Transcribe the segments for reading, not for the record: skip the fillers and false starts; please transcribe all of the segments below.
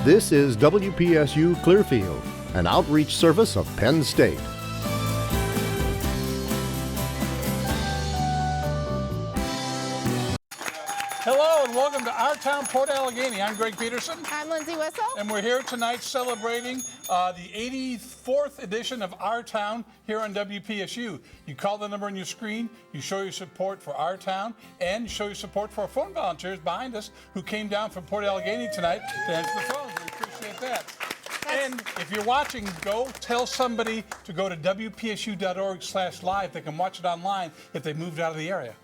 This is WPSU Clearfield, an outreach service of Penn State. Hello and welcome to our town, Port Allegany. I'm Greg Peterson. I'm Lindsay Whistle. And we're here tonight celebrating the 84th edition of Our Town here on WPSU. You call the number on your screen, you show your support for our town, and you show your support for our phone volunteers behind us who came down from Port Allegany tonight to answer the phones. We appreciate that. And if you're watching, go tell somebody to go to WPSU.org/live. They can watch it online if they moved out of the area.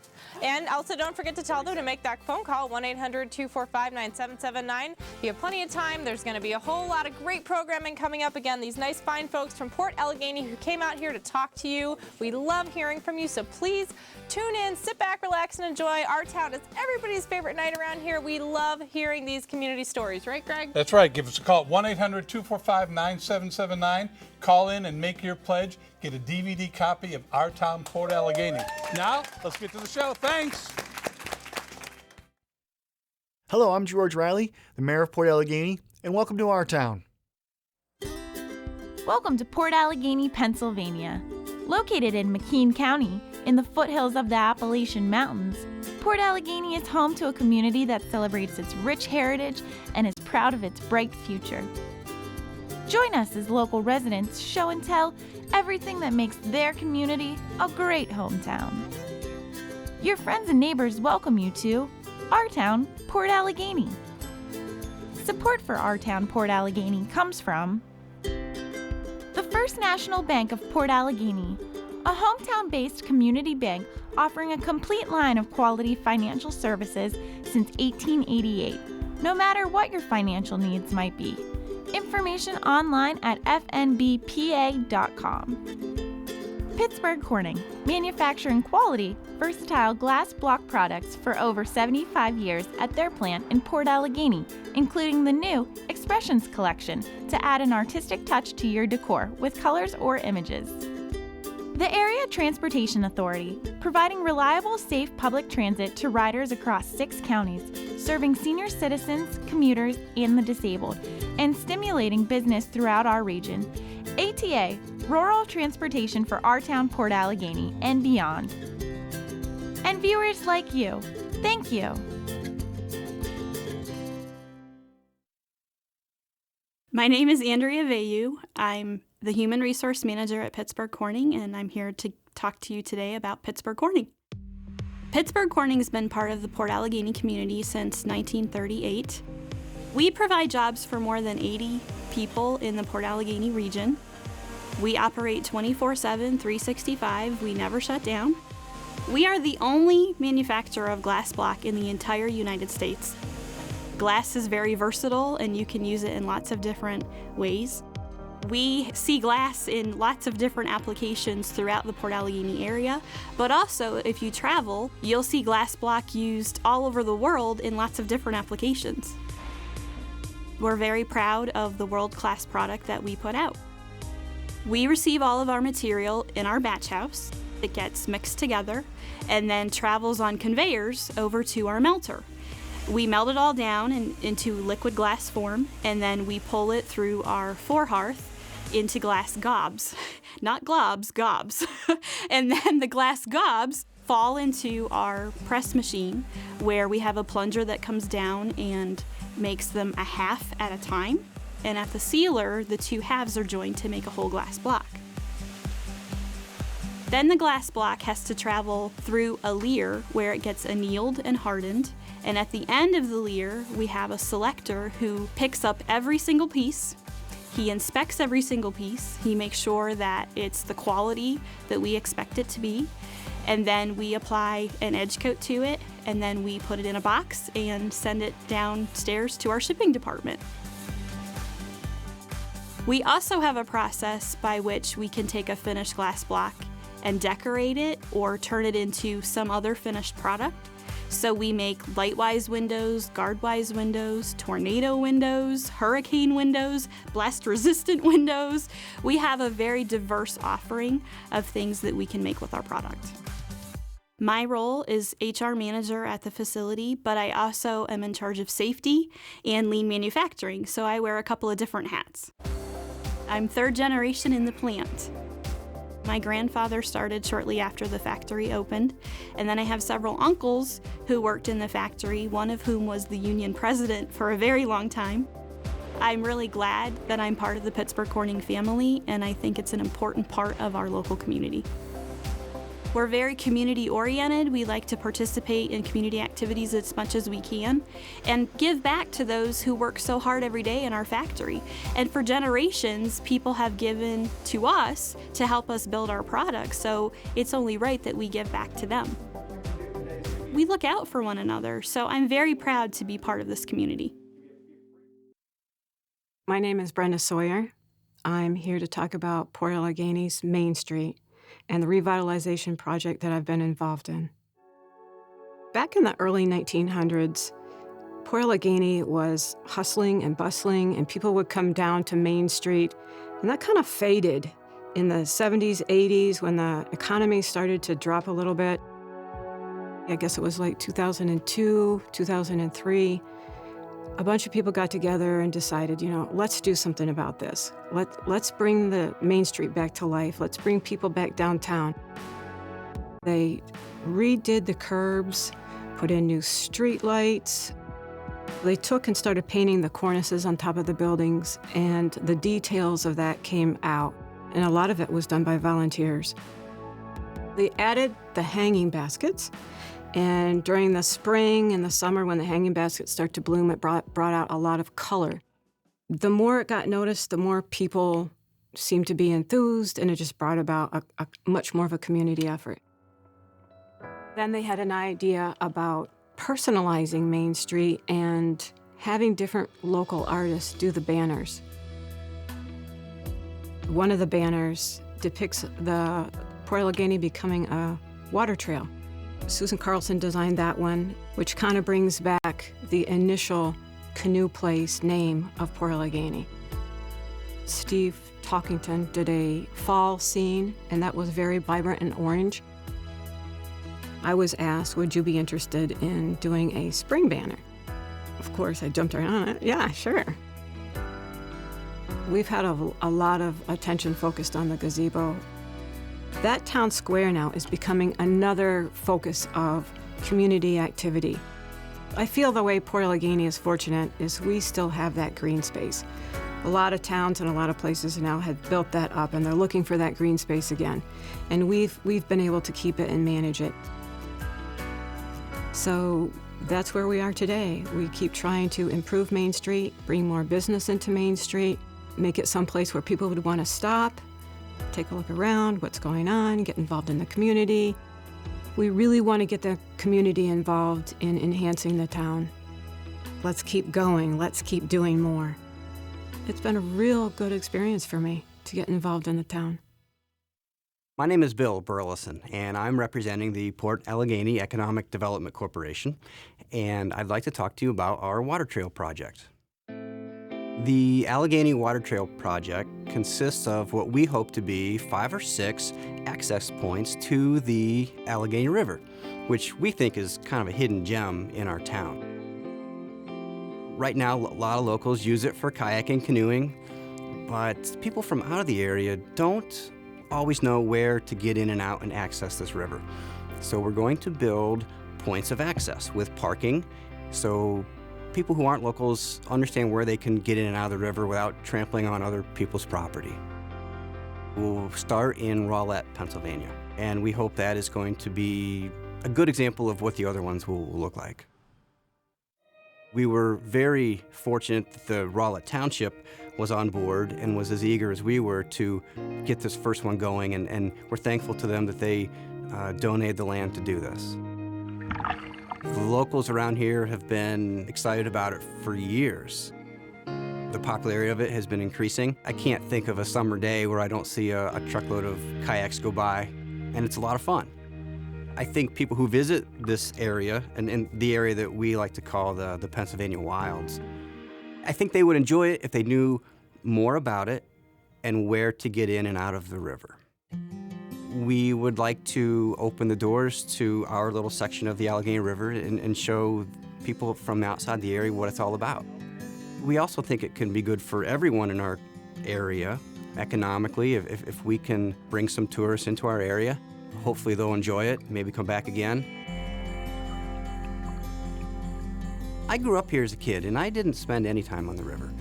And also don't forget to tell them to make that phone call, 1-800-245-9779. You have plenty of time. There's going to be a whole lot of great programming coming up. Again, these nice, fine folks from Port Allegany who came out here to talk to you. We love hearing from you, so please tune in, sit back, relax, and enjoy our town. It's everybody's favorite night around here. We love hearing these community stories. Right, Greg? That's right. Give us a call, 1-800-245-9779. Call in and make your pledge. Get a DVD copy of Our Town, Port Allegany. Now, let's get to the show. Thanks. Hello, I'm George Riley, the mayor of Port Allegany, and welcome to Our Town. Welcome to Port Allegany, Pennsylvania. Located in McKean County, in the foothills of the Appalachian Mountains, Port Allegany is home to a community that celebrates its rich heritage and is proud of its bright future. Join us as local residents show and tell everything that makes their community a great hometown. Your friends and neighbors welcome you to Our Town, Port Allegany. Support for Our Town, Port Allegany comes from the First National Bank of Port Allegany, a hometown-based community bank offering a complete line of quality financial services since 1888, no matter what your financial needs might be. Information online at fnbpa.com. Pittsburgh Corning, manufacturing quality, versatile glass block products for over 75 years at their plant in Port Allegany, including the new Expressions collection to add an artistic touch to your decor with colors or images. The Area Transportation Authority, providing reliable, safe public transit to riders across 6 counties, serving senior citizens, commuters, and the disabled, and stimulating business throughout our region. ATA, rural transportation for our town, Port Allegany, and beyond. And viewers like you, thank you. My name is Andrea Vayu. I'm the Human Resource Manager at Pittsburgh Corning, and I'm here to talk to you today about Pittsburgh Corning. Pittsburgh Corning has been part of the Port Allegany community since 1938. We provide jobs for more than 80 people in the Port Allegany region. We operate 24/7, 365. We never shut down. We are the only manufacturer of glass block in the entire United States. Glass is very versatile and you can use it in lots of different ways. We see glass in lots of different applications throughout the Port Allegany area, but also if you travel, you'll see glass block used all over the world in lots of different applications. We're very proud of the world-class product that we put out. We receive all of our material in our batch house. It gets mixed together and then travels on conveyors over to our melter. We melt it all down into liquid glass form, and then we pull it through our forehearth into glass gobs. Not globs, gobs. And then the glass gobs fall into our press machine, where we have a plunger that comes down and makes them a half at a time. And at the sealer, the 2 halves are joined to make a whole glass block. Then the glass block has to travel through a leer where it gets annealed and hardened. And at the end of the leer, we have a selector who picks up every single piece. He inspects every single piece. He makes sure that it's the quality that we expect it to be. And then we apply an edge coat to it, and then we put it in a box and send it downstairs to our shipping department. We also have a process by which we can take a finished glass block and decorate it or turn it into some other finished product. So we make light-wise windows, guard-wise windows, tornado windows, hurricane windows, blast-resistant windows. We have a very diverse offering of things that we can make with our product. My role is HR manager at the facility, but I also am in charge of safety and lean manufacturing, so I wear a couple of different hats. I'm third generation in the plant. My grandfather started shortly after the factory opened, and then I have several uncles who worked in the factory, one of whom was the union president for a very long time. I'm really glad that I'm part of the Pittsburgh Corning family, and I think it's an important part of our local community. We're very community-oriented. We like to participate in community activities as much as we can and give back to those who work so hard every day in our factory. And for generations, people have given to us to help us build our products, so it's only right that we give back to them. We look out for one another, so I'm very proud to be part of this community. My name is Brenda Sawyer. I'm here to talk about Port Allegany's Main Street and the revitalization project that I've been involved in. Back in the early 1900s, Port Allegany was hustling and bustling, and people would come down to Main Street, and that kind of faded in the 70s, 80s, when the economy started to drop a little bit. I guess it was like 2002, 2003. A bunch of people got together and decided, let's do something about this. Let's bring the Main Street back to life. Let's bring people back downtown. They redid the curbs, put in new street lights. They took and started painting the cornices on top of the buildings, and the details of that came out. And a lot of it was done by volunteers. They added the hanging baskets. And during the spring and the summer, when the hanging baskets start to bloom, it brought out a lot of color. The more it got noticed, the more people seemed to be enthused, and it just brought about a much more of a community effort. Then they had an idea about personalizing Main Street and having different local artists do the banners. One of the banners depicts the Port Allegany becoming a water trail. Susan Carlson designed that one, which kind of brings back the initial canoe place name of Port Allegany. Steve Talkington did a fall scene, and that was very vibrant and orange. I was asked, would you be interested in doing a spring banner? Of course, I jumped right on it. Yeah, sure. We've had a lot of attention focused on the gazebo. That town square now is becoming another focus of community activity. I feel the way Port Allegany is fortunate is we still have that green space. A lot of towns and a lot of places now have built that up, and they're looking for that green space again. And we've been able to keep it and manage it. So that's where we are today. We keep trying to improve Main Street, bring more business into Main Street, make it someplace where people would want to stop, take a look around, what's going on, get involved in the community. We really want to get the community involved in enhancing the town. Let's keep going. Let's keep doing more. It's been a real good experience for me to get involved in the town. My name is Bill Burleson, and I'm representing the Port Allegany Economic Development Corporation, and I'd like to talk to you about our water trail project. The Allegany Water Trail project consists of what we hope to be 5 or 6 access points to the Allegany River, which we think is kind of a hidden gem in our town. Right now, a lot of locals use it for kayaking, canoeing, but people from out of the area don't always know where to get in and out and access this river. So we're going to build points of access with parking, so people who aren't locals understand where they can get in and out of the river without trampling on other people's property. We'll start in Rowlett, Pennsylvania, and we hope that is going to be a good example of what the other ones will look like. We were very fortunate that the Rowlett Township was on board and was as eager as we were to get this first one going, and we're thankful to them that they donated the land to do this. The locals around here have been excited about it for years. The popularity of it has been increasing. I can't think of a summer day where I don't see a truckload of kayaks go by, and it's a lot of fun. I think people who visit this area, and the area that we like to call the Pennsylvania Wilds, I think they would enjoy it if they knew more about it and where to get in and out of the river. we would like to open the doors to our little section of the Allegheny River and show people from outside the area what it's all about. We also think it can be good for everyone in our area economically if we can bring some tourists into our area. Hopefully they'll enjoy it, maybe come back again. I grew up here as a kid and I didn't spend any time on the river.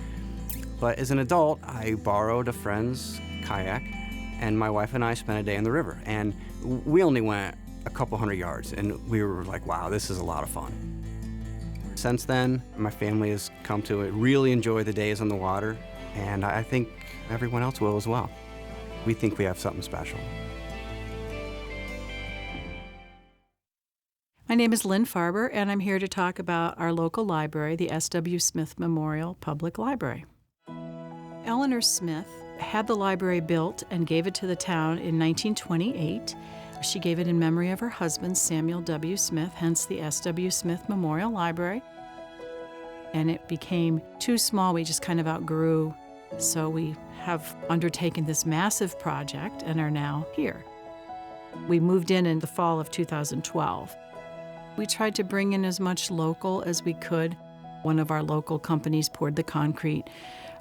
But as an adult, I borrowed a friend's kayak and my wife and I spent a day on the river. And we only went a couple hundred yards and we were like, wow, this is a lot of fun. Since then, my family has come to really enjoy the days on the water, and I think everyone else will as well. We think we have something special. My name is Lynn Farber, and I'm here to talk about our local library, the S.W. Smith Memorial Public Library. Eleanor Smith had the library built and gave it to the town in 1928. She gave it in memory of her husband, Samuel W. Smith, hence the S.W. Smith Memorial Library. And it became too small, we just kind of outgrew. So we have undertaken this massive project and are now here. We moved in the fall of 2012. We tried to bring in as much local as we could. One of our local companies poured the concrete.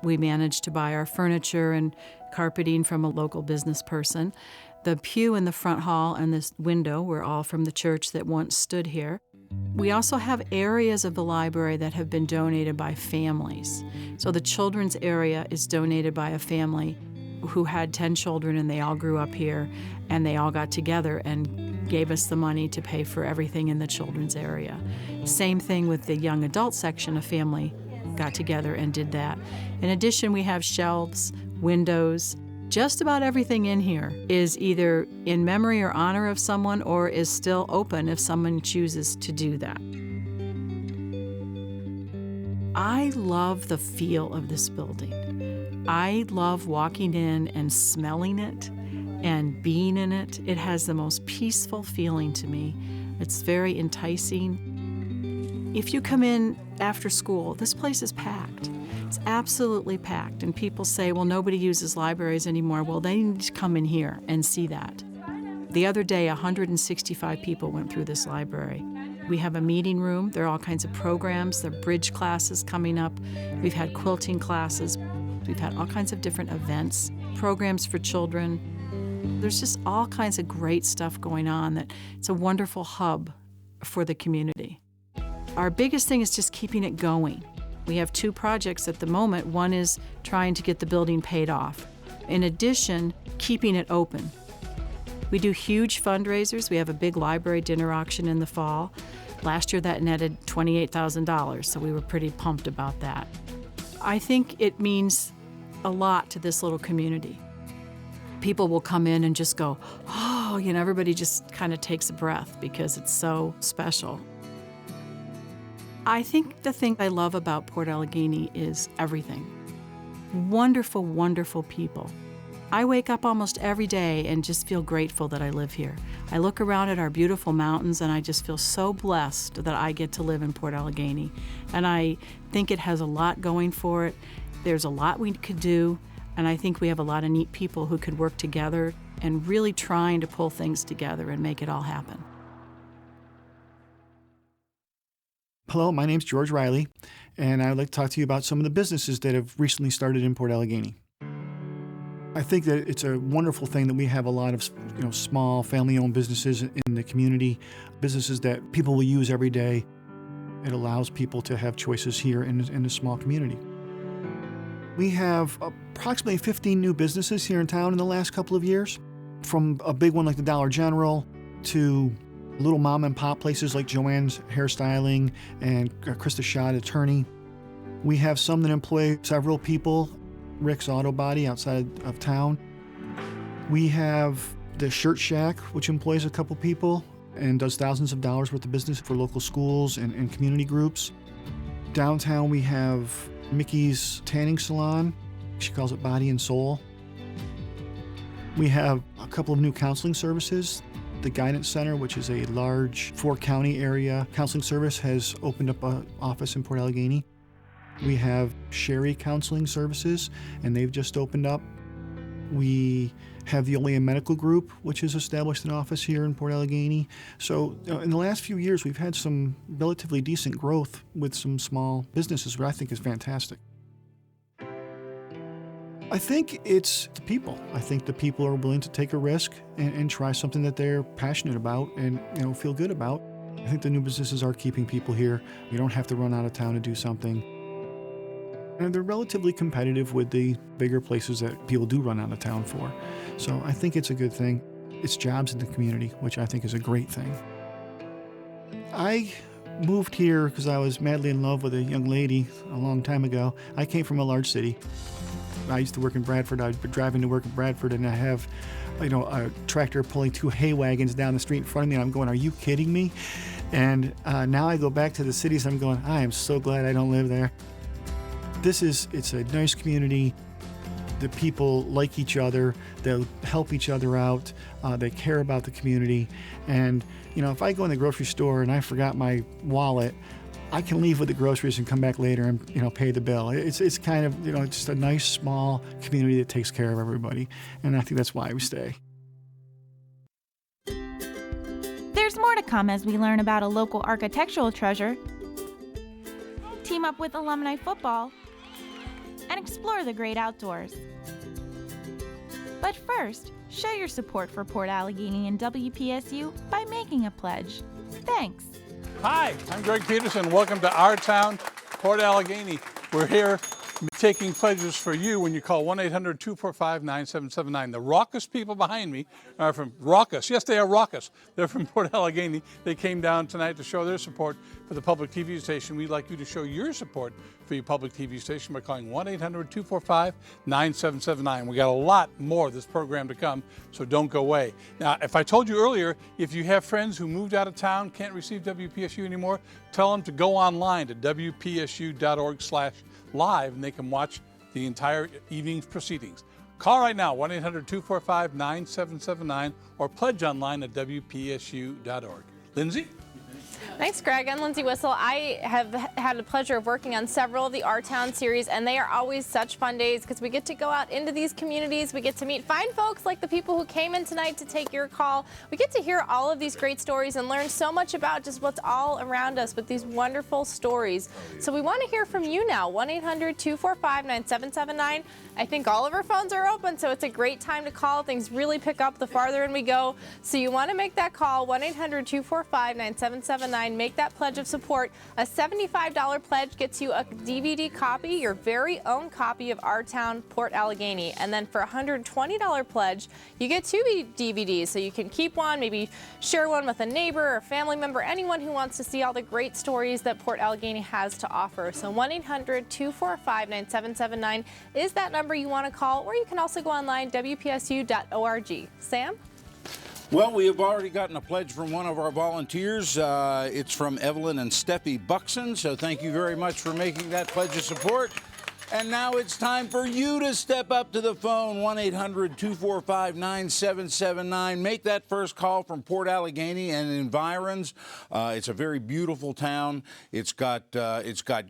We managed to buy our furniture and carpeting from a local business person. The pew in the front hall and this window were all from the church that once stood here. We also have areas of the library that have been donated by families. So the children's area is donated by a family who had 10 children and they all grew up here and they all got together and gave us the money to pay for everything in the children's area. Same thing with the young adult section, a family got together and did that. In addition, we have shelves, windows. Just about everything in here is either in memory or honor of someone or is still open if someone chooses to do that. I love the feel of this building. I love walking in and smelling it and being in it. It has the most peaceful feeling to me. It's very enticing. If you come in after school, this place is packed. It's absolutely packed, and people say, well, nobody uses libraries anymore. Well, they need to come in here and see that. The other day, 165 people went through this library. We have a meeting room. There are all kinds of programs. There are bridge classes coming up. We've had quilting classes. We've had all kinds of different events, programs for children. There's just all kinds of great stuff going on. That it's a wonderful hub for the community. Our biggest thing is just keeping it going. We have 2 projects at the moment. One is trying to get the building paid off. In addition, keeping it open. We do huge fundraisers. We have a big library dinner auction in the fall. Last year that netted $28,000, so we were pretty pumped about that. I think it means a lot to this little community. People will come in and just go, oh, everybody just kind of takes a breath because it's so special. I think the thing I love about Port Allegany is everything. Wonderful, wonderful people. I wake up almost every day and just feel grateful that I live here. I look around at our beautiful mountains and I just feel so blessed that I get to live in Port Allegany. And I think it has a lot going for it. There's a lot we could do, and I think we have a lot of neat people who could work together and really trying to pull things together and make it all happen. Hello, my name's George Riley, and I'd like to talk to you about some of the businesses that have recently started in Port Allegany. I think that it's a wonderful thing that we have a lot of small family-owned businesses in the community, businesses that people will use every day. It allows people to have choices here in a small community. We have approximately 15 new businesses here in town in the last couple of years, from a big one like the Dollar General to little mom and pop places like Joanne's Hairstyling and Krista Schott Attorney. We have some that employ several people, Rick's Auto Body outside of town. We have the Shirt Shack, which employs a couple people and does thousands of dollars worth of business for local schools and community groups. Downtown we have Mickey's Tanning Salon. She calls it Body and Soul. We have a couple of new counseling services. The Guidance Center, which is a large 4-county area counseling service, has opened up an office in Port Allegany. We have Sherry Counseling Services, and they've just opened up. We have the Olean Medical Group, which has established an office here in Port Allegany. So in the last few years, we've had some relatively decent growth with some small businesses, which I think is fantastic. I think it's the people. I think the people are willing to take a risk and try something that they're passionate about and feel good about. I think the new businesses are keeping people here. You don't have to run out of town to do something. And they're relatively competitive with the bigger places that people do run out of town for. So I think it's a good thing. It's jobs in the community, which I think is a great thing. I moved here because I was madly in love with a young lady a long time ago. I came from a large city. I used to work in Bradford. I'd be driving to work in Bradford, and I have, a tractor pulling 2 hay wagons down the street in front of me, and I'm going, are you kidding me? And now I go back to the cities, I'm going, I am so glad I don't live there. It's a nice community. The people like each other. They'll help each other out. They care about the community. And, if I go in the grocery store and I forgot my wallet, I can leave with the groceries and come back later and, pay the bill. It's kind of, just a nice, small community that takes care of everybody. And I think that's why we stay. There's more to come as we learn about a local architectural treasure, team up with alumni football, and explore the great outdoors. But first, show your support for Port Allegany and WPSU by making a pledge. Thanks. Hi, I'm Greg Peterson. Welcome to our town, Port Allegany. We're here taking pledges for you when you call 1-800-245-9779. The raucous people behind me are from raucous. Yes, they are raucous. They're from Port Allegany. They came down tonight to show their support for the public TV station. We'd like you to show your support for your public TV station by calling 1-800-245-9779. We got a lot more of this program to come, so don't go away. Now, if I told you earlier, if you have friends who moved out of town, can't receive WPSU anymore, tell them to go online to WPSU.org/live and they can watch the entire evening's proceedings. Call right now, 1-800-245-9779 or pledge online at WPSU.org. Lindsay? Thanks, Greg. I'm Lindsay Whistle. I have had the pleasure of working on several of the Our Town series, and they are always such fun days because we get to go out into these communities. We get to meet fine folks like the people who came in tonight to take your call. We get to hear all of these great stories and learn so much about just what's all around us with these wonderful stories. So we want to hear from you now, 1-800-245-9779. I think all of our phones are open, so it's a great time to call. Things really pick up the farther in we go. So you want to make that call, 1-800-245-9779. Make that pledge of support. A $75 pledge gets you a DVD copy, your very own copy of Our Town, Port Allegany. And then for a $120 pledge, you get 2 DVDs. So you can keep one, maybe share one with a neighbor or family member, anyone who wants to see all the great stories that Port Allegany has to offer. So 1-800-245-9779 is that number you want to call, or you can also go online, WPSU.org. Sam? Well, we have already gotten a pledge from one of our volunteers. It's from Evelyn and Steffi Buxton, so thank you very much for making that pledge of support. And now it's time for you to step up to the phone, 1-800-245-9779. Make that first call from Port Allegany and environs. It's a very beautiful town. It's got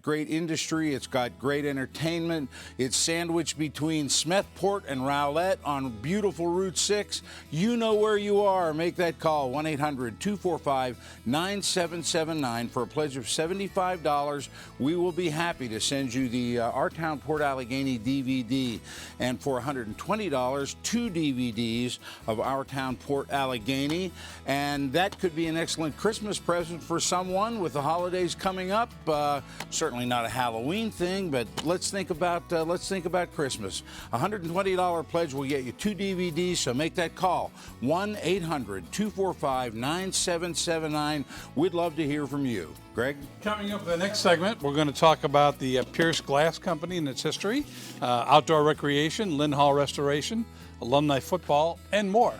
great industry. It's got great entertainment. It's sandwiched between Smethport and Rowlett on beautiful Route 6. You know where you are. Make that call, 1-800-245-9779 for a pledge of $75. We will be happy to send you the Our Town Port Allegany DVD, and for $120, 2 DVDs of Our Town Port Allegany, and that could be an excellent Christmas present for someone with the holidays coming up. Certainly not a Halloween thing, but let's think about Christmas. $120 pledge will get you 2 DVDs, so make that call, 1-800-245-9779. We'd love to hear from you. Greg? Coming up in the next segment, we're going to talk about the Pierce Glass Company and its history, outdoor recreation, Lynn Hall restoration, alumni football, and more.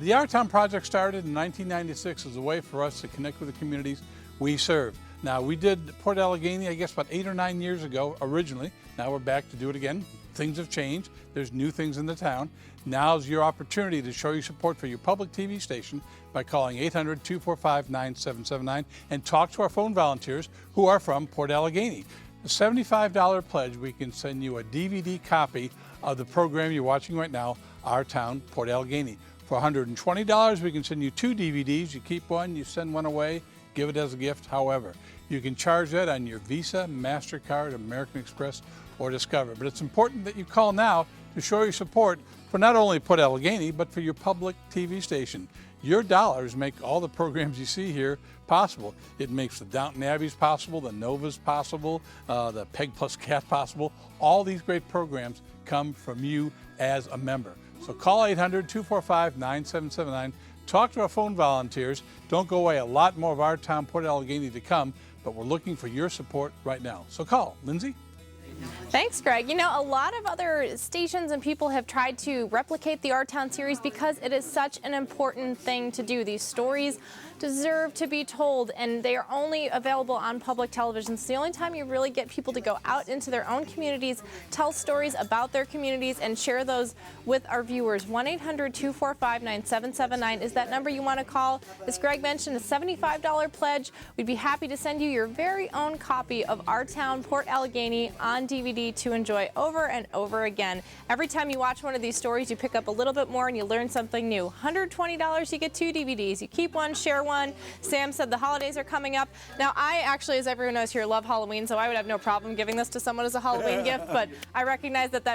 The Our Town project started in 1996 as a way for us to connect with the communities we serve. Now, we did Port Allegany, I guess, about 8 or 9 years ago originally. Now we're back to do it again. Things have changed. There's new things in the town. Now's your opportunity to show your support for your public TV station by calling 800-245-9779 and talk to our phone volunteers who are from Port Allegany. the $75 pledge, we can send you a DVD copy of the program you're watching right now, Our Town, Port Allegany. For $120, we can send you 2 DVDs. You keep one, you send one away, give it as a gift. However, you can charge that on your Visa, MasterCard, American Express, or Discover. But it's important that you call now to show your support for not only Port Allegany, but for your public TV station. Your dollars make all the programs you see here possible. It makes the Downton Abbeys possible, the Novas possible, the Peg Plus Cat possible. All these great programs come from you as a member. So call 800-245-9779. Talk to our phone volunteers. Don't go away. A lot more of Our Town, Port Allegany to come, but we're looking for your support right now. So call. Lindsay? Thanks, Greg. You know, a lot of other stations and people have tried to replicate the Our Town series because it is such an important thing to do. These stories deserve to be told, and they are only available on public television. It's the only time you really get people to go out into their own communities, tell stories about their communities, and share those with our viewers. 1-800-245-9779 is that number you want to call. As Greg mentioned, a $75 pledge. We'd be happy to send you your very own copy of Our Town, Port Allegany on DVD to enjoy over and over again. Every time you watch one of these stories, you pick up a little bit more and you learn something new. $120, you get 2 DVDs. You keep one, share one. Sam said the holidays are coming up. Now, I actually, as everyone knows here, love Halloween, so I would have no problem giving this to someone as a Halloween gift, but I recognize that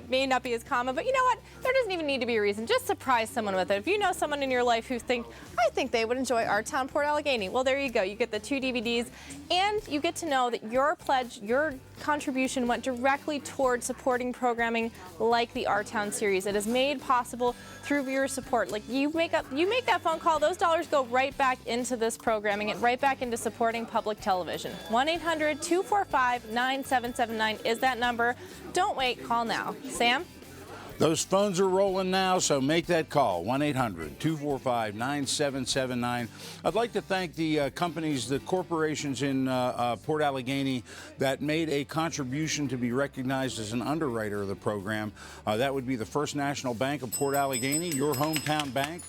may not be as common. But you know what? There doesn't even need to be a reason. Just surprise someone with it. If you know someone in your life who I think they would enjoy Our Town, Port Allegany, well, there you go. You get the 2 DVDs, and you get to know that your pledge, your contribution went directly towards supporting programming like the Our Town series. It is made possible through your support. Like you make that phone call, those dollars go right back into this programming and right back into supporting public television. 1-800-245-9779 is that number. Don't wait, call now. Sam? Those phones are rolling now, so make that call, 1-800-245-9779. I'd like to thank the companies, the corporations in Port Allegany that made a contribution to be recognized as an underwriter of the program. That would be the First National Bank of Port Allegany, your hometown bank.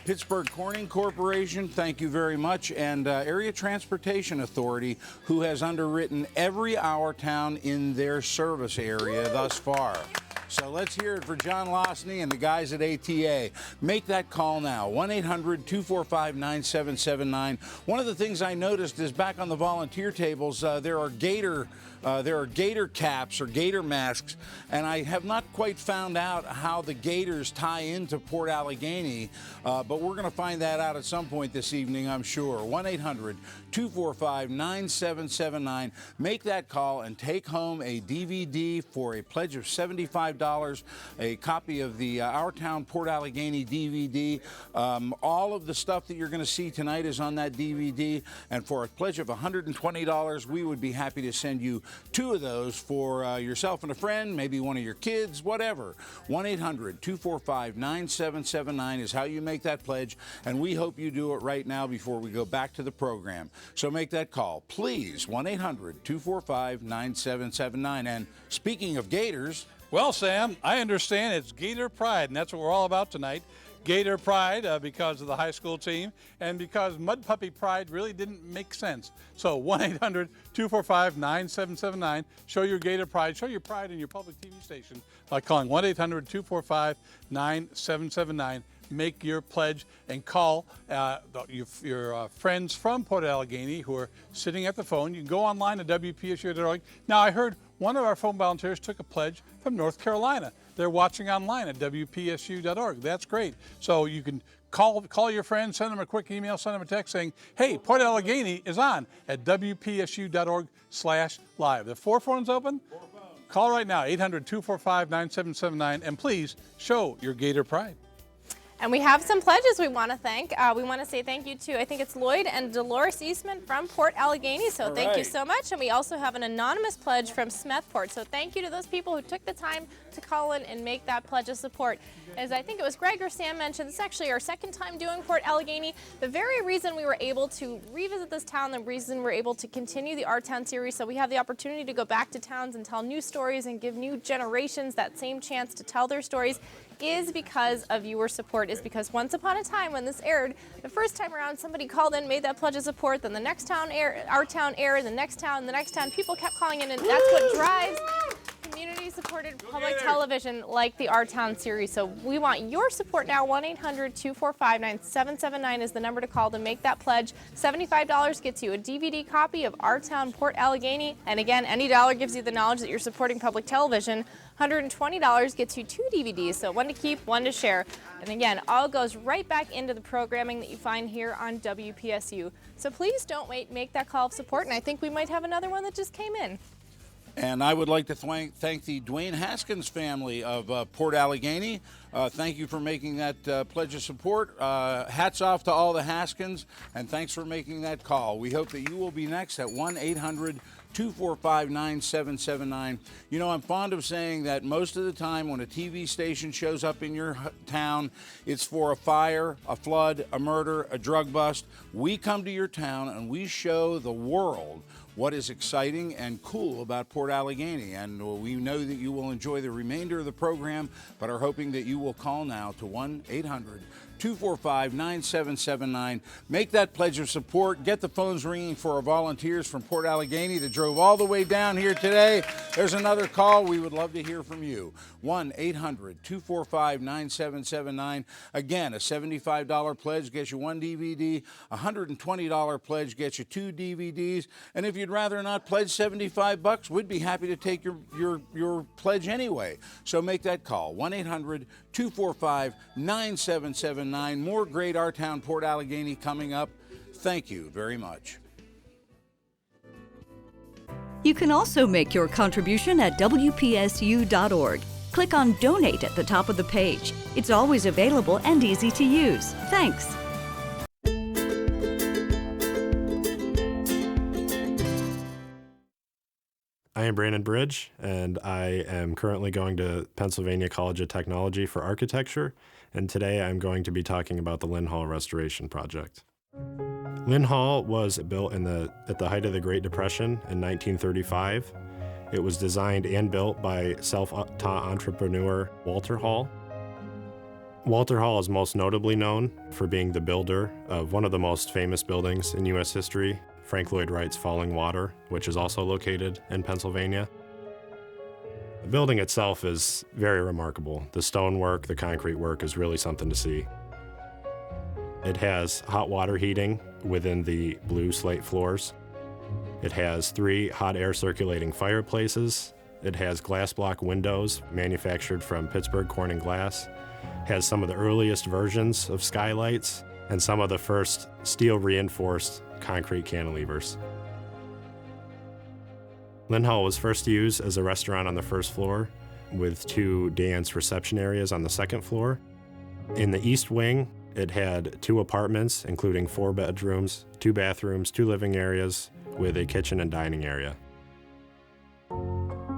Pittsburgh Corning Corporation, thank you very much, and Area Transportation Authority, who has underwritten every Our Town in their service area thus far. So let's hear it for John Losney and the guys at ATA. Make that call now, 1-800-245-9779. One of the things I noticed is back on the volunteer tables, there are gator caps or gator masks, and I have not quite found out how the gators tie into Port Allegany, but we're going to find that out at some point this evening, I'm sure. 1-800-245-9779. Make that call and take home a DVD for a pledge of $75, a copy of the Our Town Port Allegany DVD. All of the stuff that you're going to see tonight is on that DVD, and for a pledge of $120, we would be happy to send you 2 of those for yourself and a friend, maybe one of your kids, whatever. 1-800-245-9779 is how you make that pledge, and we hope you do it right now before we go back to the program. So make that call, please, 1-800-245-9779. And speaking of gators... Well, Sam, I understand it's Gator Pride, and that's what we're all about tonight. Gator Pride because of the high school team and because Mud Puppy Pride really didn't make sense. So 1-800-245-9779. Show your Gator Pride. Show your pride in your public TV station by calling 1-800-245-9779. Make your pledge and call your friends from Port Allegany who are sitting at the phone. You can go online at WPSU.org. Now, I heard one of our phone volunteers took a pledge from North Carolina. They're watching online at WPSU.org. That's great. So you can call your friends, send them a quick email, send them a text saying, hey, Port Allegany is on at WPSU.org/live. The 4 phones open? 4 phones. Call right now, 800-245-9779, and please show your Gator Pride. And we have some pledges we want to thank. We want to say thank you to, I think it's Lloyd and Dolores Eastman from Port Allegany. So thank you so much. And we also have an anonymous pledge from Smethport. So thank you to those people who took the time to call in and make that pledge of support. As I think it was Greg or Sam mentioned, it's actually our second time doing Port Allegany. The very reason we were able to revisit this town, the reason we're able to continue the Our Town series, so we have the opportunity to go back to towns and tell new stories and give new generations that same chance to tell their stories, is because of your support, is because once upon a time when this aired, the first time around somebody called in, made that pledge of support, then the next town aired, our town aired, the next town, people kept calling in, and that's what drives community-supported public television like the Our Town series. So we want your support now. 1-800-245-9779 is the number to call to make that pledge. $75 gets you a DVD copy of Our Town Port Allegany. And again, any dollar gives you the knowledge that you're supporting public television. $120 gets you 2 DVDs, so one to keep, one to share. And again, all goes right back into the programming that you find here on WPSU. So please don't wait, make that call of support, and I think we might have another one that just came in. And I would like to thank the Dwayne Haskins family of Port Allegany. Thank you for making that pledge of support. Hats off to all the Haskins, and thanks for making that call. We hope that you will be next at 1-800-245-9779. You know, I'm fond of saying that most of the time when a TV station shows up in your town, it's for a fire, a flood, a murder, a drug bust. We come to your town and we show the world what is exciting and cool about Port Allegany. And we know that you will enjoy the remainder of the program, but are hoping that you will call now to 1-800-245-9779. Make that pledge of support. Get the phones ringing for our volunteers from Port Allegany that drove all the way down here today. There's another call. We would love to hear from you. 1-800-245-9779. Again, a $75 pledge gets you 1 DVD. A $120 pledge gets you 2 DVDs. And if you'd rather not pledge $75, we'd be happy to take your pledge anyway. So make that call. 1-800-245-9779. More great Our Town Port Allegany coming up. Thank you very much. You can also make your contribution at WPSU.org. Click on Donate at the top of the page. It's always available and easy to use. Thanks. I am Brandon Bridge, and I am currently going to Pennsylvania College of Technology for architecture, and today I'm going to be talking about the Lynn Hall Restoration Project. Lynn Hall was built at the height of the Great Depression in 1935. It was designed and built by self-taught entrepreneur Walter Hall. Walter Hall is most notably known for being the builder of one of the most famous buildings in U.S. history, Frank Lloyd Wright's Falling Water, which is also located in Pennsylvania. The building itself is very remarkable. The stonework, the concrete work is really something to see. It has hot water heating within the blue slate floors. It has 3 hot air circulating fireplaces. It has glass block windows manufactured from Pittsburgh Corning glass. It has some of the earliest versions of skylights and some of the first steel reinforced concrete cantilevers. Lynn Hall was first used as a restaurant on the first floor with 2 dance reception areas on the second floor. In the east wing, it had 2 apartments, including 4 bedrooms, 2 bathrooms, 2 living areas, with a kitchen and dining area.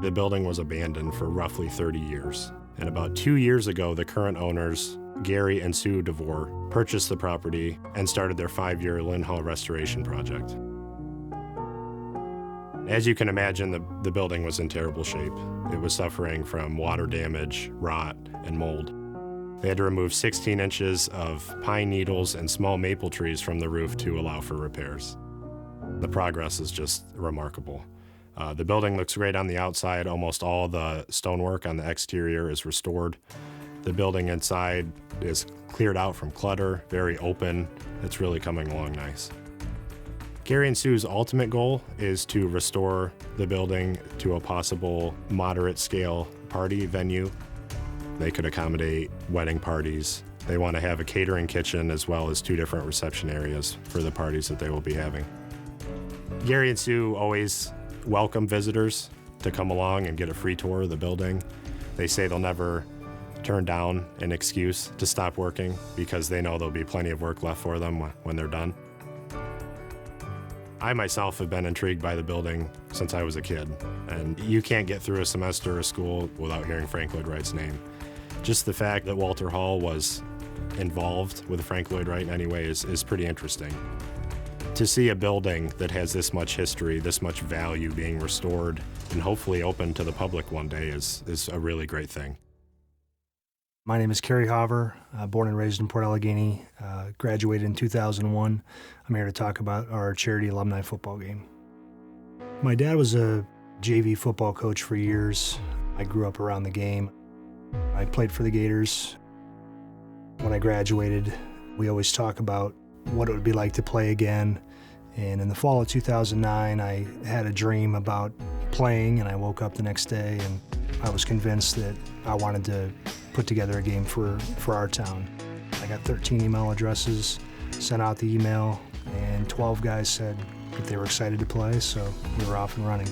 The building was abandoned for roughly 30 years. And about 2 years ago, the current owners, Gary and Sue DeVore, purchased the property and started their 5-year Lynn Hall restoration project. As you can imagine, the building was in terrible shape. It was suffering from water damage, rot, and mold. They had to remove 16 inches of pine needles and small maple trees from the roof to allow for repairs. The progress is just remarkable. The building looks great on the outside. Almost all the stonework on the exterior is restored. The building inside is cleared out from clutter, very open. It's really coming along nice. Gary and Sue's ultimate goal is to restore the building to a possible moderate scale party venue. They could accommodate wedding parties. They want to have a catering kitchen as well as 2 different reception areas for the parties that they will be having. Gary and Sue always welcome visitors to come along and get a free tour of the building. They say they'll never turn down an excuse to stop working because they know there'll be plenty of work left for them when they're done. I myself have been intrigued by the building since I was a kid, and you can't get through a semester of school without hearing Frank Lloyd Wright's name. Just the fact that Walter Hall was involved with Frank Lloyd Wright in any way is pretty interesting. To see a building that has this much history, this much value being restored, and hopefully open to the public one day is a really great thing. My name is Kerry Hover, born and raised in Port Allegany, graduated in 2001. I'm here to talk about our charity alumni football game. My dad was a JV football coach for years. I grew up around the game. I played for the Gators. When I graduated, we always talk about what it would be like to play again. And in the fall of 2009, I had a dream about playing, and I woke up the next day and I was convinced that I wanted to put together a game for our town. I got 13 email addresses, sent out the email, and 12 guys said that they were excited to play, so we were off and running.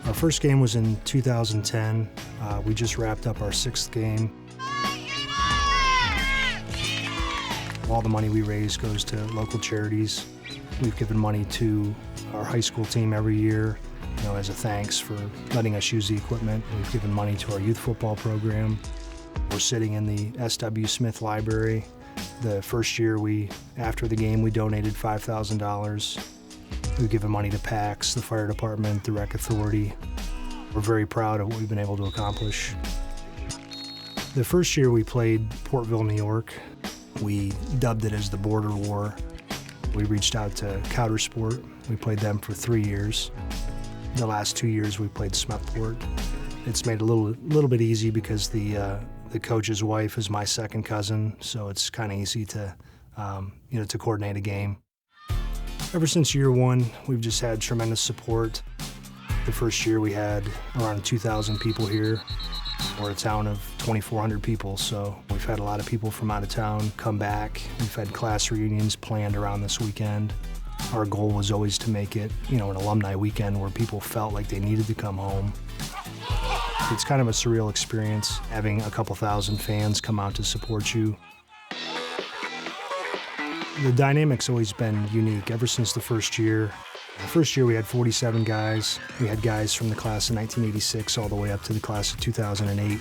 Our first game was in 2010. We just wrapped up our 6th game. All the money we raise goes to local charities. We've given money to our high school team every year, as a thanks for letting us use the equipment. We've given money to our youth football program. We're sitting in the S.W. Smith Library. The first year after the game, we donated $5,000. We've given money to PACS, the fire department, the rec authority. We're very proud of what we've been able to accomplish. The first year we played Portville, New York. We dubbed it as the Border War. We reached out to Countersport. We played them for 3 years. The last 2 years we played Smethport. It's made it a little bit easy because the coach's wife is my second cousin, so it's kind of easy to to coordinate a game. Ever since year one, we've just had tremendous support. The first year we had around 2,000 people here. We're a town of 2,400 people, so we've had a lot of people from out of town come back. We've had class reunions planned around this weekend. Our goal was always to make it, an alumni weekend where people felt like they needed to come home. It's kind of a surreal experience having a couple thousand fans come out to support you. The dynamic's always been unique ever since the first year. The first year we had 47 guys. We had guys from the class of 1986 all the way up to the class of 2008.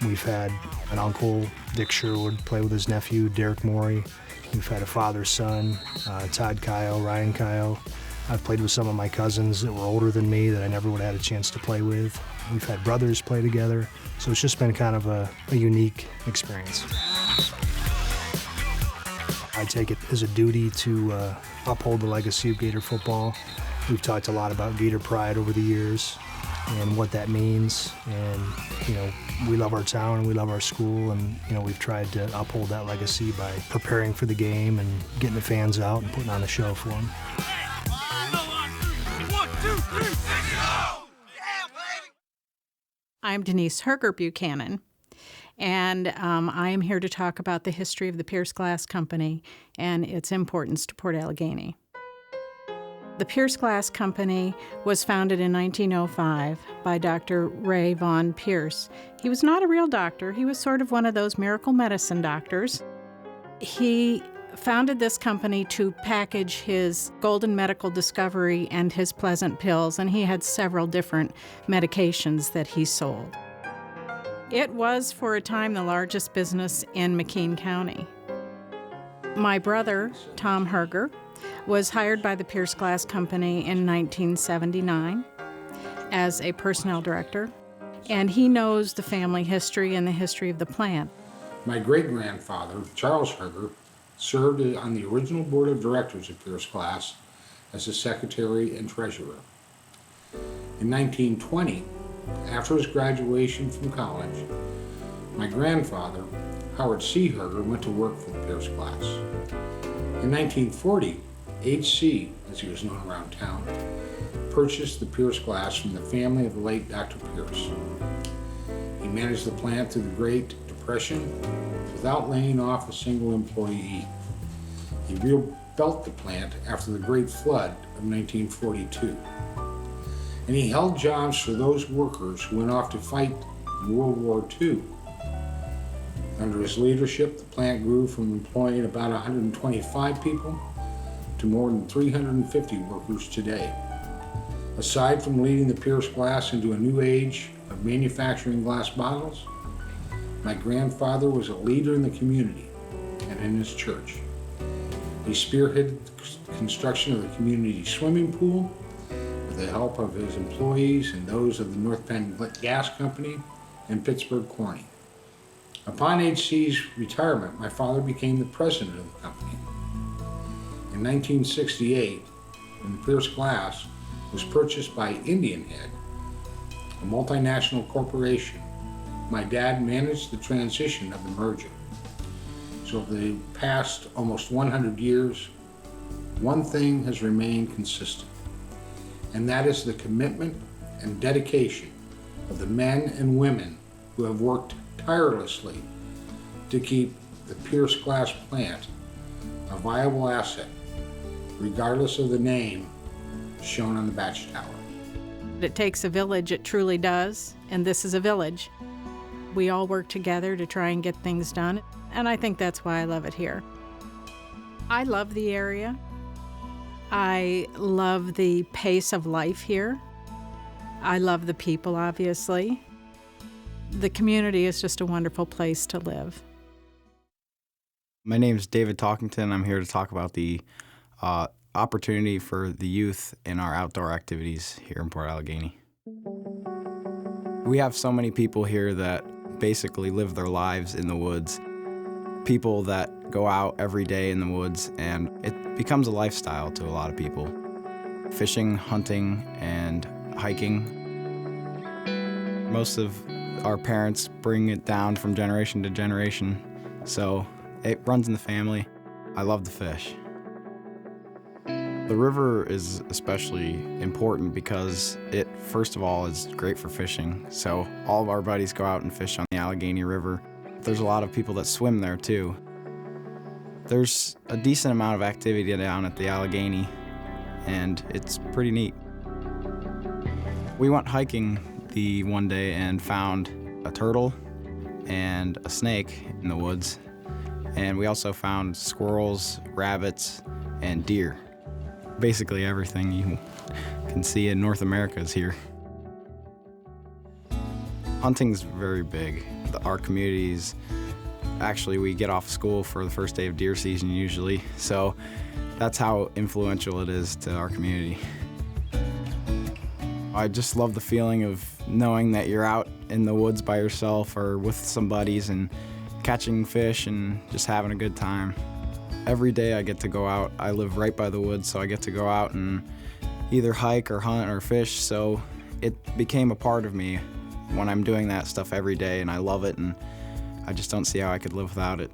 We've had an uncle, Dick Sherwood, play with his nephew, Derek Morey. We've had a father-son, Todd Kyle, Ryan Kyle. I've played with some of my cousins that were older than me that I never would have had a chance to play with. We've had brothers play together, so it's just been kind of a unique experience. I take it as a duty to uphold the legacy of Gator football. We've talked a lot about Gator pride over the years and what that means, and we love our town and we love our school, and we've tried to uphold that legacy by preparing for the game and getting the fans out and putting on a show for them. I'm Denise Herger Buchanan, and I am here to talk about the history of the Pierce Glass Company and its importance to Port Allegany. The Pierce Glass Company was founded in 1905 by Dr. Ray Von Pierce. He was not a real doctor. He was sort of one of those miracle medicine doctors. He founded this company to package his golden medical discovery and his pleasant pills, and he had several different medications that he sold. It was, for a time, the largest business in McKean County. My brother, Tom Herger, was hired by the Pierce Glass Company in 1979 as a personnel director, and he knows the family history and the history of the plant. My great-grandfather, Charles Herger, served on the original board of directors of Pierce Glass as a secretary and treasurer. In 1920, after his graduation from college, my grandfather, Howard C. Herger, went to work for the Pierce Glass. In 1940, H.C., as he was known around town, purchased the Pierce Glass from the family of the late Dr. Pierce. He managed the plant through the Great Depression without laying off a single employee. He rebuilt the plant after the Great Flood of 1942. And he held jobs for those workers who went off to fight in World War II. Under his leadership, the plant grew from employing about 125 people to more than 350 workers today. Aside from leading the Pierce Glass into a new age of manufacturing glass bottles, my grandfather was a leader in the community and in his church. He spearheaded the construction of the community swimming pool with the help of his employees and those of the North Penn Gas Company and Pittsburgh Corning. Upon HC's retirement, my father became the president of the company. In 1968, when Pierce Glass was purchased by Indian Head, a multinational corporation, my dad managed the transition of the merger. So over the past almost 100 years, one thing has remained consistent, and that is the commitment and dedication of the men and women who have worked tirelessly to keep the Pierce Glass plant a viable asset, regardless of the name shown on the batch tower. It takes a village, it truly does, and this is a village. We all work together to try and get things done, and I think that's why I love it here. I love the area. I love the pace of life here. I love the people, obviously. The community is just a wonderful place to live. My name is David Talkington. I'm here to talk about the opportunity for the youth in our outdoor activities here in Port Allegany. We have so many people here that basically live their lives in the woods. People that go out every day in the woods, and it becomes a lifestyle to a lot of people. Fishing, hunting, and hiking. Most of our parents bring it down from generation to generation, so it runs in the family. I love to fish. The river is especially important because it, first of all, is great for fishing. So all of our buddies go out and fish on the Allegany River. There's a lot of people that swim there too. There's a decent amount of activity down at the Allegany, and it's pretty neat. We went hiking the one day and found a turtle and a snake in the woods. And we also found squirrels, rabbits, and deer. Basically everything you can see in North America is here. Hunting's very big. Our communities, actually we get off school for the first day of deer season usually, so that's how influential it is to our community. I just love the feeling of knowing that you're out in the woods by yourself or with some buddies and catching fish and just having a good time. Every day I get to go out. I live right by the woods, so I get to go out and either hike or hunt or fish, so it became a part of me when I'm doing that stuff every day, and I love it, and I just don't see how I could live without it.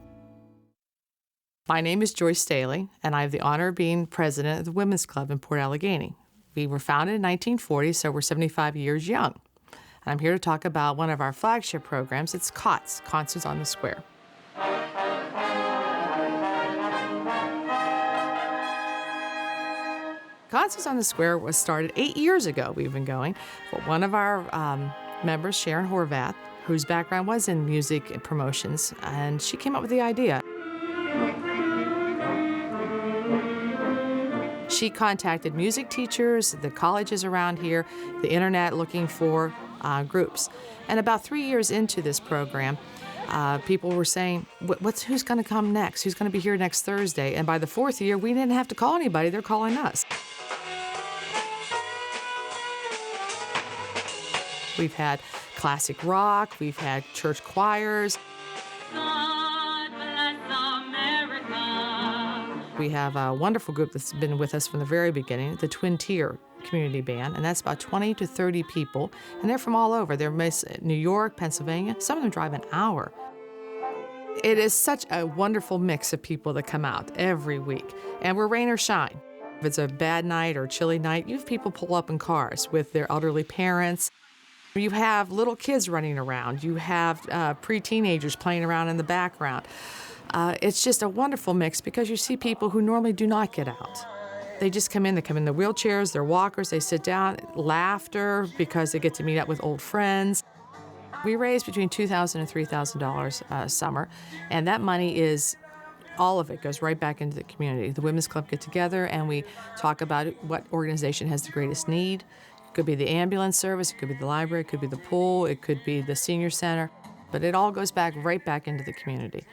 My name is Joyce Staley, and I have the honor of being president of the Women's Club in Port Allegany. We were founded in 1940, so we're 75 years young. And I'm here to talk about one of our flagship programs. It's COTS, Concerts on the Square. Concerts on the Square was started 8 years ago. We've been going. But one of our members, Sharon Horvath, whose background was in music and promotions, and she came up with the idea. She contacted music teachers, the colleges around here, the internet, looking for groups. And about 3 years into this program, people were saying, who's going to come next? Who's going to be here next Thursday? And by the fourth year, we didn't have to call anybody. They're calling us. We've had classic rock. We've had church choirs. We have a wonderful group that's been with us from the very beginning, the Twin Tier Community Band, and that's about 20 to 30 people, and they're from all over. They're New York, Pennsylvania. Some of them drive an hour. It is such a wonderful mix of people that come out every week, and we're rain or shine. If it's a bad night or chilly night, you have people pull up in cars with their elderly parents. You have little kids running around. You have pre-teenagers playing around in the background. It's just a wonderful mix because you see people who normally do not get out. They just come in. They come in their wheelchairs, their walkers. They sit down, laughter because they get to meet up with old friends. We raise between $2,000 and $3,000 a summer, and that money is, all of it goes right back into the community. The Women's Club get together and we talk about what organization has the greatest need. It could be the ambulance service, it could be the library, it could be the pool, it could be the senior center, but it all goes back right back into the community.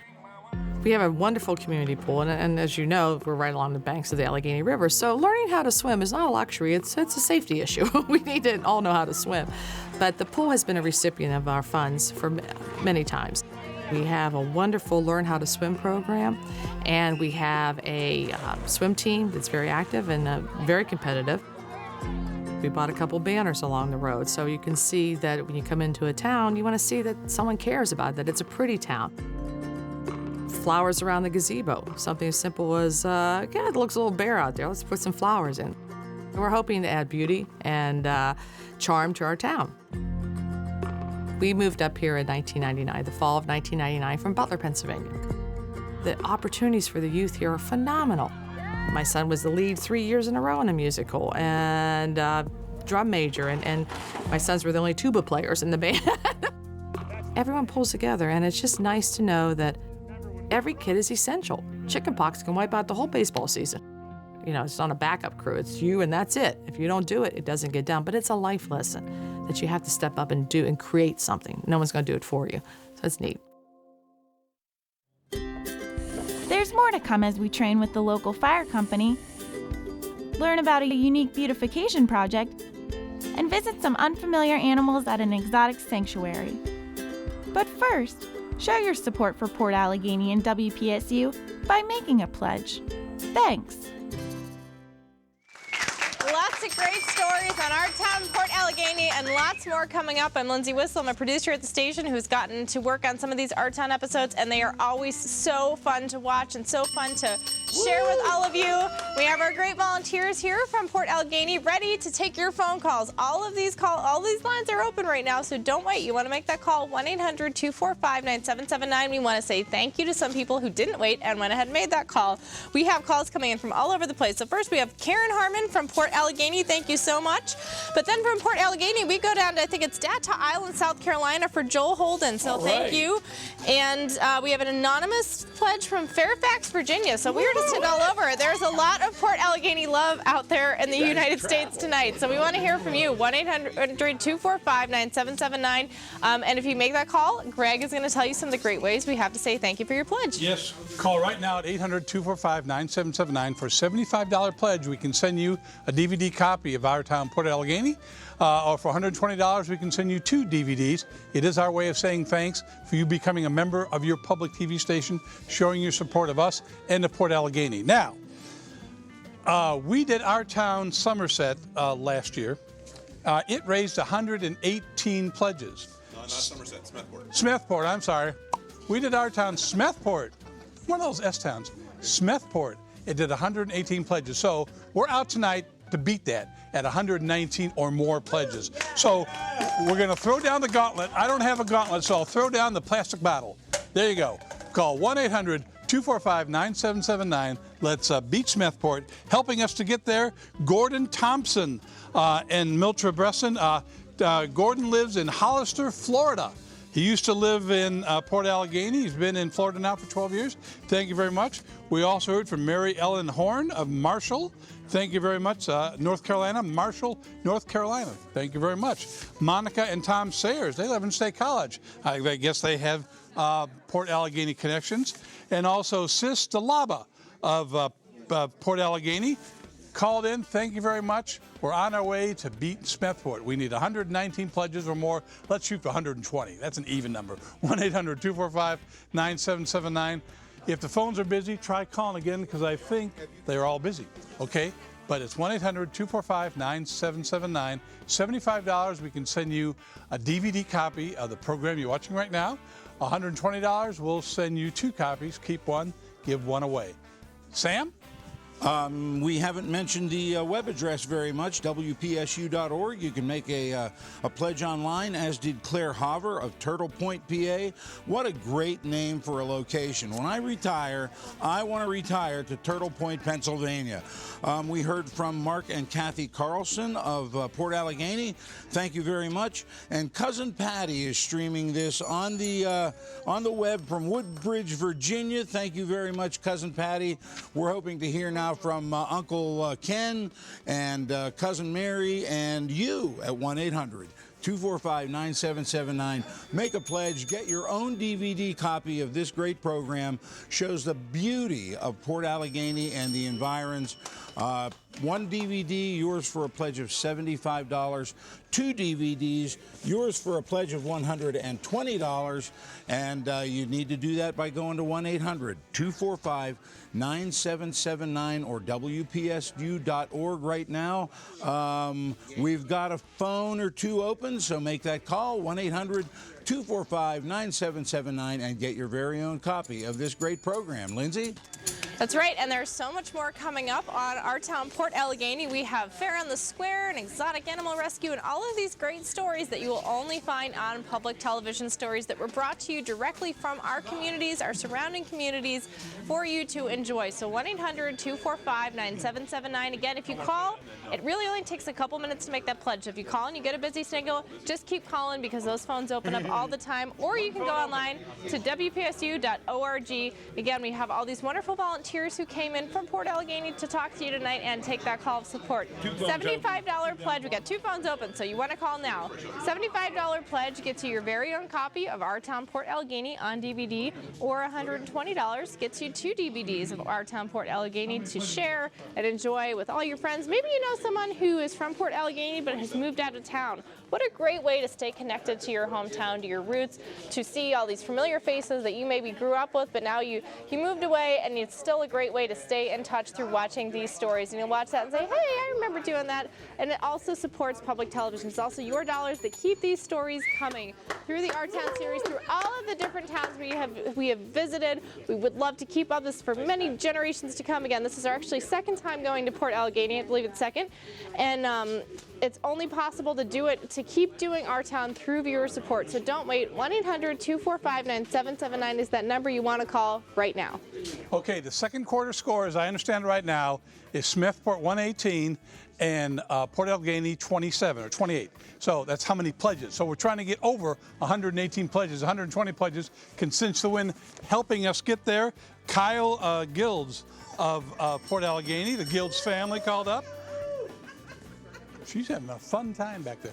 We have a wonderful community pool, and as you know, we're right along the banks of the Allegany River, so learning how to swim is not a luxury, it's a safety issue. We need to all know how to swim. But the pool has been a recipient of our funds for many times. We have a wonderful Learn How to Swim program, and we have a swim team that's very active and very competitive. We bought a couple banners along the road, so you can see that when you come into a town, you want to see that someone cares about it, that it's a pretty town. Flowers around the gazebo, something as simple as, it looks a little bare out there, let's put some flowers in. We're hoping to add beauty and charm to our town. We moved up here in 1999, the fall of 1999, from Butler, Pennsylvania. The opportunities for the youth here are phenomenal. My son was the lead 3 years in a row in a musical, and drum major, and my sons were the only tuba players in the band. Everyone pulls together, and it's just nice to know that every kid is essential. Chickenpox can wipe out the whole baseball season. You know, it's not a backup crew, it's you and that's it. If you don't do it, it doesn't get done, but it's a life lesson that you have to step up and do and create something. No one's gonna do it for you, so it's neat. There's more to come as we train with the local fire company, learn about a unique beautification project, and visit some unfamiliar animals at an exotic sanctuary. But first, show your support for Port Allegany and WPSU by making a pledge. Thanks. Lots of great stories on our town, Port Allegany, and lots more coming up. I'm Lindsay Whistle. I'm a producer at the station who's gotten to work on some of these Our Town episodes, and they are always so fun to watch and so fun to share with all of you. We have our great volunteers here from Port Allegany ready to take your phone calls. All these lines are open right now, so don't wait. You want to make that call, 1-800-245-9779. We want to say thank you to some people who didn't wait and went ahead and made that call. We have calls coming in from all over the place. So first we have Karen Harmon from Port Allegany. Thank you so much. But then from Port Allegany, we go down to, I think it's Data Island, South Carolina for Joel Holden. So thank you. And we have an anonymous pledge from Fairfax, Virginia. So we were just hitting all over. There's a lot of Port Allegany love out there in the United States tonight. So we want to hear from you, 1-800-245-9779. And if you make that call, Greg is going to tell you some of the great ways we have to say thank you for your pledge. Yes, call right now at 800-245-9779. For a $75 pledge, we can send you a DVD copy of Our Town, Port Allegany. Or for $120, we can send you 2 DVDs. It is our way of saying thanks for you becoming a member of your public TV station, showing your support of us and of Port Allegany. Now, we did Our Town Somerset last year. It raised 118 pledges. No, not Somerset, Smethport. Smethport, I'm sorry. We did Our Town Smethport, one of those S-towns. Smethport, it did 118 pledges. So we're out tonight to beat that at 119 or more pledges. So we're going to throw down the gauntlet. I don't have a gauntlet, so I'll throw down the plastic bottle. There you go. Call 1-800-245-9779. Let's beat Smethport. Helping us to get there, Gordon Thompson and Miltra Bresson. Gordon lives in Hollister, Florida. He used to live in Port Allegany. He's been in Florida now for 12 years. Thank you very much. We also heard from Mary Ellen Horn of Marshall. Thank you very much. North Carolina, Marshall, North Carolina. Thank you very much. Monica and Tom Sayers, they live in State College. I guess they have Port Allegany connections. And also Sis DeLaba of Port Allegany called in. Thank you very much. We're on our way to beat Smethport. We need 119 pledges or more. Let's shoot for 120. That's an even number. 1-800-245-9779. If the phones are busy, try calling again because I think they're all busy, okay? But it's 1-800-245-9779. $75, we can send you a DVD copy of the program you're watching right now. $120, we'll send you 2 copies. Keep one, give one away. Sam? We haven't mentioned the web address very much, WPSU.org. You can make a pledge online, as did Claire Hover of Turtle Point, PA. What a great name for a location. When I retire, I want to retire to Turtle Point, Pennsylvania. We heard from Mark and Kathy Carlson of Port Allegany. Thank you very much. And Cousin Patty is streaming this on the web from Woodbridge, Virginia. Thank you very much, Cousin Patty. We're hoping to hear now from Uncle Ken and Cousin Mary and you at 1-800-245-9779. Make a pledge. Get your own DVD copy of this great program. Shows the beauty of Port Allegany and the environs. 1 DVD, yours for a pledge of $75. 2 DVDs, yours for a pledge of $120. And you need to do that by going to 1-800-245-9779 or WPSU.org right now. We've got a phone or two open, so make that call, 1-800-245-9779, and get your very own copy of this great program. Lindsay? That's right, and there's so much more coming up on our town, Port Allegany. We have Fair on the Square and exotic animal rescue and all of these great stories that you will only find on public television, stories that were brought to you directly from our communities, our surrounding communities, for you to enjoy. So 1-800-245-9779. Again, if you call, it really only takes a couple minutes to make that pledge. If you call and you get a busy signal, just keep calling because those phones open up all the time. Or you can go online to WPSU.org. Again, we have all these wonderful volunteers who came in from Port Allegany to talk to you tonight and take that call of support. $75 pledge. We got 2 phones open, so you want to call now. $75 pledge gets you your very own copy of Our Town Port Allegany on DVD, or $120 gets you 2 DVDs of Our Town Port Allegany to share and enjoy with all your friends. Maybe you know someone who is from Port Allegany but has moved out of town. What a great way to stay connected to your hometown, to your roots, to see all these familiar faces that you maybe grew up with, but now you moved away, and it's still a great way to stay in touch through watching these stories. And you'll watch that and say, hey, I remember doing that. And it also supports public television. It's also your dollars that keep these stories coming through the Our Town series, through all of the different towns we have visited. We would love to keep up this for many generations to come. Again, this is our actually 2nd time going to Port Allegany. I believe it's 2nd. And it's only possible to do it, to keep doing Our Town through viewer support. So don't wait. 1-800-245-9779 is that number you want to call right now. Okay, the second quarter score, as I understand right now, is Smithport 118 and Port Allegany 27 or 28. So that's how many pledges. So we're trying to get over 118 pledges. 120 pledges can cinch the win. Helping us get there, Kyle Gilds of Port Allegany, the Gilds family called up. She's having a fun time back there.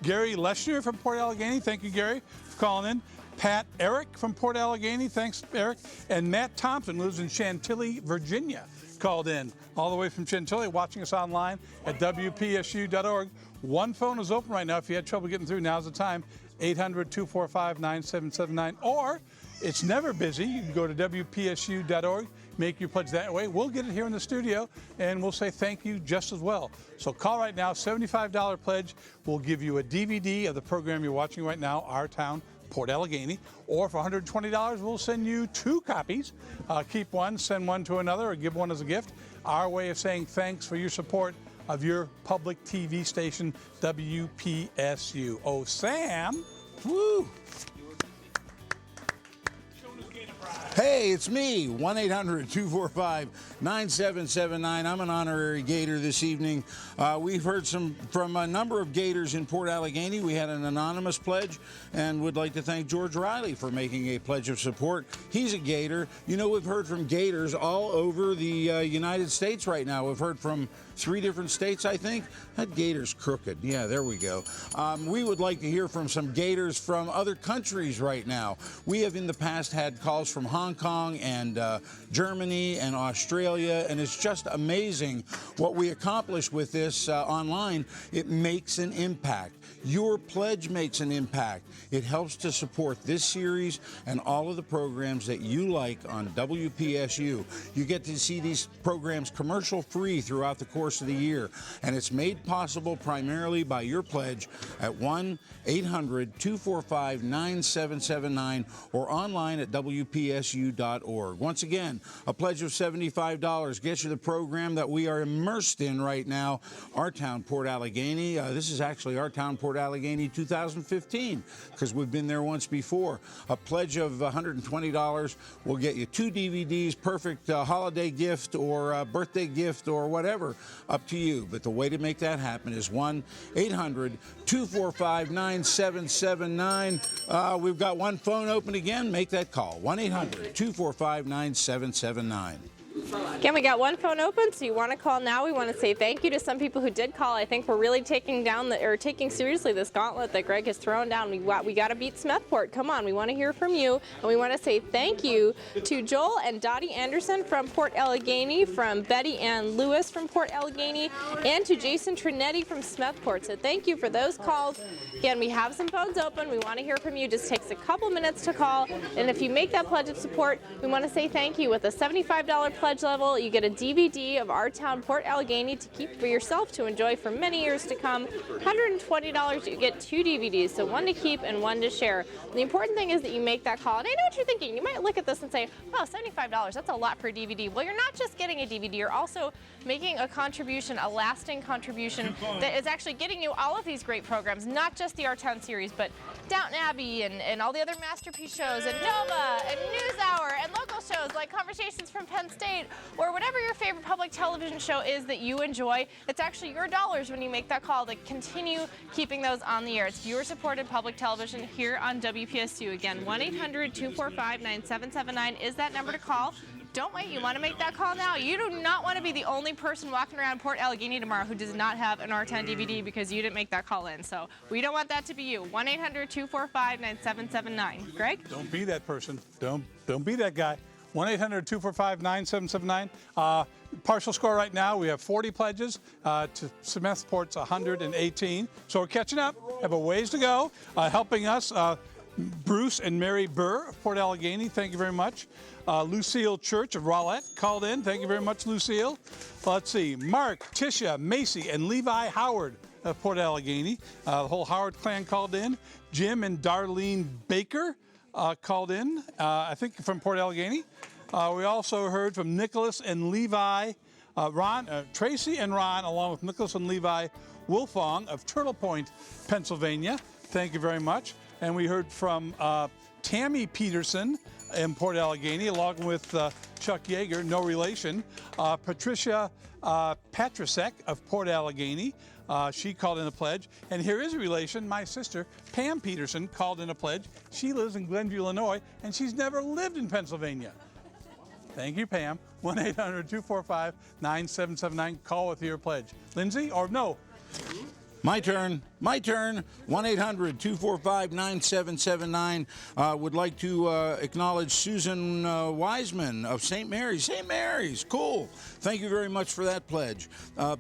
Gary Leschner from Port Allegany. Thank you, Gary, for calling in. Pat Eric from Port Allegany. Thanks, Eric. And Matt Thompson lives in Chantilly, Virginia. Called in all the way from Chantilly, watching us online at WPSU.org. 1 phone is open right now. If you had trouble getting through, now's the time. 800-245-9779. Or it's never busy. You can go to WPSU.org. Make your pledge that way. We'll get it here in the studio, and we'll say thank you just as well. So call right now, $75 pledge. We'll give you a DVD of the program you're watching right now, Our Town, Port Allegany. Or for $120, we'll send you 2 copies. Keep one, send one to another, or give one as a gift. Our way of saying thanks for your support of your public TV station, WPSU. Oh, Sam, woo! Hey, it's me, 1-800-245-9779. I'm an honorary Gator this evening. We've heard from a number of Gators in Port Allegany. We had an anonymous pledge, and would like to thank George Riley for making a pledge of support. He's a Gator. You know, we've heard from Gators all over the United States right now. We've heard from 3 different states, I think. That Gator's crooked. Yeah, there we go. We would like to hear from some Gators from other countries right now. We have in the past had calls from Hong Kong and Germany and Australia, and it's just amazing what we accomplish with this online. It makes an impact. Your pledge makes an impact. It helps to support this series and all of the programs that you like on WPSU. You get to see these programs commercial-free throughout the course of the year, and it's made possible primarily by your pledge at 1-800-245-9779 or online at WPSU.org. Once again, a pledge of $75 gets you the program that we are immersed in right now, Our Town Port Allegany. This is actually Our Town Port Allegany 2015, because we've been there once before. A pledge of $120 will get you 2 DVDs, perfect holiday gift or birthday gift or whatever, up to you. But the way to make that happen is 1-800-245-9779. We've got 1 phone open again. Make that call, 1-800-245-9779. Again, we got one phone open, so you want to call now. We want to say thank you to some people who did call. I think we're really taking seriously this gauntlet that Greg has thrown down. We got to beat Smethport. Come on, we want to hear from you, and we want to say thank you to Joel and Dottie Anderson from Port Allegany, from Betty Ann Lewis from Port Allegany, and to Jason Trinetti from Smethport. So thank you for those calls. Again, we have some phones open. We want to hear from you. Just takes a couple minutes to call, and if you make that pledge of support, we want to say thank you. With a $75 pledge level, you get a DVD of Our Town Port Allegany to keep for yourself to enjoy for many years to come. $120, you get 2 DVDs, so one to keep and one to share. The important thing is that you make that call. And I know what you're thinking. You might look at this and say, oh, $75, that's a lot for a DVD. Well, you're not just getting a DVD, you're also making a contribution, a lasting contribution that is actually getting you all of these great programs, not just the Our Town series, but Downton Abbey and all the other Masterpiece shows, and Nova, and NewsHour, and local shows like Conversations from Penn State, or whatever your favorite public television show is that you enjoy. It's actually your dollars when you make that call to continue keeping those on the air. It's viewer-supported public television here on WPSU. Again, 1-800-245-9779 is that number to call. Don't wait. You want to make that call now. You do not want to be the only person walking around Port Allegany tomorrow who does not have an Our Town DVD because you didn't make that call in. So we don't want that to be you. 1-800-245-9779. Greg? Don't be that person. Don't be that guy. 1-800-245-9779. Partial score right now, we have 40 pledges to Smethport's 118. So we're catching up. Have a ways to go. Helping us, Bruce and Mary Burr of Port Allegany. Thank you very much. Lucille Church of Rowlett called in. Thank you very much, Lucille. Let's see. Mark, Tisha, Macy, and Levi Howard of Port Allegany. The whole Howard clan called in. Jim and Darlene Baker called in, I think from Port Allegany. We also heard from Nicholas and Levi, Tracy and Ron, along with Nicholas and Levi Wolfong of Turtle Point, Pennsylvania. Thank you very much. And we heard from Tammy Peterson in Port Allegany, along with Chuck Yeager, no relation. Patricia Patrasek of Port Allegany, she called in a pledge. And here is a relation, my sister, Pam Peterson, called in a pledge. She lives in Glenview, Illinois, and she's never lived in Pennsylvania. Thank you, Pam. 1-800-245-9779. Call with your pledge. Lindsay, or no? My turn. 1-800-245-9779. Would like to acknowledge Susan Wiseman of St. Mary's. St. Mary's, cool. Thank you very much for that pledge.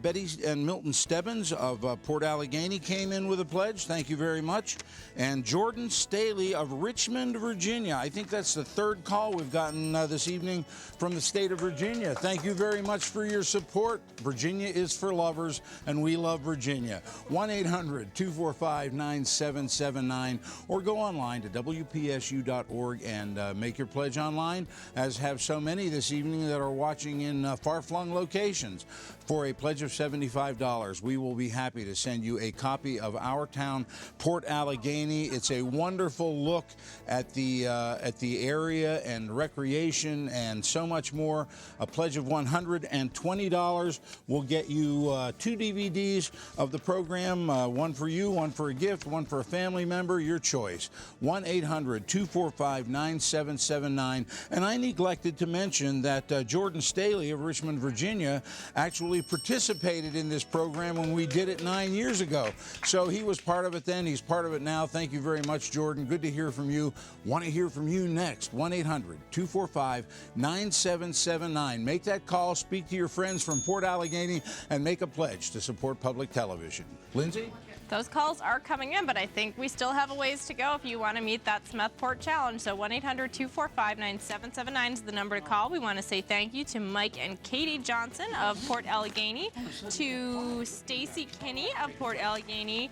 Betty and Milton Stebbins of Port Allegany came in with a pledge. Thank you very much. And Jordan Staley of Richmond, Virginia. I think that's the third call we've gotten this evening from the state of Virginia. Thank you very much for your support. Virginia is for lovers, and we love Virginia. 1-800-245-9779, or go online to WPSU.org and make your pledge online, as have so many this evening that are watching in far-flung locations. For a pledge of $75, we will be happy to send you a copy of Our Town Port Allegany. It's a wonderful look at the area and recreation and so much more. A pledge of $120 will get you 2 DVDs of the program, one for you, one for a gift, one for a family member, your choice. 1-800-245-9779. And I neglected to mention that Jordan Staley of Richmond, Virginia, actually participated in this program when we did it 9 years ago. So he was part of it then. He's part of it now. Thank you very much, Jordan. Good to hear from you. Want to hear from you next. 1-800-245-9779. Make that call. Speak to your friends from Port Allegany and make a pledge to support public television. Lindsay? Those calls are coming in, but I think we still have a ways to go if you want to meet that Smethport challenge. So 1-800-245-9779 is the number to call. We want to say thank you to Mike and Katie Johnson of Port Allegany, to Stacy Kinney of Port Allegany,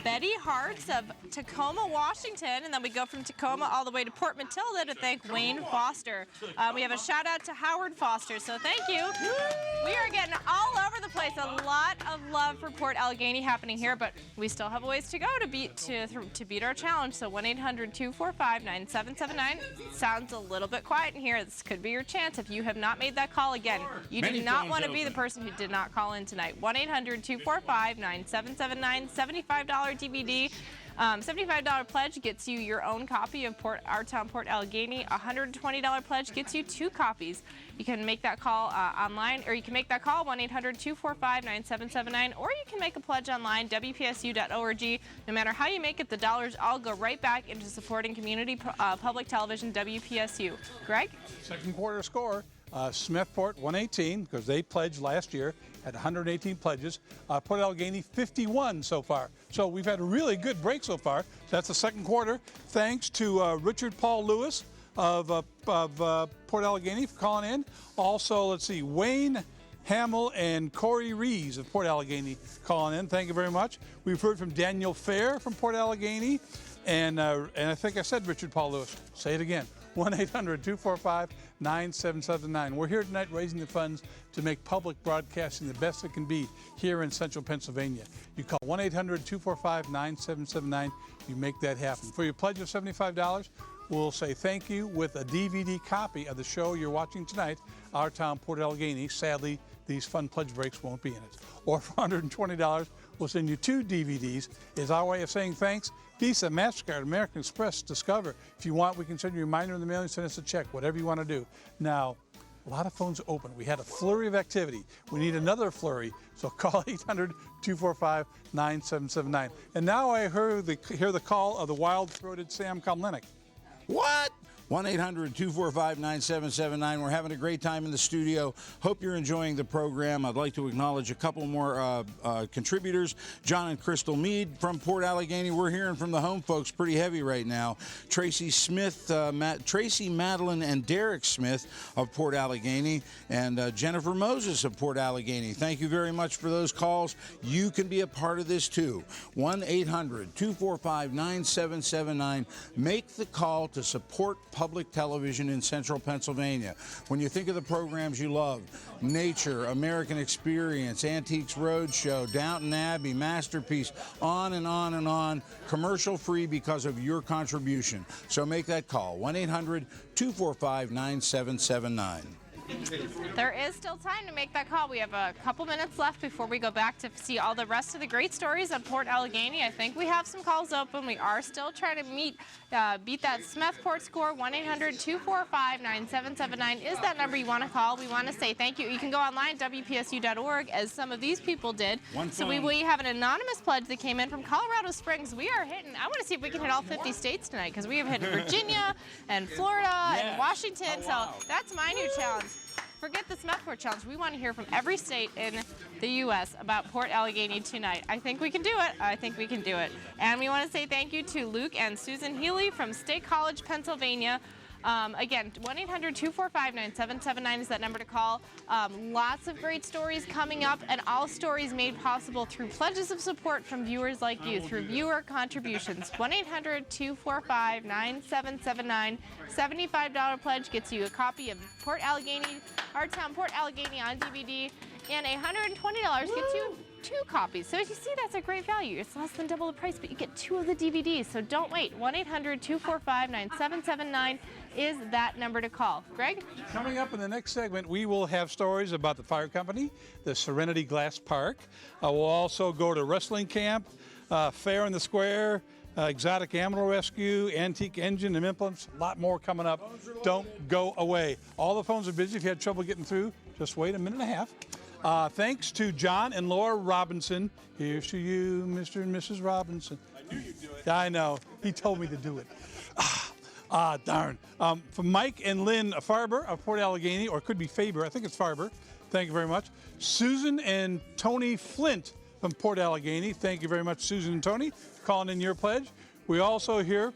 Betty Hartz of Tacoma, Washington, and then we go from Tacoma all the way to Port Matilda to thank Wayne Foster. We have a shout out to Howard Foster, so thank you. We are getting all over the place. A lot of love for Port Allegany happening here, but we still have a ways to go to beat our challenge. So 1-800-245-9779. Sounds a little bit quiet in here. This could be your chance if you have not made that call again. You do not want to be the person who did not call in tonight. 1-800-245-9779. $75 DVD. $75 pledge gets you your own copy of Our Town Port Allegany. $120 pledge gets you 2 copies. You can make that call online, or you can make that call 1-800-245-9779, or you can make a pledge online, WPSU.org. No matter how you make it, the dollars all go right back into supporting community public television, WPSU. Greg? Second quarter score. Smethport 118, because they pledged last year, had 118 pledges. Port Allegany 51 so far. So we've had a really good break so far. That's the second quarter. Thanks to Richard Paul Lewis of Port Allegany for calling in. Also, let's see, Wayne Hamill and Corey Rees of Port Allegany calling in. Thank you very much. We've heard from Daniel Fair from Port Allegany, and I think I said Richard Paul Lewis. Say it again. 1-800-245-9779. We're here tonight raising the funds to make public broadcasting the best it can be here in central Pennsylvania. You call 1-800-245-9779. You make that happen. For your pledge of $75, we'll say thank you with a DVD copy of the show you're watching tonight, Our Town Port Allegany. Sadly, these fun pledge breaks won't be in it. Or for $120, we'll send you 2 DVDs. It's our way of saying thanks. Visa, MasterCard, American Express, Discover. If you want, we can send you a reminder in the mail and send us a check, whatever you want to do. Now, a lot of phones are open. We had a flurry of activity. We need another flurry, so call 800-245-9779. And now I hear the call of the wild-throated Sam Komlenik. What? 1-800-245-9779. We're having a great time in the studio. Hope you're enjoying the program. I'd like to acknowledge a couple more contributors. John and Crystal Mead from Port Allegany. We're hearing from the home folks pretty heavy right now. Tracy Smith, Tracy Madeline and Derek Smith of Port Allegany, and Jennifer Moses of Port Allegany. Thank you very much for those calls. You can be a part of this too. 1-800-245-9779. Make the call to support public television in central Pennsylvania. When you think of the programs you love, Nature, American Experience, Antiques Roadshow, Downton Abbey, Masterpiece, on and on and on, commercial free because of your contribution. So make that call, 1-800-245-9779. There is still time to make that call. We have a couple minutes left before we go back to see all the rest of the great stories on Port Allegany. I think we have some calls open. We are still trying to beat that Smethport score. 1-800-245-9779 is that number you want to call. We want to say thank you. You can go online, WPSU.org, as some of these people did. So we have an anonymous pledge that came in from Colorado Springs. We are hitting, I want to see if we can hit all 50 states tonight, because we have hit Virginia and Florida and Washington. So that's my new challenge. Forget the Smethport Challenge. We want to hear from every state in the U.S. about Port Allegany tonight. I think we can do it. I think we can do it. And we want to say thank you to Luke and Susan Healy from State College, Pennsylvania. Again, 1-800-245-9779 is that number to call. Lots of great stories coming up, and all stories made possible through pledges of support from viewers like you, through viewer contributions. 1-800-245-9779. $75 pledge gets you a copy of Port Allegany, Our Town Port Allegany on DVD, and $120 gets you 2 copies. So as you see, that's a great value. It's less than double the price, but you get 2 of the DVDs. So don't wait. 1-800-245-9779 is that number to call. Greg? Coming up in the next segment, we will have stories about the fire company, the Serenity Glass Park. We'll also go to wrestling camp, fair in the square, exotic animal rescue, antique engine and implements. A lot more coming up. Don't go away. All the phones are busy. If you had trouble getting through, just wait a minute and a half. Thanks to John and Laura Robinson. Here's to you, Mr. and Mrs. Robinson. I knew you'd do it. I know. He told me to do it. Darn. From Mike and Lynn Farber of Port Allegany, or it could be Faber. I think it's Farber. Thank you very much. Susan and Tony Flint from Port Allegany. Thank you very much, Susan and Tony, calling in your pledge. We also hear,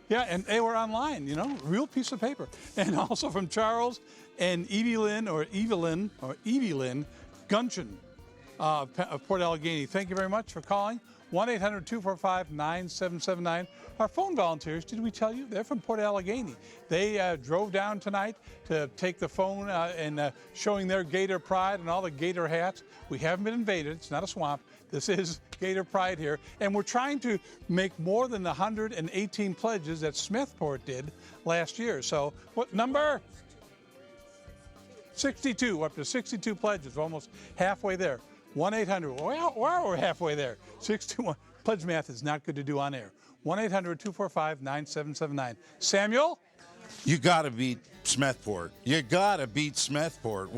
yeah, and they were online, you know, real piece of paper. And also from Charles and Evelyn Gunchin of Port Allegany. Thank you very much for calling. 1-800-245-9779. Our phone volunteers, did we tell you? They're from Port Allegany. They drove down tonight to take the phone and showing their Gator Pride and all the Gator hats. We haven't been invaded. It's not a swamp. This is Gator Pride here. And we're trying to make more than the 118 pledges that Smethport did last year. So what number? 62. We're up to 62 pledges. We're almost halfway there. 1-800. Well, we're halfway there. 621. Pledge math is not good to do on air. 1-800-245-9779. Samuel? You got to beat Smethport. You got to beat Smethport.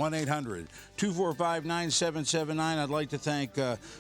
1-800-245-9779. I'd like to thank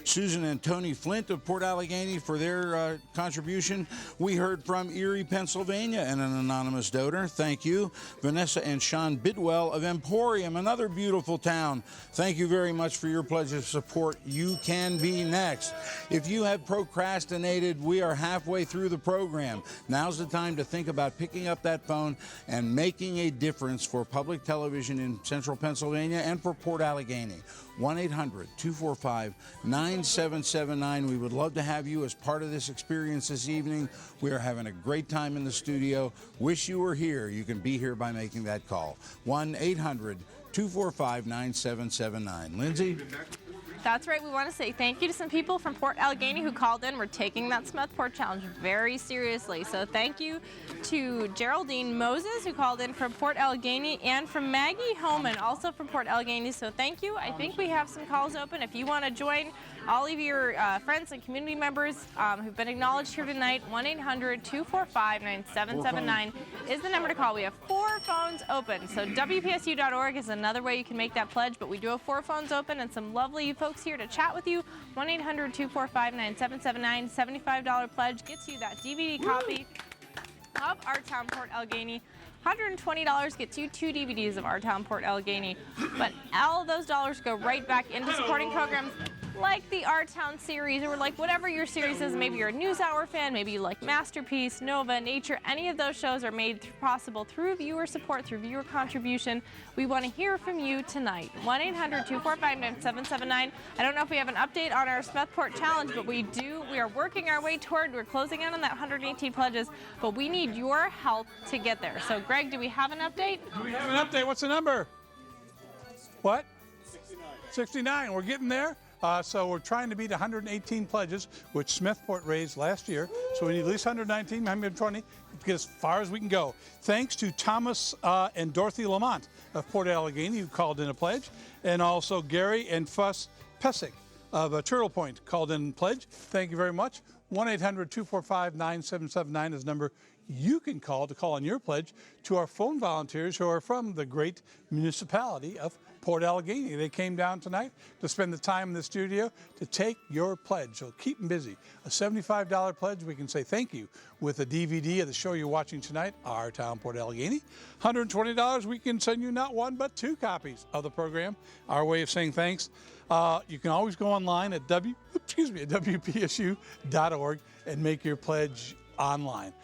Susan and Tony Flint of Port Allegany for their contribution. We heard from Erie, Pennsylvania, and an anonymous donor. Thank you. Vanessa and Sean Bidwell of Emporium, another beautiful town. Thank you very much for your pledge of support. You can be next. If you have procrastinated, we are halfway through the program. Now's the time to think about picking up that phone and making a difference for public television in central Pennsylvania and for Port Allegany. 1-800-245-9779. We would love to have you as part of this experience this evening. We are having a great time in the studio. Wish you were here. You can be here by making that call. 1-800-245-9779. Lindsay? That's right. We want to say thank you to some people from Port Allegany who called in. We're taking that Smethport Challenge very seriously. So thank you to Geraldine Moses, who called in from Port Allegany, and from Maggie Homan, also from Port Allegany. So thank you. I think we have some calls open. If you want to join all of your friends and community members who've been acknowledged here tonight, 1-800-245-9779 is the number to call. We have 4 phones open. So WPSU.org is another way you can make that pledge, but we do have 4 phones open and some lovely folks here to chat with you. 1-800-245-9779, $75 pledge gets you that DVD copy of Our Town Port Allegany. $120 gets you 2 DVDs of Our Town Port Allegany. But all of those dollars go right back into supporting programs like the Our Town series, or like whatever your series is. Maybe you're a News Hour fan, maybe you like Masterpiece, Nova, Nature. Any of those shows are made possible through viewer support, through viewer contribution. We want to hear from you tonight. 1-800-245-9779. I don't know if we have an update on our Smethport Challenge, but we do. We are working our way toward, we're closing in on that 118 pledges, but we need your help to get there. So Greg, do we have an update? Do we have an update? What's the number? What? 69. We're getting there. So we're trying to beat 118 pledges, which Smethport raised last year. So we need at least 119, 120 to get as far as we can go. Thanks to Thomas and Dorothy Lamont of Port Allegany, who called in a pledge, and also Gary and Fuss Pesic of Turtle Point called in a pledge. Thank you very much. 1-800-245-9779 is the number you can call on your pledge to our phone volunteers who are from the great municipality of Port Allegany. They came down tonight to spend the time in the studio to take your pledge. So keep them busy. A $75 pledge, we can say thank you with a DVD of the show you're watching tonight, Our Town Port Allegany. $120, we can send you not 1 but 2 copies of the program. Our way of saying thanks. You can always go online at WPSU.org and make your pledge online.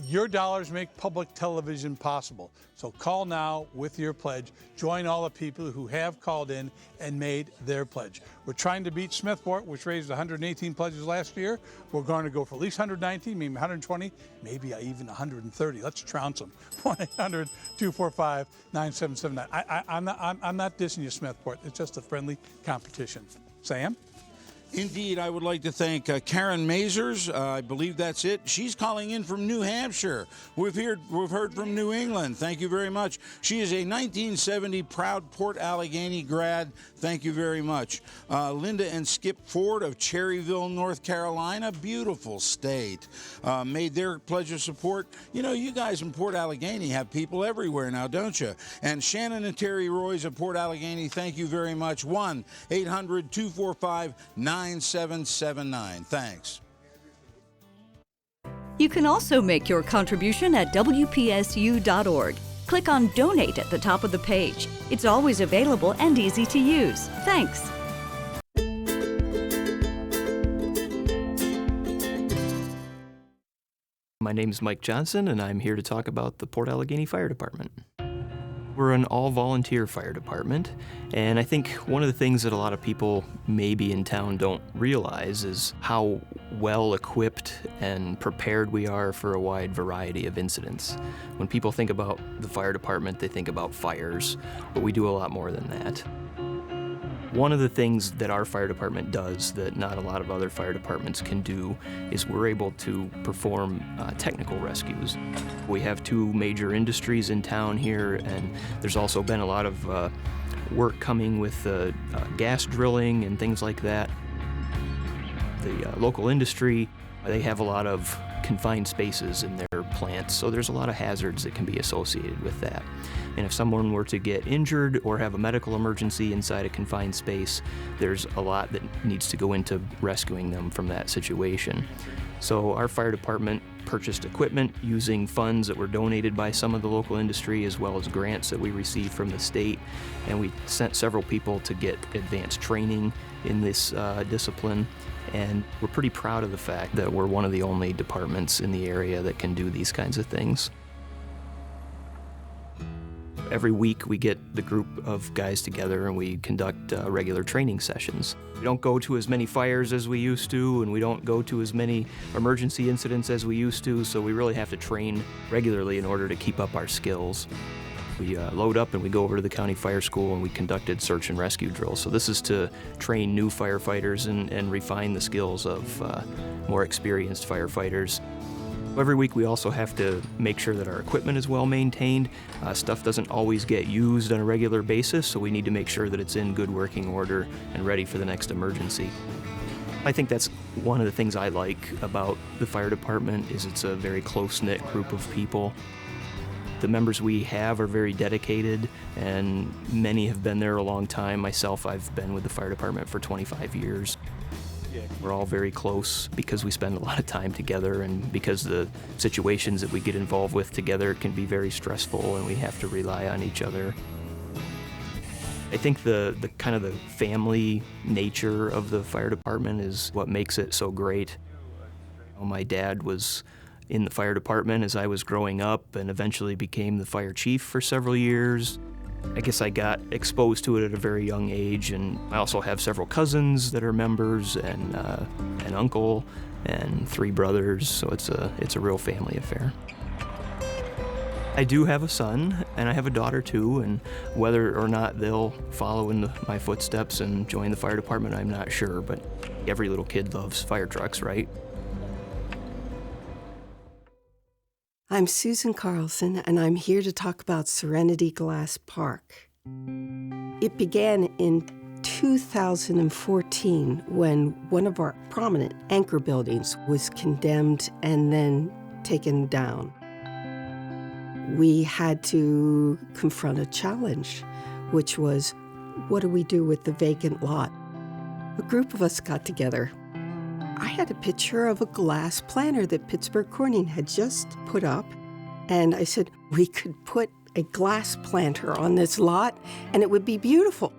Your dollars make public television possible. So call now with your pledge. Join all the people who have called in and made their pledge. We're trying to beat Smethport, which raised 118 pledges last year. We're going to go for at least 119, maybe 120, maybe even 130. Let's trounce them. 1-800-245-9779. I'm not dissing you, Smethport. It's just a friendly competition. Sam? Indeed, I would like to thank Karen Mazers. I believe that's it. She's calling in from New Hampshire. We've heard from New England. Thank you very much. She is a 1970 proud Port Allegany grad. Thank you very much. Linda and Skip Ford of Cherryville, North Carolina. Beautiful state. Made their pledge of support. You know, you guys in Port Allegany have people everywhere now, don't you? And Shannon and Terry Roy's of Port Allegany, thank you very much. 1-800-245-9779. Thanks. You can also make your contribution at WPSU.org. Click on Donate at the top of the page. It's always available and easy to use. Thanks. My name is Mike Johnson, and I'm here to talk about the Port Allegany Fire Department. We're an all-volunteer fire department, and I think one of the things that a lot of people maybe in town don't realize is how well equipped and prepared we are for a wide variety of incidents. When people think about the fire department, they think about fires, but we do a lot more than that. One of the things that our fire department does that not a lot of other fire departments can do is we're able to perform technical rescues. We have 2 major industries in town here, and there's also been a lot of work coming with gas drilling and things like that. the local industry. They have a lot of confined spaces in their plants, so there's a lot of hazards that can be associated with that. And if someone were to get injured or have a medical emergency inside a confined space, there's a lot that needs to go into rescuing them from that situation. So our fire department purchased equipment using funds that were donated by some of the local industry as well as grants that we received from the state, and we sent several people to get advanced training in this discipline. And we're pretty proud of the fact that we're one of the only departments in the area that can do these kinds of things. Every week we get the group of guys together and we conduct regular training sessions. We don't go to as many fires as we used to, and we don't go to as many emergency incidents as we used to, so we really have to train regularly in order to keep up our skills. We load up and we go over to the county fire school and we conducted search and rescue drills. So this is to train new firefighters and refine the skills of more experienced firefighters. Every week we also have to make sure that our equipment is well maintained. Stuff doesn't always get used on a regular basis, so we need to make sure that it's in good working order and ready for the next emergency. I think that's one of the things I like about the fire department is it's a very close-knit group of people. The members we have are very dedicated, and many have been there a long time. Myself, I've been with the fire department for 25 years. We're all very close because we spend a lot of time together, and because the situations that we get involved with together can be very stressful and we have to rely on each other. I think the kind of the family nature of the fire department is what makes it so great. My dad was in the fire department as I was growing up and eventually became the fire chief for several years. I guess I got exposed to it at a very young age, and I also have several cousins that are members and an uncle and 3 brothers, so it's a real family affair. I do have a son, and I have a daughter too, and whether or not they'll follow in my footsteps and join the fire department, I'm not sure, but every little kid loves fire trucks, right? I'm Susan Carlson, and I'm here to talk about Serenity Glass Park. It began in 2014 when one of our prominent anchor buildings was condemned and then taken down. We had to confront a challenge, which was, what do we do with the vacant lot? A group of us got together. I had a picture of a glass planter that Pittsburgh Corning had just put up, and I said, we could put a glass planter on this lot, and it would be beautiful.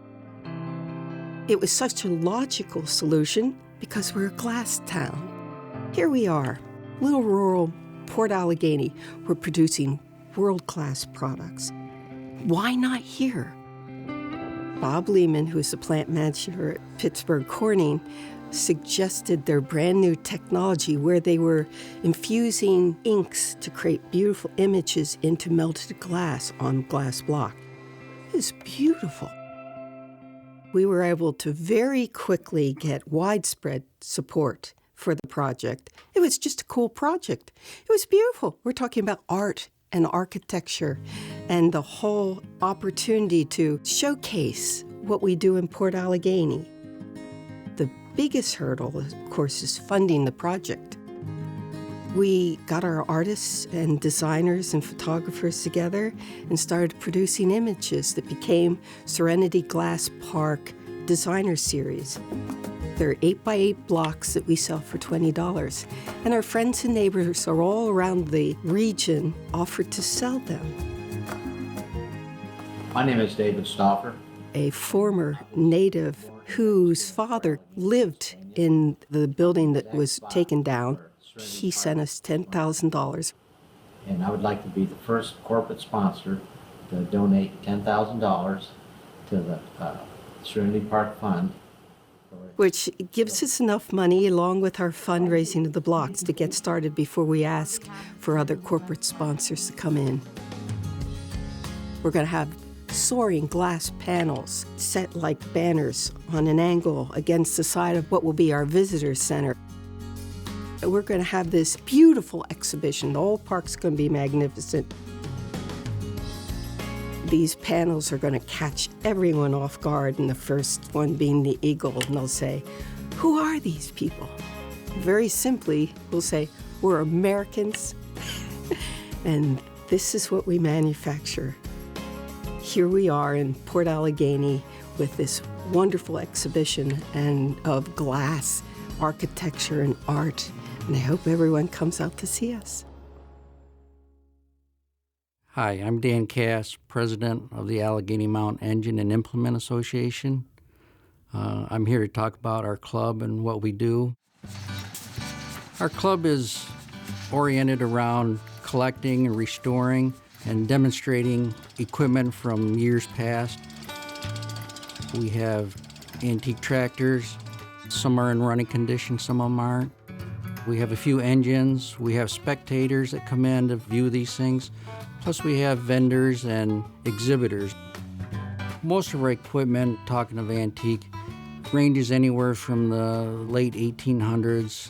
It was such a logical solution because we're a glass town. Here we are, little rural Port Allegany. We're producing world-class products. Why not here? Bob Lehman, who is the plant manager at Pittsburgh Corning, suggested their brand new technology where they were infusing inks to create beautiful images into melted glass on glass block. It was beautiful. We were able to very quickly get widespread support for the project. It was just a cool project. It was beautiful. We're talking about art and architecture and the whole opportunity to showcase what we do in Port Allegany. The biggest hurdle, of course, is funding the project. We got our artists and designers and photographers together and started producing images that became Serenity Glass Park Designer Series. They're 8x8 blocks that we sell for $20, and our friends and neighbors are all around the region offered to sell them. My name is David Stauffer. A former native whose father lived in the building that was taken down. He sent us $10,000. And I would like to be the first corporate sponsor to donate $10,000 to the Serenity Park Fund. Which gives us enough money, along with our fundraising of the blocks, to get started before we ask for other corporate sponsors to come in. We're going to have soaring glass panels set like banners on an angle against the side of what will be our visitor center. We're going to have this beautiful exhibition. The whole park's going to be magnificent. These panels are going to catch everyone off guard, and the first one being the eagle, and they'll say, who are these people? very simply, we'll say, we're Americans, and this is what we manufacture. Here we are in Port Allegany with this wonderful exhibition of glass, architecture, and art, and I hope everyone comes out to see us. Hi, I'm Dan Cass, president of the Allegheny Mountain Engine and Implement Association. I'm here to talk about our club and what we do. Our club is oriented around collecting and restoring and demonstrating equipment from years past. We have antique tractors. Some are in running condition, some of them aren't. We have a few engines. We have spectators that come in to view these things. Plus we have vendors and exhibitors. Most of our equipment, talking of antique, ranges anywhere from the late 1800s,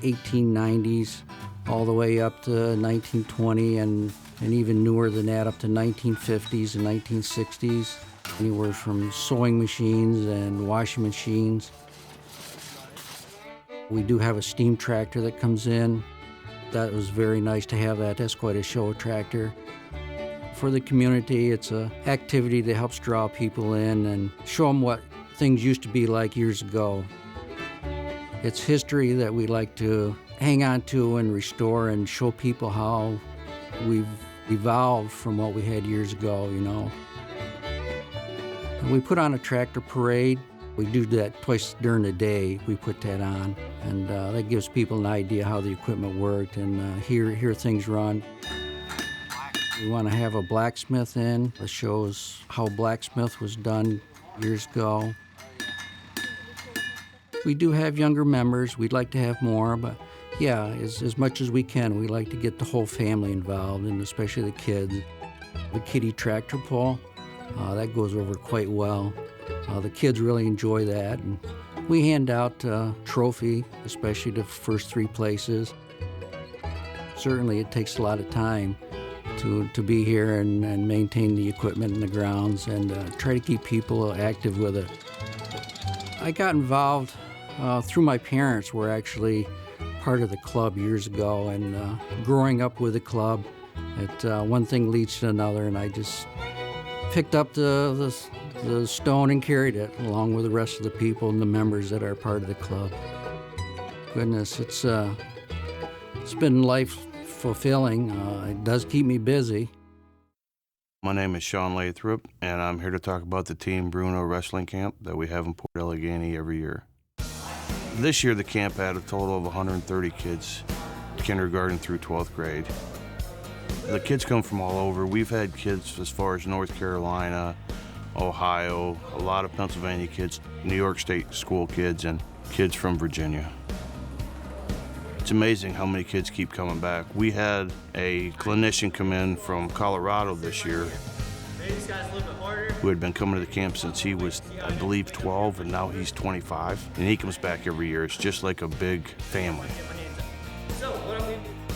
1890s, all the way up to 1920 and even newer than that, up to 1950s and 1960s. Anywhere from sewing machines and washing machines. We do have a steam tractor that comes in. That was very nice to have that. That's quite a show tractor. For the community, it's an activity that helps draw people in and show them what things used to be like years ago. It's history that we like to hang on to and restore and show people how we've evolved from what we had years ago, you know. And we put on a tractor parade. We do that twice during the day. We put that on, and that gives people an idea how the equipment worked and hear things run. We want to have a blacksmith in that shows how blacksmith was done years ago. We do have younger members. We'd like to have more, but yeah, as much as we can, we like to get the whole family involved, and especially the kids. The kiddie tractor pull, that goes over quite well. The kids really enjoy that, and we hand out a trophy, especially the first 3 places. Certainly it takes a lot of time to be here and maintain the equipment in the grounds and try to keep people active with it. I got involved through my parents, were actually part of the club years ago, and growing up with the club, one thing leads to another, and I just picked up the stone and carried it along with the rest of the people and the members that are part of the club. Goodness, it's been life fulfilling. It does keep me busy. My name is Sean Lathrop, and I'm here to talk about the Team Bruno Wrestling Camp that we have in Port Allegany every year. This year, the camp had a total of 130 kids, kindergarten through 12th grade. The kids come from all over. We've had kids as far as North Carolina, Ohio, a lot of Pennsylvania kids, New York State school kids, and kids from Virginia. It's amazing how many kids keep coming back. We had a clinician come in from Colorado this year who had been coming to the camp since he was, I believe, 12, and now he's 25. And he comes back every year. It's just like a big family.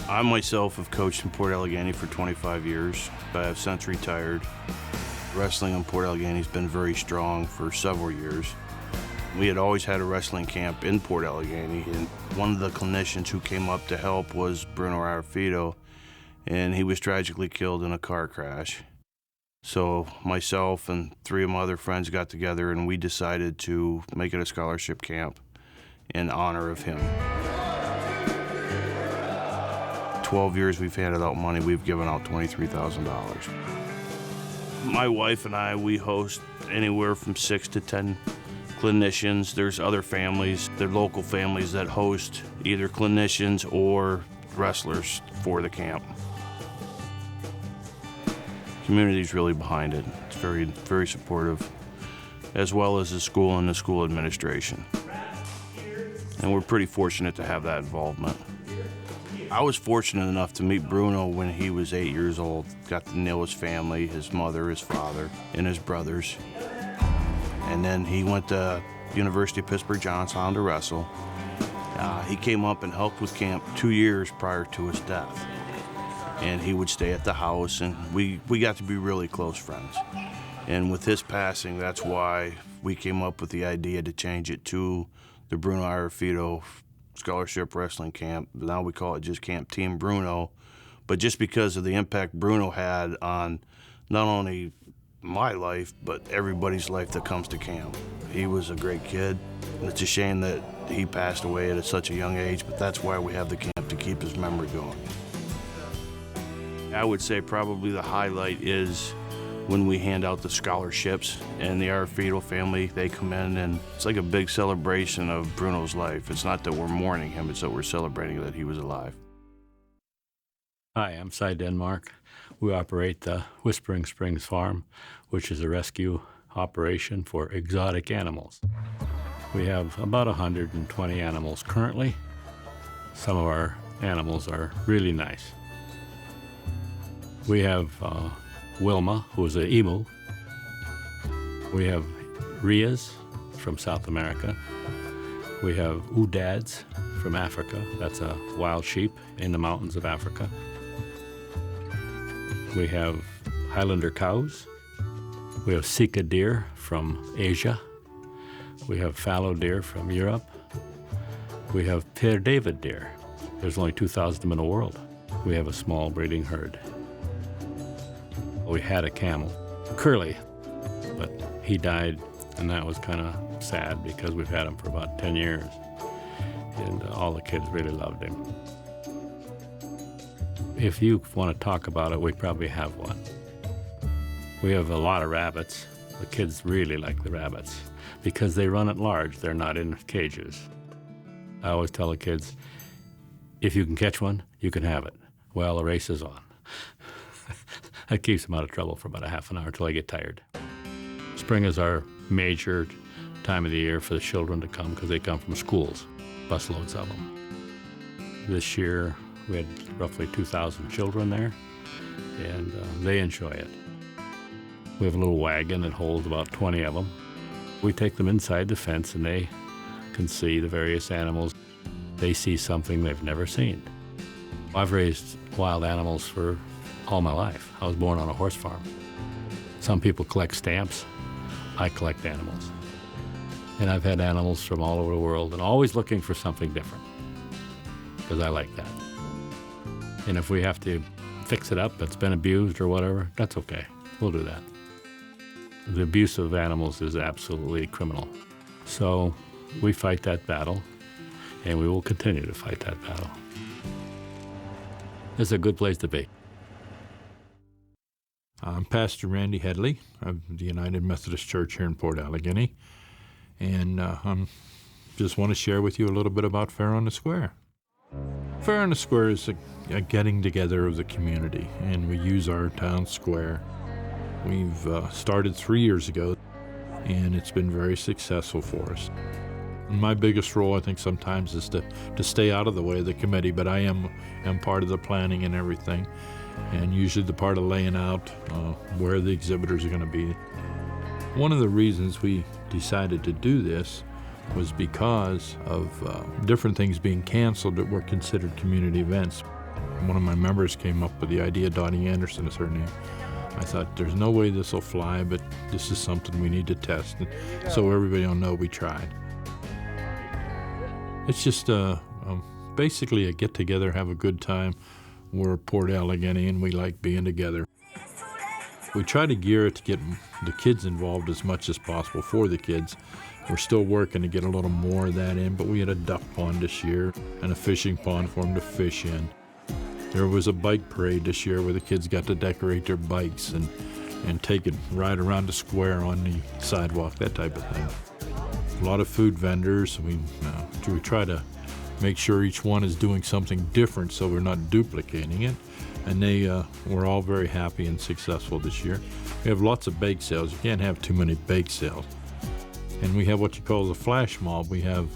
I myself have coached in Port Allegany for 25 years, but I have since retired. Wrestling in Port Allegany has been very strong for several years. We had always had a wrestling camp in Port Allegany, and one of the clinicians who came up to help was Bruno Arafito, and he was tragically killed in a car crash. So myself and 3 of my other friends got together, and we decided to make it a scholarship camp in honor of him. 12 years we've handed out money. We've given out $23,000. My wife and I, we host anywhere from 6 to 10 clinicians. There's other families, they're local families that host either clinicians or wrestlers for the camp. Community's really behind it. It's very, very supportive, as well as the school and the school administration. And we're pretty fortunate to have that involvement. I was fortunate enough to meet Bruno when he was 8 years old. Got to know his family, his mother, his father, and his brothers. And then he went to University of Pittsburgh Johnstown to wrestle. He came up and helped with camp 2 years prior to his death. And he would stay at the house, and we got to be really close friends. And with his passing, that's why we came up with the idea to change it to the Bruno Arafito scholarship wrestling camp. Now we call it just Camp Team Bruno. But just because of the impact Bruno had on not only my life, but everybody's life that comes to camp. He was a great kid. And it's a shame that he passed away at such a young age, but that's why we have the camp, to keep his memory going. I would say probably the highlight is when we hand out the scholarships, and the Arfedo family, they come in, and it's like a big celebration of Bruno's life. It's not that we're mourning him, it's that we're celebrating that he was alive. Hi, I'm Cy Denmark. We operate the Whispering Springs Farm, which is a rescue operation for exotic animals. We have about 120 animals currently. Some of our animals are really nice. We have Wilma, who is an emu. We have Rias from South America. We have Oudads from Africa. That's a wild sheep in the mountains of Africa. We have Highlander cows. We have Sika deer from Asia. We have fallow deer from Europe. We have Pierre David deer. There's only 2,000 of them in the world. We have a small breeding herd. We had a camel, Curly, but he died, and that was kind of sad because we've had him for about 10 years, and all the kids really loved him. If you want to talk about it, we probably have one. We have a lot of rabbits. The kids really like the rabbits because they run at large. They're not in cages. I always tell the kids, if you can catch one, you can have it. Well, the race is on. That keeps them out of trouble for about a half an hour until they get tired. Spring is our major time of the year for the children to come because they come from schools, busloads of them. This year, we had roughly 2,000 children there, and they enjoy it. We have a little wagon that holds about 20 of them. We take them inside the fence, and they can see the various animals. They see something they've never seen. I've raised wild animals for all my life. I was born on a horse farm. Some people collect stamps. I collect animals. And I've had animals from all over the world and always looking for something different because I like that. And if we have to fix it up, it's been abused or whatever, that's okay. We'll do that. The abuse of animals is absolutely criminal. So we fight that battle, and we will continue to fight that battle. It's a good place to be. I'm Pastor Randy Headley of the United Methodist Church here in Port Allegany, and I just want to share with you a little bit about Fair on the Square. Fair on the Square is a getting together of the community, and we use our town square. We've started 3 years ago, and it's been very successful for us. And my biggest role, I think, sometimes is to stay out of the way of the committee, but I am part of the planning and everything, and usually the part of laying out where the exhibitors are going to be. One of the reasons we decided to do this was because of different things being canceled that were considered community events. One of my members came up with the idea, Dottie Anderson is her name. I thought, there's no way this will fly, but this is something we need to test, so everybody will know we tried. It's just basically a get-together, have a good time. We're Port Allegany, and we like being together. We try to gear it to get the kids involved as much as possible for the kids. We're still working to get a little more of that in, but we had a duck pond this year and a fishing pond for them to fish in. There was a bike parade this year where the kids got to decorate their bikes and take it right around the square on the sidewalk, that type of thing. A lot of food vendors. We try to make sure each one is doing something different so we're not duplicating it. And they were all very happy and successful this year. We have lots of bake sales. You can't have too many bake sales. And we have what you call the flash mob. We have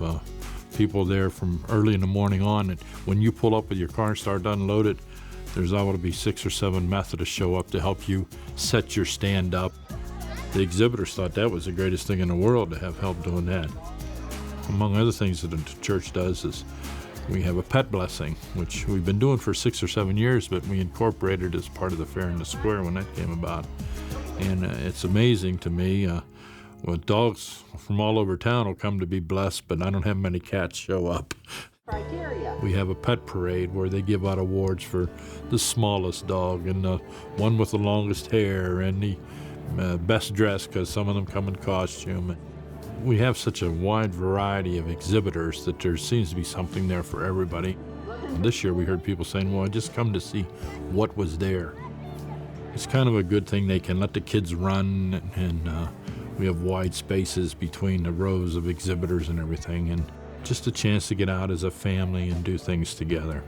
people there from early in the morning on, and when you pull up with your car and start to unload it, there's liable to be 6 or 7 Methodists show up to help you set your stand up. The exhibitors thought that was the greatest thing in the world to have help doing that. Among other things that the church does is we have a pet blessing, which we've been doing for 6 or 7 years, but we incorporated as part of the Fair in the Square when that came about. And it's amazing to me. Well, dogs from all over town will come to be blessed, but I don't have many cats show up. We have a pet parade where they give out awards for the smallest dog and the one with the longest hair and the best dressed, because some of them come in costume. We have such a wide variety of exhibitors that there seems to be something there for everybody. This year we heard people saying, well, I just come to see what was there. It's kind of a good thing. They can let the kids run, and we have wide spaces between the rows of exhibitors and everything, and just a chance to get out as a family and do things together.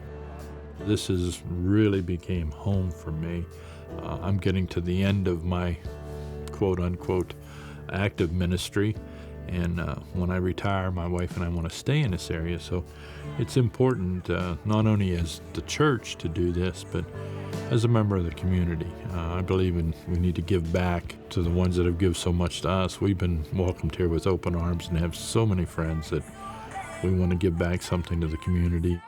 This has really became home for me. I'm getting to the end of my quote-unquote active ministry, and when I retire, my wife and I want to stay in this area, so it's important not only as the church to do this, but as a member of the community. I believe we need to give back to the ones that have given so much to us. We've been welcomed here with open arms and have so many friends that we want to give back something to the community.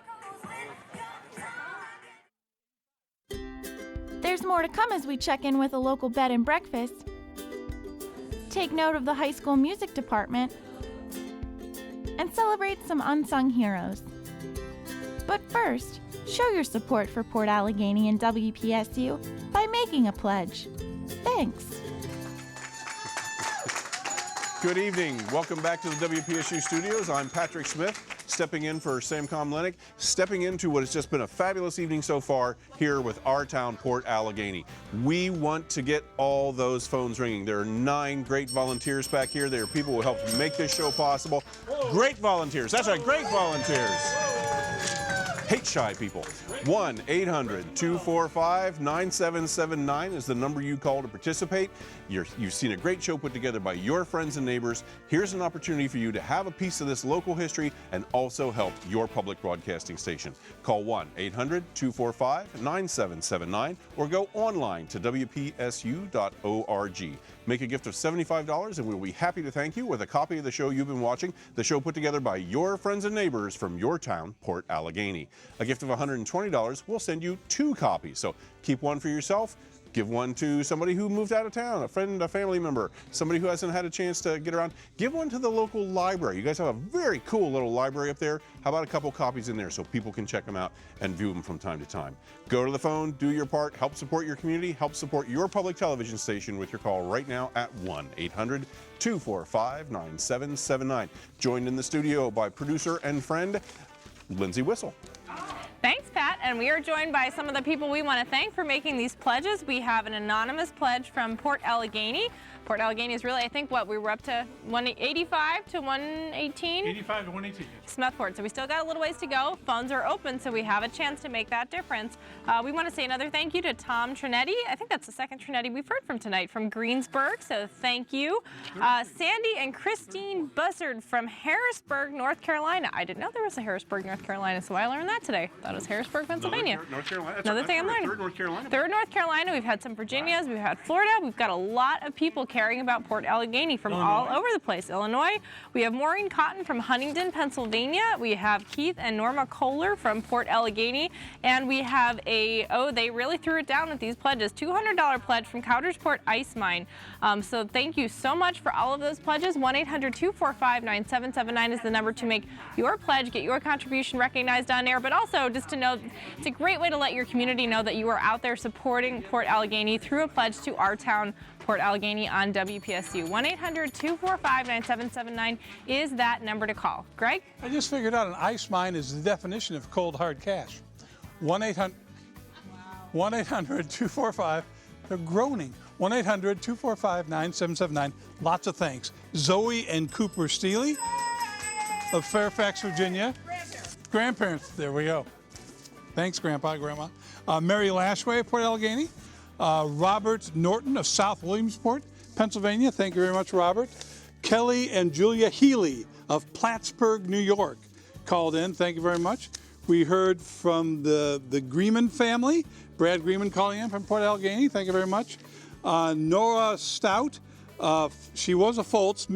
There's more to come as we check in with a local bed and breakfast, take note of the high school music department, and celebrate some unsung heroes. But first, show your support for Port Allegany and WPSU by making a pledge. Thanks. Good evening. Welcome back to the WPSU studios. I'm Patrick Smith, stepping in for Samcom Lennox, stepping into what has just been a fabulous evening so far here with our town, Port Allegany. We want to get all those phones ringing. There are 9 great volunteers back here. There are people who helped make this show possible. Great volunteers. That's right, great volunteers. Hate-shy people. 1-800-245-9779 is the number you call to participate. You've seen a great show put together by your friends and neighbors. Here's an opportunity for you to have a piece of this local history and also help your public broadcasting station. Call 1-800-245-9779 or go online to WPSU.org. Make a gift of $75 and we'll be happy to thank you with a copy of the show you've been watching, the show put together by your friends and neighbors from your town, Port Allegany. A gift of $120 will send you 2 copies. So keep one for yourself, give one to somebody who moved out of town, a friend, a family member, somebody who hasn't had a chance to get around. Give one to the local library. You guys have a very cool little library up there. How about a couple copies in there so people can check them out and view them from time to time? Go to the phone, do your part, help support your community, help support your public television station with your call right now at 1-800-245-9779. Joined in the studio by producer and friend, Lindsay Whistle. Thanks, Pat. And we are joined by some of the people we want to thank for making these pledges. We have an anonymous pledge from Port Allegany. Port Allegany is really, I think, what we were up to 185 to 118? 85 to 118. Smethport. So we still got a little ways to go. Phones are open, so we have a chance to make that difference. We want to say another thank you to Tom Trinetti. I think that's the second Trinetti we've heard from tonight from Greensburg, so thank you. Sandy and Christine Buzzard from Harrisburg, North Carolina. I didn't know there was a Harrisburg, North Carolina, so I learned that today. Thought it was Harrisburg, Pennsylvania. North Carolina. Another thing I'm learning. Third North Carolina. Third North Carolina. We've had some Virginias. We've had Florida. We've got a lot of people caring about Port Allegany from all over the place. Illinois. We have Maureen Cotton from Huntingdon, Pennsylvania. We have Keith and Norma Kohler from Port Allegany. And we have they really threw it down with these pledges. $200 pledge from Coudersport Ice Mine. So thank you so much for all of those pledges. 1-800-245-9779 is the number to make your pledge, get your contribution recognized on air, but also just to know it's a great way to let your community know that you are out there supporting Port Allegany through a pledge to our town, Port Allegany, on WPSU. 1-800-245-9779 is that number to call. Greg? I just figured out an ice mine is the definition of cold hard cash. 1-800-245, they're groaning. 1-800-245-9779. Lots of thanks. Zoe and Cooper Steely of Fairfax, Virginia. Grandparents, there we go. Thanks, Grandpa, Grandma. Mary Lashway of Port Allegany. Robert Norton of South Williamsport, Pennsylvania. Thank you very much, Robert. Kelly and Julia Healy of Plattsburgh, New York, called in. Thank you very much. We heard from the Grieman family. Brad Grieman calling in from Port Allegany. Thank you very much. Nora Stout. She was a Foltz.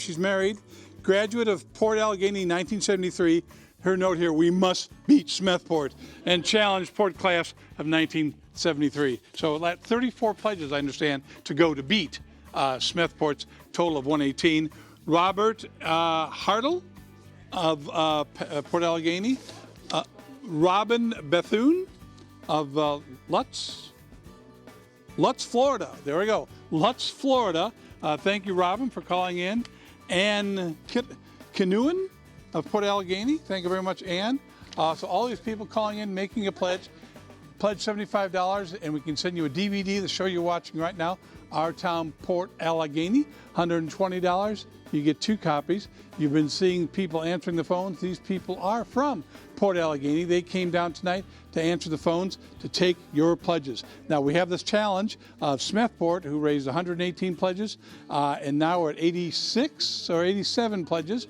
She's married. Graduate of Port Allegany 1973. Her note here, we must beat Smethport and challenge Port class of 1973. So 34 pledges, I understand, to go to beat Smethport's total of 118. Robert Hartle of Port Allegany, Robin Bethune of Lutz, Florida. There we go. Lutz, Florida. Thank you, Robin, for calling in. Ann Canoan of Port Allegany. Thank you very much, Ann. So all these people calling in, making a pledge. Pledge $75, and we can send you a DVD, the show you're watching right now, Our Town, Port Allegany, $120. You get 2 copies. You've been seeing people answering the phones. These people are from Port Allegany. They came down tonight to answer the phones to take your pledges. Now, we have this challenge of Smethport, who raised 118 pledges, and now we're at 86 or 87 pledges.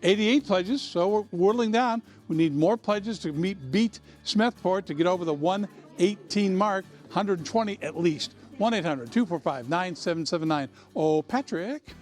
88 pledges, so we're whittling down. We need more pledges to beat Smethport to get over the 118 mark, 120 at least. 1-800-245-9779. Oh, Patrick.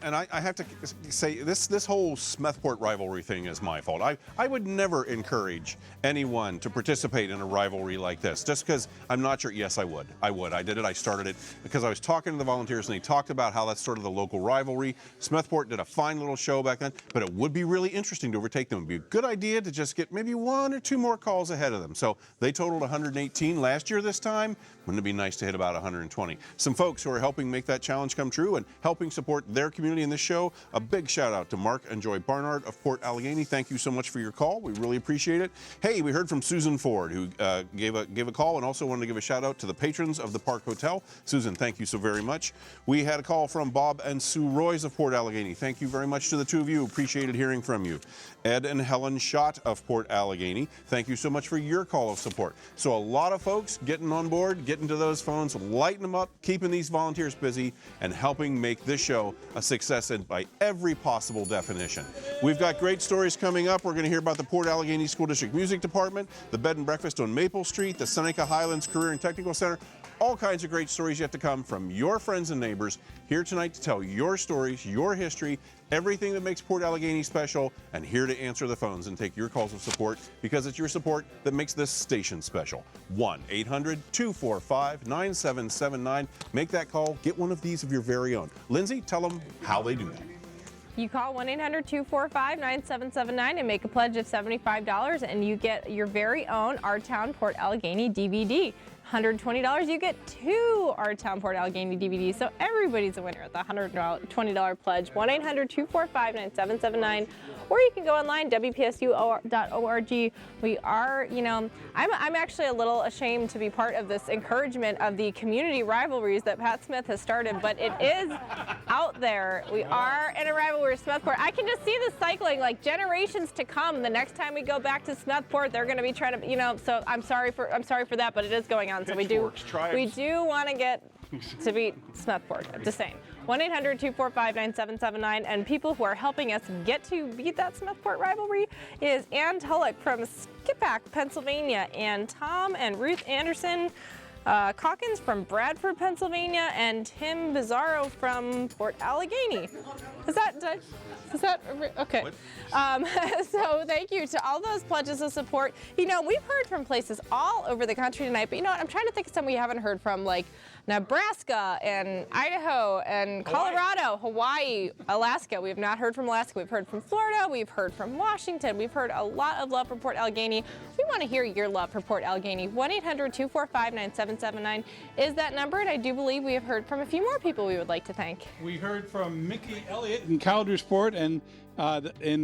And I have to say, this whole Smethport rivalry thing is my fault. I would never encourage anyone to participate in a rivalry like this, just because I'm not sure. Yes, I would. I did it. I started it because I was talking to the volunteers, and they talked about how that's sort of the local rivalry. Smethport did a fine little show back then, but it would be really interesting to overtake them. It would be a good idea to just get maybe 1 or 2 more calls ahead of them. So they totaled 118 last year this time. Wouldn't it be nice to hit about 120? Some folks who are helping make that challenge come true and helping support their community in this show. A big shout out to Mark and Joy Barnard of Port Allegany. Thank you so much for your call. We really appreciate it. Hey, we heard from Susan Ford, who gave a call, and also wanted to give a shout out to the patrons of the Park Hotel. Susan, thank you so very much. We had a call from Bob and Sue Royce of Port Allegany. Thank you very much to the 2 of you. Appreciated hearing from you. Ed and Helen Schott of Port Allegany, thank you so much for your call of support. So a lot of folks getting on board, getting to those phones, lighting them up, keeping these volunteers busy, and helping make this show a success by every possible definition. We've got great stories coming up. We're going to hear about the Port Allegany School District Music Department, the Bed and Breakfast on Maple Street, the Seneca Highlands Career and Technical Center. All kinds of great stories yet to come from your friends and neighbors here tonight to tell your stories, your history, everything that makes Port Allegany special, and here to answer the phones and take your calls of support, because it's your support that makes this station special. 1-800-245-9779. Make that call. Get one of these of your very own. Lindsay, tell them how they do that. You call 1-800-245-9779 and make a pledge of $75, and you get your very own Our Town Port Allegany DVD. $120, you get 2 Our Town Port Allegany DVDs. So everybody's a winner at the $120 pledge. 1-800-245-9779. Or you can go online, WPSU.org. We are, I'm actually a little ashamed to be part of this encouragement of the community rivalries that Pat Smith has started, but it is out there. We are in a rivalry with Smethport. I can just see the cycling, like generations to come. The next time we go back to Smethport, they're going to be trying to, so I'm sorry for that, but it is going on. So we do want to get to beat Smethport. Just saying. 1-800-245-9779, and people who are helping us get to beat that Smethport rivalry is Ann Tullock from Skippack, Pennsylvania, and Tom and Ruth Anderson Calkins from Bradford, Pennsylvania, and Tim Bizzaro from Port Allegany. Is that okay? So thank you to all those pledges of support. We've heard from places all over the country tonight, but you know what? I'm trying to think of some we haven't heard from, like Nebraska and Idaho and Colorado, Hawaii, Alaska. We have not heard from Alaska. We've heard from Florida. We've heard from Washington. We've heard a lot of love for Port Allegany. We want to hear your love for Port Allegany. 1-800-245-9779 is that number, and I do believe we have heard from a few more people we would like to thank. We heard from Mickey Elliott in Caldersport, and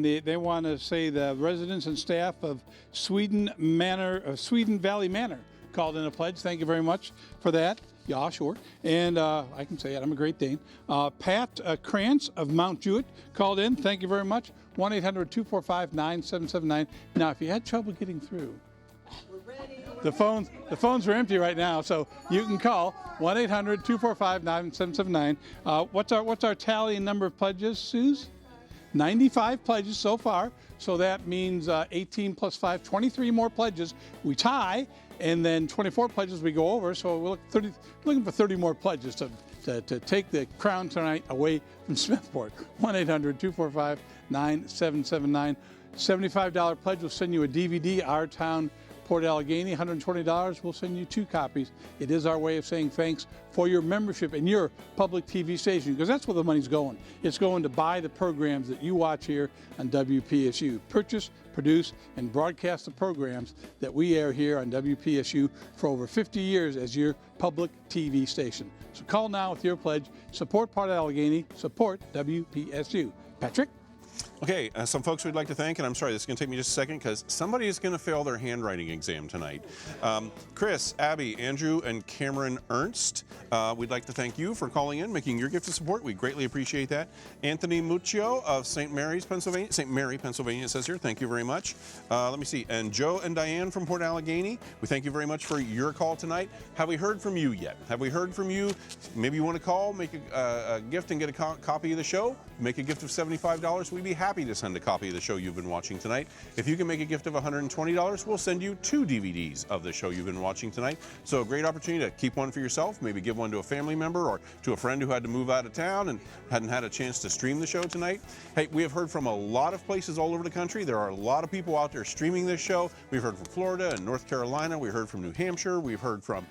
they want to say the residents and staff of Sweden Valley Manor called in a pledge. Thank you very much for that. Yeah, sure. And I can say it. I'm a Great Dane. Pat Krantz of Mount Jewett called in. Thank you very much. 1-800-245-9779. Now, if you had trouble getting through, the phones are empty right now, so you can call 1-800-245-9779. What's our tally and number of pledges, Suze? 95 pledges so far. So that means 18 plus 5, 23 more pledges. We tie, and then 24 pledges we go over. So we're looking for 30 more pledges to take the crown tonight away from Smethport. 1-800-245-9779. $75 pledge will send you a DVD, Our Town Port Allegany, $120. We'll send you 2 copies. It is our way of saying thanks for your membership in your public TV station, because that's where the money's going. It's going to buy the programs that you watch here on WPSU. Purchase, produce, and broadcast the programs that we air here on WPSU for over 50 years as your public TV station. So call now with your pledge. Support Port Allegany. Support WPSU. Patrick? Okay, some folks we'd like to thank, and I'm sorry, this is going to take me just a second because somebody is going to fail their handwriting exam tonight. Chris, Abby, Andrew, and Cameron Ernst, we'd like to thank you for calling in, making your gift of support. We greatly appreciate that. Anthony Muccio of St. Mary, Pennsylvania, it says here, thank you very much. Let me see, and Joe and Diane from Port Allegany, we thank you very much for your call tonight. Have we heard from you yet? Have we heard from you? Maybe you want to call, make a gift and get a copy of the show, make a gift of $75. We'd be happy to send a copy of the show you've been watching tonight. If you can make a gift of $120, we'll send you 2 DVDs of the show you've been watching tonight. So a great opportunity to keep one for yourself, maybe give one to a family member or to a friend who had to move out of town and hadn't had a chance to stream the show tonight. Hey, we have heard from a lot of places all over the country. There are a lot of people out there streaming this show. We've heard from Florida and North Carolina. We heard from New Hampshire. We've heard from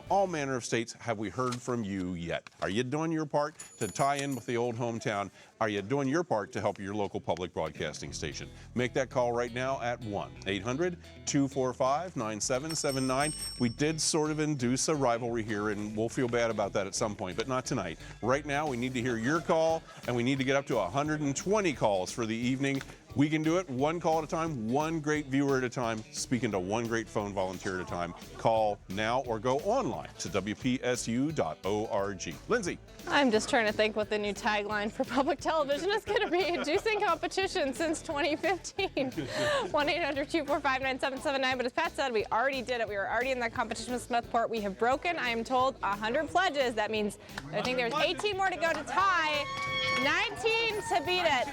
all manner of states. Have we heard from you yet? Are you doing your part to tie in with the old hometown? Are you doing your part to help your local public broadcasting station? Make that call right now at 1-800-245-9779. We did sort of induce a rivalry here, and we'll feel bad about that at some point, but not tonight. Right now, we need to hear your call, and we need to get up to 120 calls for the evening. We can do it 1 call at a time, 1 great viewer at a time, speaking to 1 great phone volunteer at a time. Call now or go online to WPSU.org. Lindsay. I'm just trying to think what the new tagline for public television is going to be. Inducing competition since 2015. 1-800-245-9779. But as Pat said, we already did it. We were already in that competition with Smethport. We have broken, I am told, 100 pledges. That means I think there's 18 more to go to tie, 19 to beat it.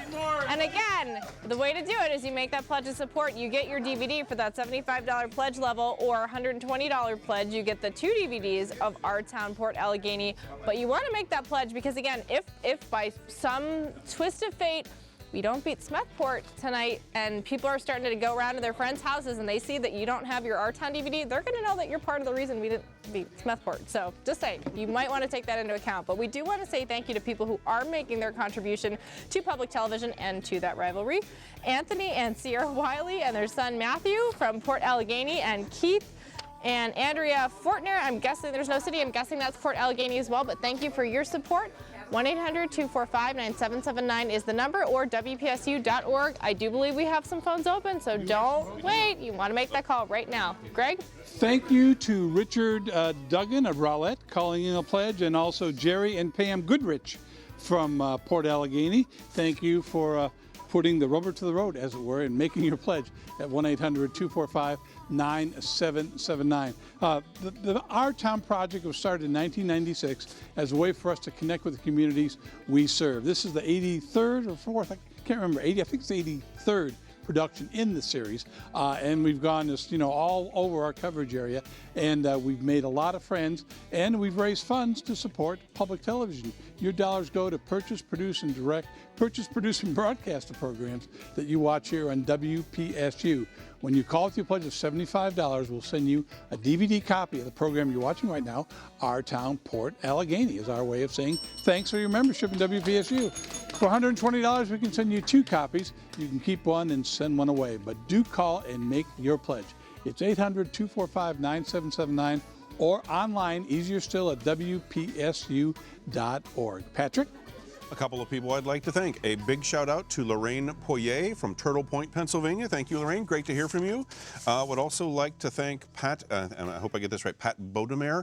And again, the way to do it is you make that pledge of support. You get your DVD for that $75 pledge level or $120 pledge. You get the 2 DVDs of Our Town, Port Allegany. But you want to make that pledge because, again, if by some twist of fate we don't beat Smethport tonight and people are starting to go around to their friends' houses and they see that you don't have your Our Town DVD, they're going to know that you're part of the reason we didn't beat Smethport. So just saying, you might want to take that into account. But we do want to say thank you to people who are making their contribution to public television and to that rivalry. Anthony and Sierra Wiley and their son Matthew from Port Allegany, and Keith and Andrea Fortner. I'm guessing there's no city. I'm guessing that's Port Allegany as well, but thank you for your support. 1-800-245-9779 is the number, or WPSU.org. I do believe we have some phones open, so don't wait. You want to make that call right now. Greg? Thank you to Richard Duggan of Rowlett calling in a pledge, and also Jerry and Pam Goodrich from Port Allegany. Thank you for putting the rubber to the road, as it were, and making your pledge at 1-800-245-9779. The Our Town project was started in 1996 as a way for us to connect with the communities we serve. This is the 83rd or 4th, I can't remember, I think it's the 83rd production in the series, and we've gone this, all over our coverage area, and we've made a lot of friends, and we've raised funds to support public television. Your dollars go to purchase, produce, and broadcast the programs that you watch here on WPSU. When you call with your pledge of $75, we'll send you a DVD copy of the program you're watching right now. Our Town, Port Allegany is our way of saying thanks for your membership in WPSU. For $120, we can send you 2 copies. You can keep one and send one away, but do call and make your pledge. It's 800-245-9779 or online, easier still, at WPSU.org. Patrick? A couple of people I'd like to thank. A big shout out to Lorraine Poirier from Turtle Point, Pennsylvania. Thank you, Lorraine. Great to hear from you. Would also like to thank Pat, and I hope I get this right, Pat Bodemer.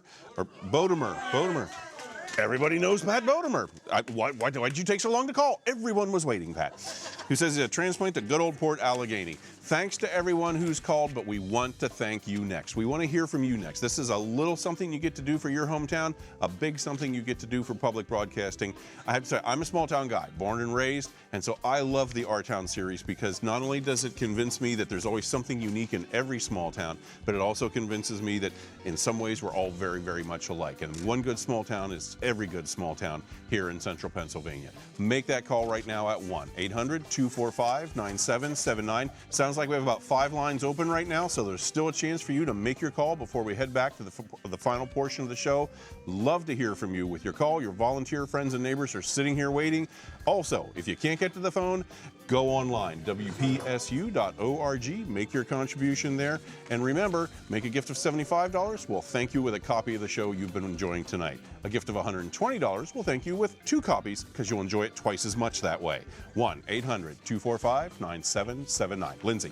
Everybody knows Pat Bodemer. Why'd you take so long to call? Everyone was waiting, Pat. Who says he's a transplant to good old Port Allegany. Thanks to everyone who's called, but we want to thank you next. We want to hear from you next. This is a little something you get to do for your hometown, a big something you get to do for public broadcasting. I have to say, I'm a small town guy, born and raised, and so I love the Our Town series because not only does it convince me that there's always something unique in every small town, but it also convinces me that in some ways we're all very, very much alike. And one good small town is every good small town here in central Pennsylvania. Make that call right now at 1-800-245-9779. Sounds sounds like we have about 5 lines open right now, so there's still a chance for you to make your call before we head back to the final portion of the show. Love to hear from you with your call. Your volunteer friends and neighbors are sitting here waiting. Also, if you can't get to the phone, go online, WPSU.org, make your contribution there. And remember, make a gift of $75, we'll thank you with a copy of the show you've been enjoying tonight. A gift of $120, we'll thank you with 2 copies because you'll enjoy it twice as much that way. 1-800-245-9779. Lindsay.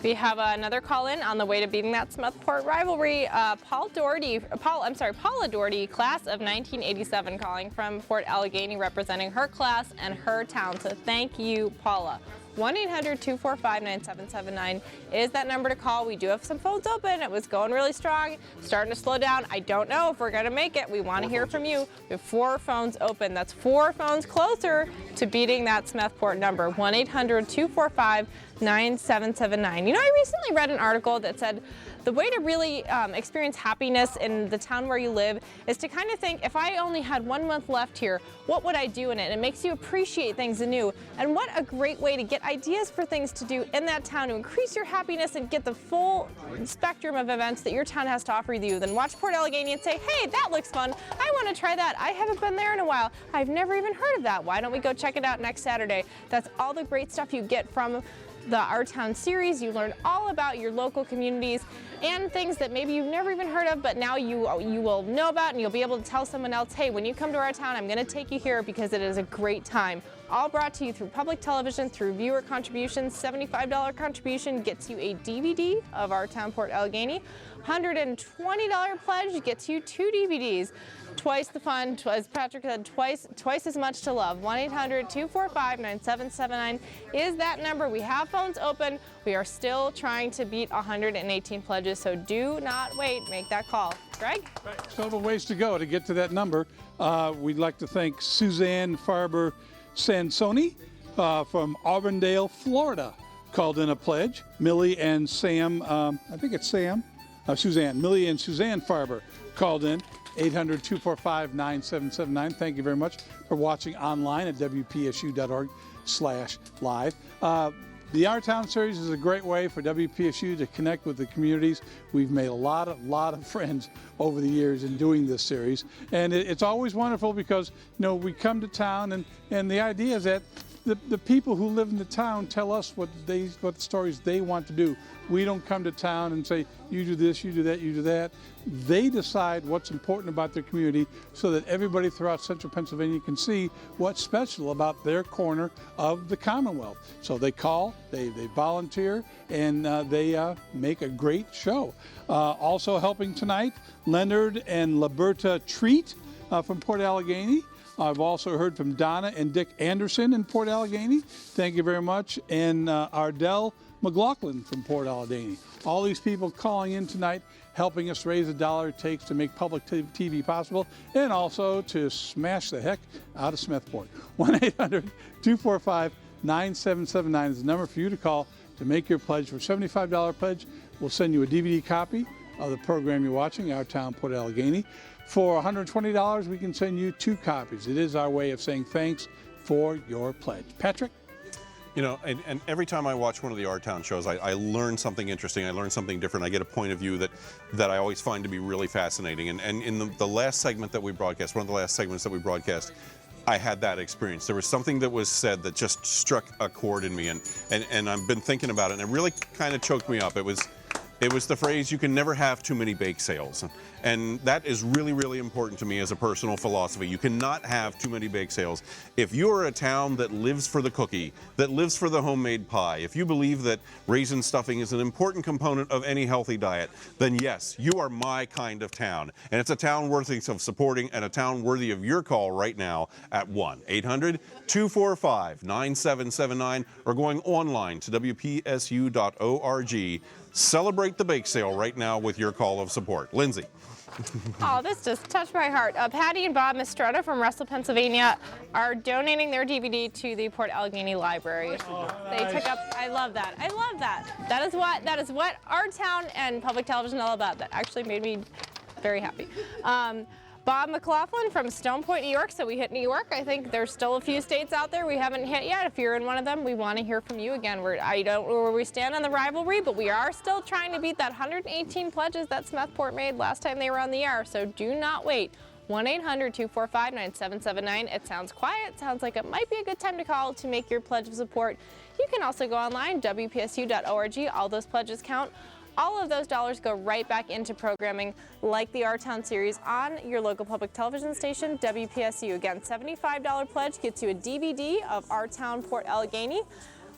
We have another call in on the way to beating that Smethport rivalry. Paula Doherty, class of 1987, calling from Port Allegany, representing her class and her town. So thank you, Paula. 1-800-245-9779 is that number to call. We do have some phones open. It was going really strong, starting to slow down. I don't know if we're going to make it. We want to hear from you. We have 4 phones open. That's 4 phones closer to beating that Smethport number. 1-800-245-9779. You know, I recently read an article that said the way to really experience happiness in the town where you live is to kind of think, if I only had 1 month left here, what would I do in it? It makes you appreciate things anew. And what a great way to get ideas for things to do in that town to increase your happiness and get the full spectrum of events that your town has to offer you. Then watch Port Allegany and say, hey, that looks fun. I want to try that. I haven't been there in a while. I've never even heard of that. Why don't we go check it out next Saturday? That's all the great stuff you get from the Our Town series. You learn all about your local communities and things that maybe you've never even heard of, but now you will know about, and you'll be able to tell someone else, hey, when you come to our town, I'm going to take you here because it is a great time. All brought to you through public television, through viewer contributions. $75 contribution gets you a DVD of Our Town Port Allegany. $120 pledge gets you 2 DVDs. Twice the fun, as Patrick said, twice as much to love. 1-800-245-9779 is that number. We have phones open. We are still trying to beat 118 pledges, so do not wait. Make that call. Greg? Still have a ways to go to get to that number. We'd like to thank Suzanne Farber Sansoni from Auburndale, Florida, called in a pledge. Millie and Sam, I think it's Sam, Suzanne. Millie and Suzanne Farber called in. 800-245-9779. Thank you very much for watching online at WPSU.org/live. The Our Town series is a great way for WPSU to connect with the communities. We've made a lot of friends over the years in doing this series, and it's always wonderful because, you know, we come to town and the idea is that the people who live in the town tell us what stories they want to do. We don't come to town and say, you do this, you do that, you do that. They decide what's important about their community so that everybody throughout central Pennsylvania can see what's special about their corner of the Commonwealth. So they call, they volunteer, and they make a great show. Also helping tonight, Leonard and Liberta Treat from Port Allegany. I've also heard from Donna and Dick Anderson in Port Allegany. Thank you very much. And Ardell McLaughlin from Port Allegany. All these people calling in tonight, helping us raise the dollar it takes to make public TV possible, and also to smash the heck out of Smethport. 1-800-245-9779 is the number for you to call to make your pledge. For a $75 pledge, we'll send you a DVD copy of the program you're watching, Our Town Port Allegany. For $120, we can send you 2 copies. It is our way of saying thanks for your pledge. Patrick? You know, and every time I watch one of the Our Town shows, I learn something interesting. I learn something different. I get a point of view that I always find to be really fascinating. And in the last segment that we broadcast, one of the last segments that we broadcast, I had that experience. There was something that was said that just struck a chord in me, and I've been thinking about it, and it really kind of choked me up. It was the phrase, you can never have too many bake sales. And that is really, really important to me as a personal philosophy. You cannot have too many bake sales. If you're a town that lives for the cookie, that lives for the homemade pie, if you believe that raisin stuffing is an important component of any healthy diet, then yes, you are my kind of town. And it's a town worthy of supporting and a town worthy of your call right now at 1-800-245-9779 or going online to WPSU.org. Celebrate the bake sale right now with your call of support. Lindsay. Oh, this just touched my heart. Patty and Bob Mistretta from Russell, Pennsylvania are donating their DVD to the Port Allegany Library. They took up, I love that. I love that. That is what Our Town and public television is all about. That actually made me very happy. Bob McLaughlin from Stone Point, New York. So we hit New York. I think there's still a few states out there we haven't hit yet. If you're in one of them, we want to hear from you again. I don't know where we stand on the rivalry, but we are still trying to beat that 118 pledges that Smethport made last time they were on the air. So do not wait. 1-800-245-9779. It sounds quiet. Sounds like it might be a good time to call to make your pledge of support. You can also go online, WPSU.org. All those pledges count. All of those dollars go right back into programming like the Our Town series on your local public television station, WPSU. Again, $75 pledge gets you a DVD of Our Town Port Allegany.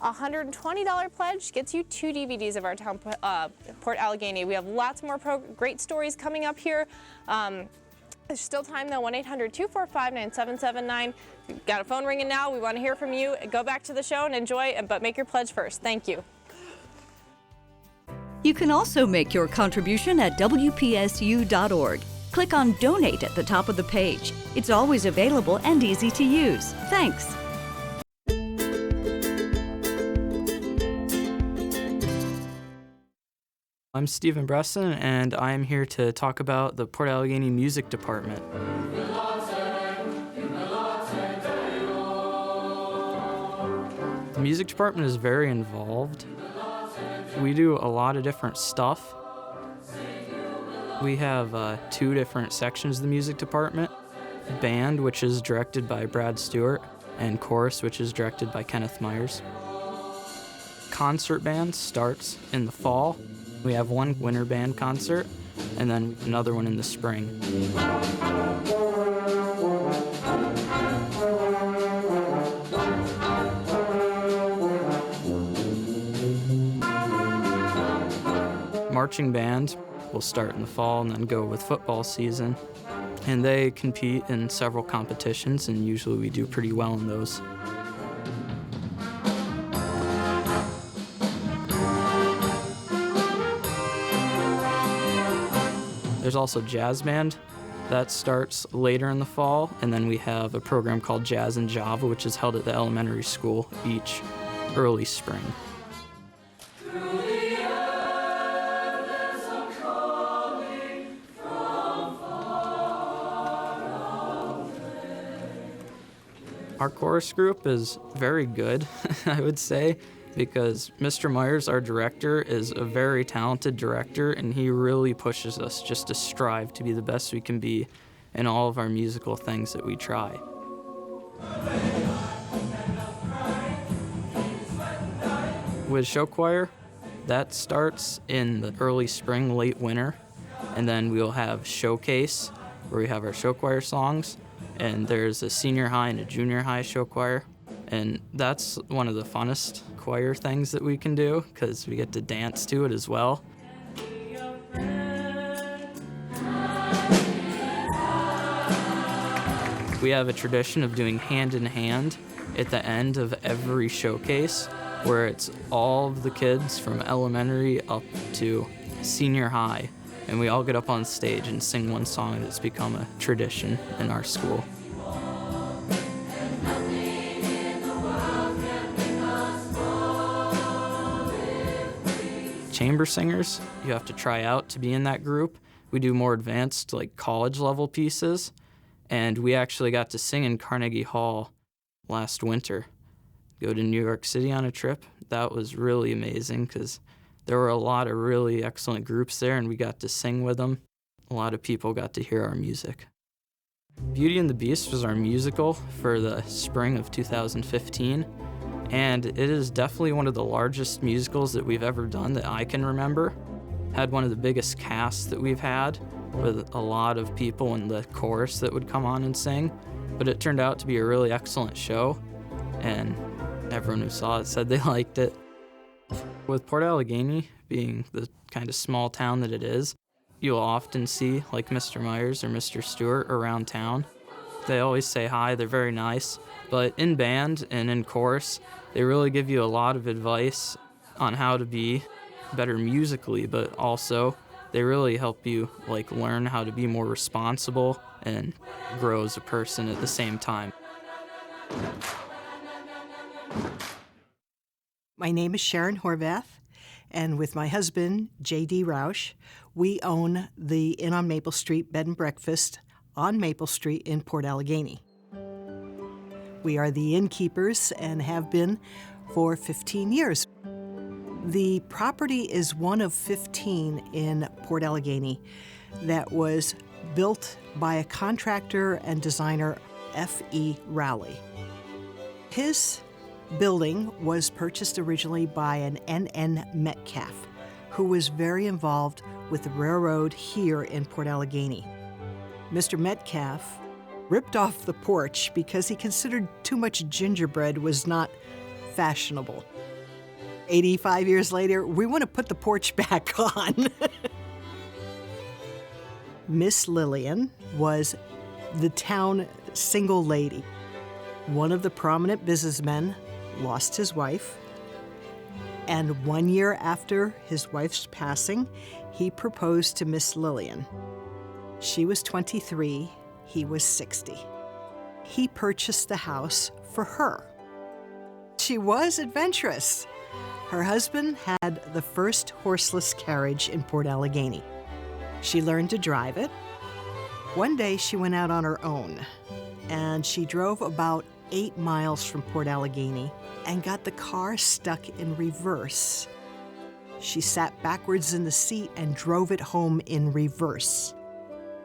$120 pledge gets you 2 DVDs of Our Town Port Allegany. We have lots more great stories coming up here. There's still time though, 1-800-245-9779. Got a phone ringing now. We want to hear from you. Go back to the show and enjoy, but make your pledge first. Thank you. You can also make your contribution at WPSU.org. Click on Donate at the top of the page. It's always available and easy to use. Thanks. I'm Stephen Bresson, and I'm here to talk about the Port Allegany Music Department. The music department is very involved. We do a lot of different stuff. We have 2 different sections of the music department. Band, which is directed by Brad Stewart, and chorus, which is directed by Kenneth Myers. Concert band starts in the fall. We have one winter band concert, and then another one in the spring. Marching band will start in the fall and then go with football season. And they compete in several competitions, and usually we do pretty well in those. There's also jazz band. That starts later in the fall, and then we have a program called Jazz and Java, which is held at the elementary school each early spring. Our chorus group is very good, I would say, because Mr. Myers, our director, is a very talented director, and he really pushes us just to strive to be the best we can be in all of our musical things that we try. With show choir, that starts in the early spring, late winter, and then we'll have showcase, where we have our show choir songs, and there's a senior high and a junior high show choir. And that's one of the funnest choir things that we can do, because we get to dance to it as well. We have a tradition of doing hand in hand at the end of every showcase, where it's all of the kids from elementary up to senior high, and we all get up on stage and sing one song, and it's become a tradition in our school. Chamber singers, you have to try out to be in that group. We do more advanced, like college level pieces, and we actually got to sing in Carnegie Hall last winter. Go to New York City on a trip. That was really amazing because there were a lot of really excellent groups there, and we got to sing with them. A lot of people got to hear our music. Beauty and the Beast was our musical for the spring of 2015. And it is definitely one of the largest musicals that we've ever done that I can remember. Had one of the biggest casts that we've had, with a lot of people in the chorus that would come on and sing. But it turned out to be a really excellent show, and everyone who saw it said they liked it. With Port Allegany being the kind of small town that it is, you'll often see like Mr. Myers or Mr. Stewart around town. They always say hi, they're very nice. But in band and in chorus, they really give you a lot of advice on how to be better musically, but also they really help you like learn how to be more responsible and grow as a person at the same time. My name is Sharon Horvath, and with my husband, J.D. Roush, we own the Inn on Maple Street Bed and Breakfast on Maple Street in Port Allegany. We are the innkeepers and have been for 15 years. The property is one of 15 in Port Allegany that was built by a contractor and designer, F.E. Rowley. His building was purchased originally by an N.N. Metcalf, who was very involved with the railroad here in Port Allegany. Mr. Metcalf ripped off the porch because he considered too much gingerbread was not fashionable. 85 years later, we want to put the porch back on. Miss Lillian was the town single lady. One of the prominent businessmen lost his wife, and 1 year after his wife's passing, he proposed to Miss Lillian. She was 23, he was 60. He purchased the house for her. She was adventurous. Her husband had the first horseless carriage in Port Allegany. She learned to drive it. One day she went out on her own, and she drove about 8 miles from Port Allegany and got the car stuck in reverse. She sat backwards in the seat and drove it home in reverse.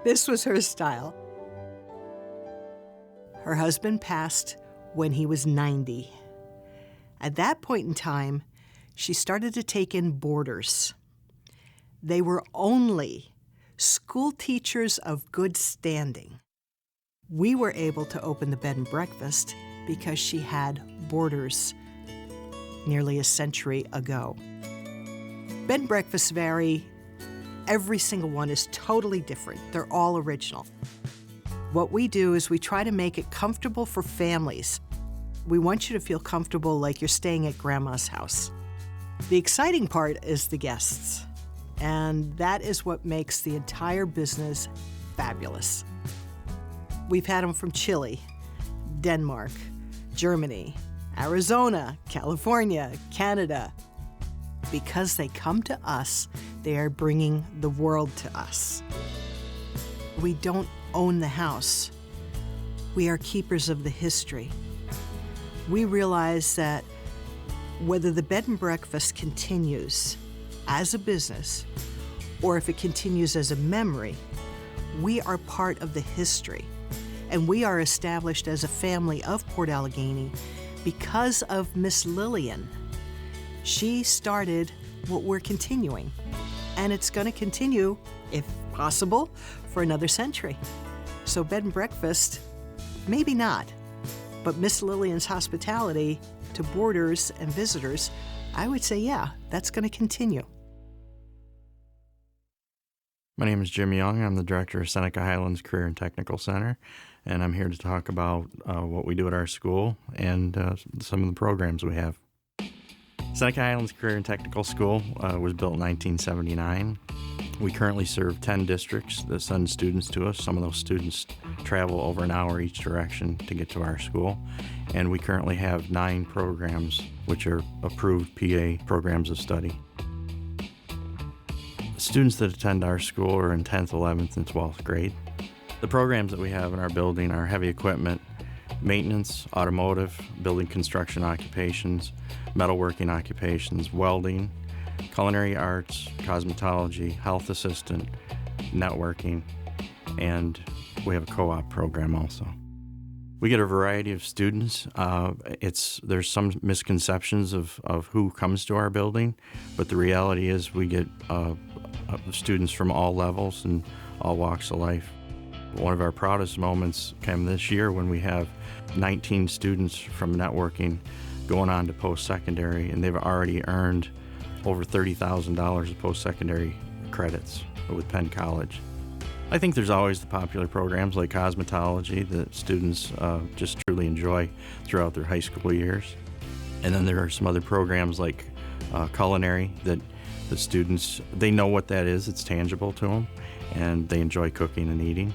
This was her style. Her husband passed when he was 90. At that point in time, she started to take in boarders. They were only school teachers of good standing. We were able to open the bed and breakfast because she had boarders nearly a century ago. Bed and breakfasts vary. Every single one is totally different. They're all original. What we do is we try to make it comfortable for families. We want you to feel comfortable like you're staying at grandma's house. The exciting part is the guests, and that is what makes the entire business fabulous. We've had them from Chile, Denmark, Germany, Arizona, California, Canada. Because they come to us, they are bringing the world to us. We don't own the house. We are keepers of the history. We realize that whether the bed and breakfast continues as a business or if it continues as a memory, we are part of the history. And we are established as a family of Port Allegany because of Miss Lillian. She started what we're continuing, and it's going to continue, if possible, for another century. So bed and breakfast, maybe not, but Miss Lillian's hospitality to boarders and visitors, I would say, yeah, that's going to continue. My name is Jim Young. I'm the director of Seneca Highlands Career and Technical Center, and I'm here to talk about what we do at our school and some of the programs we have. Seneca Highlands Career and Technical School was built in 1979. We currently serve 10 districts that send students to us. Some of those students travel over an hour each direction to get to our school. And we currently have 9 programs which are approved PA programs of study. Students that attend our school are in 10th, 11th, and 12th grade. The programs that we have in our building are heavy equipment, maintenance, automotive, building construction occupations, metalworking occupations, welding, culinary arts, cosmetology, health assistant, networking, and we have a co-op program also. We get a variety of students. There's some misconceptions of who comes to our building, but the reality is we get students from all levels and all walks of life. One of our proudest moments came this year when we have 19 students from networking going on to post-secondary, and they've already earned over $30,000 of post-secondary credits with Penn College. I think there's always the popular programs like cosmetology that students just truly enjoy throughout their high school years. And then there are some other programs like culinary that the students, they know what that is, it's tangible to them, and they enjoy cooking and eating.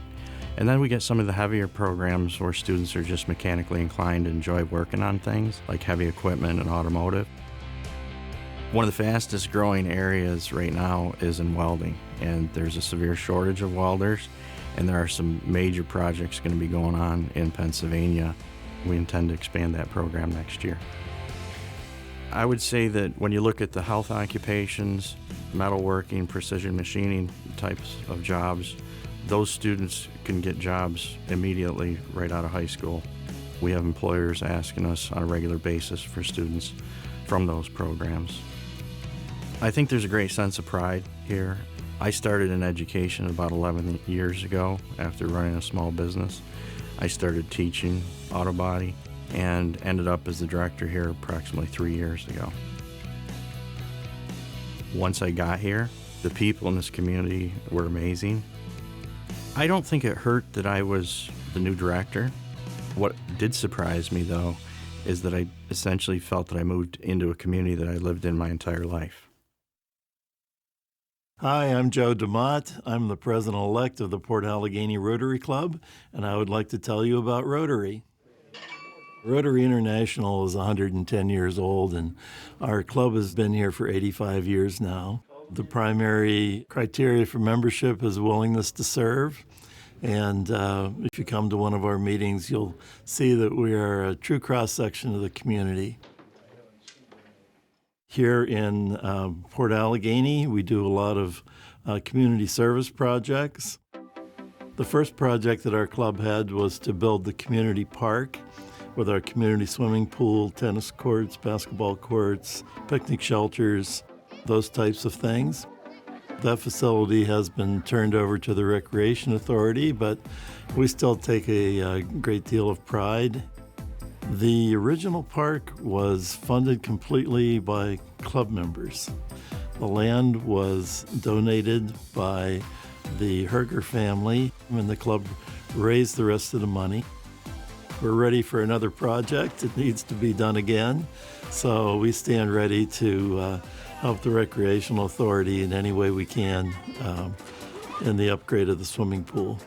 And then we get some of the heavier programs where students are just mechanically inclined and enjoy working on things like heavy equipment and automotive. One of the fastest growing areas right now is in welding, and there's a severe shortage of welders, and there are some major projects going to be going on in Pennsylvania. We intend to expand that program next year. I would say that when you look at the health occupations, metalworking, precision machining types of jobs, those students can get jobs immediately right out of high school. We have employers asking us on a regular basis for students from those programs. I think there's a great sense of pride here. I started in education about 11 years ago after running a small business. I started teaching auto body and ended up as the director here approximately 3 years ago. Once I got here, the people in this community were amazing. I don't think it hurt that I was the new director. What did surprise me, though, is that I essentially felt that I moved into a community that I lived in my entire life. Hi, I'm Joe DeMott. I'm the president-elect of the Port Allegany Rotary Club, and I would like to tell you about Rotary. Rotary International is 110 years old, and our club has been here for 85 years now. The primary criteria for membership is willingness to serve, and if you come to one of our meetings, you'll see that we are a true cross-section of the community. Here in Port Allegany, we do a lot of community service projects. The first project that our club had was to build the community park with our community swimming pool, tennis courts, basketball courts, picnic shelters, those types of things. That facility has been turned over to the Recreation Authority, but we still take a great deal of pride. The original park was funded completely by club members. The land was donated by the Herger family, and the club raised the rest of the money. We're ready for another project. It needs to be done again, so we stand ready to help the Recreational Authority in any way we can in the upgrade of the swimming pool.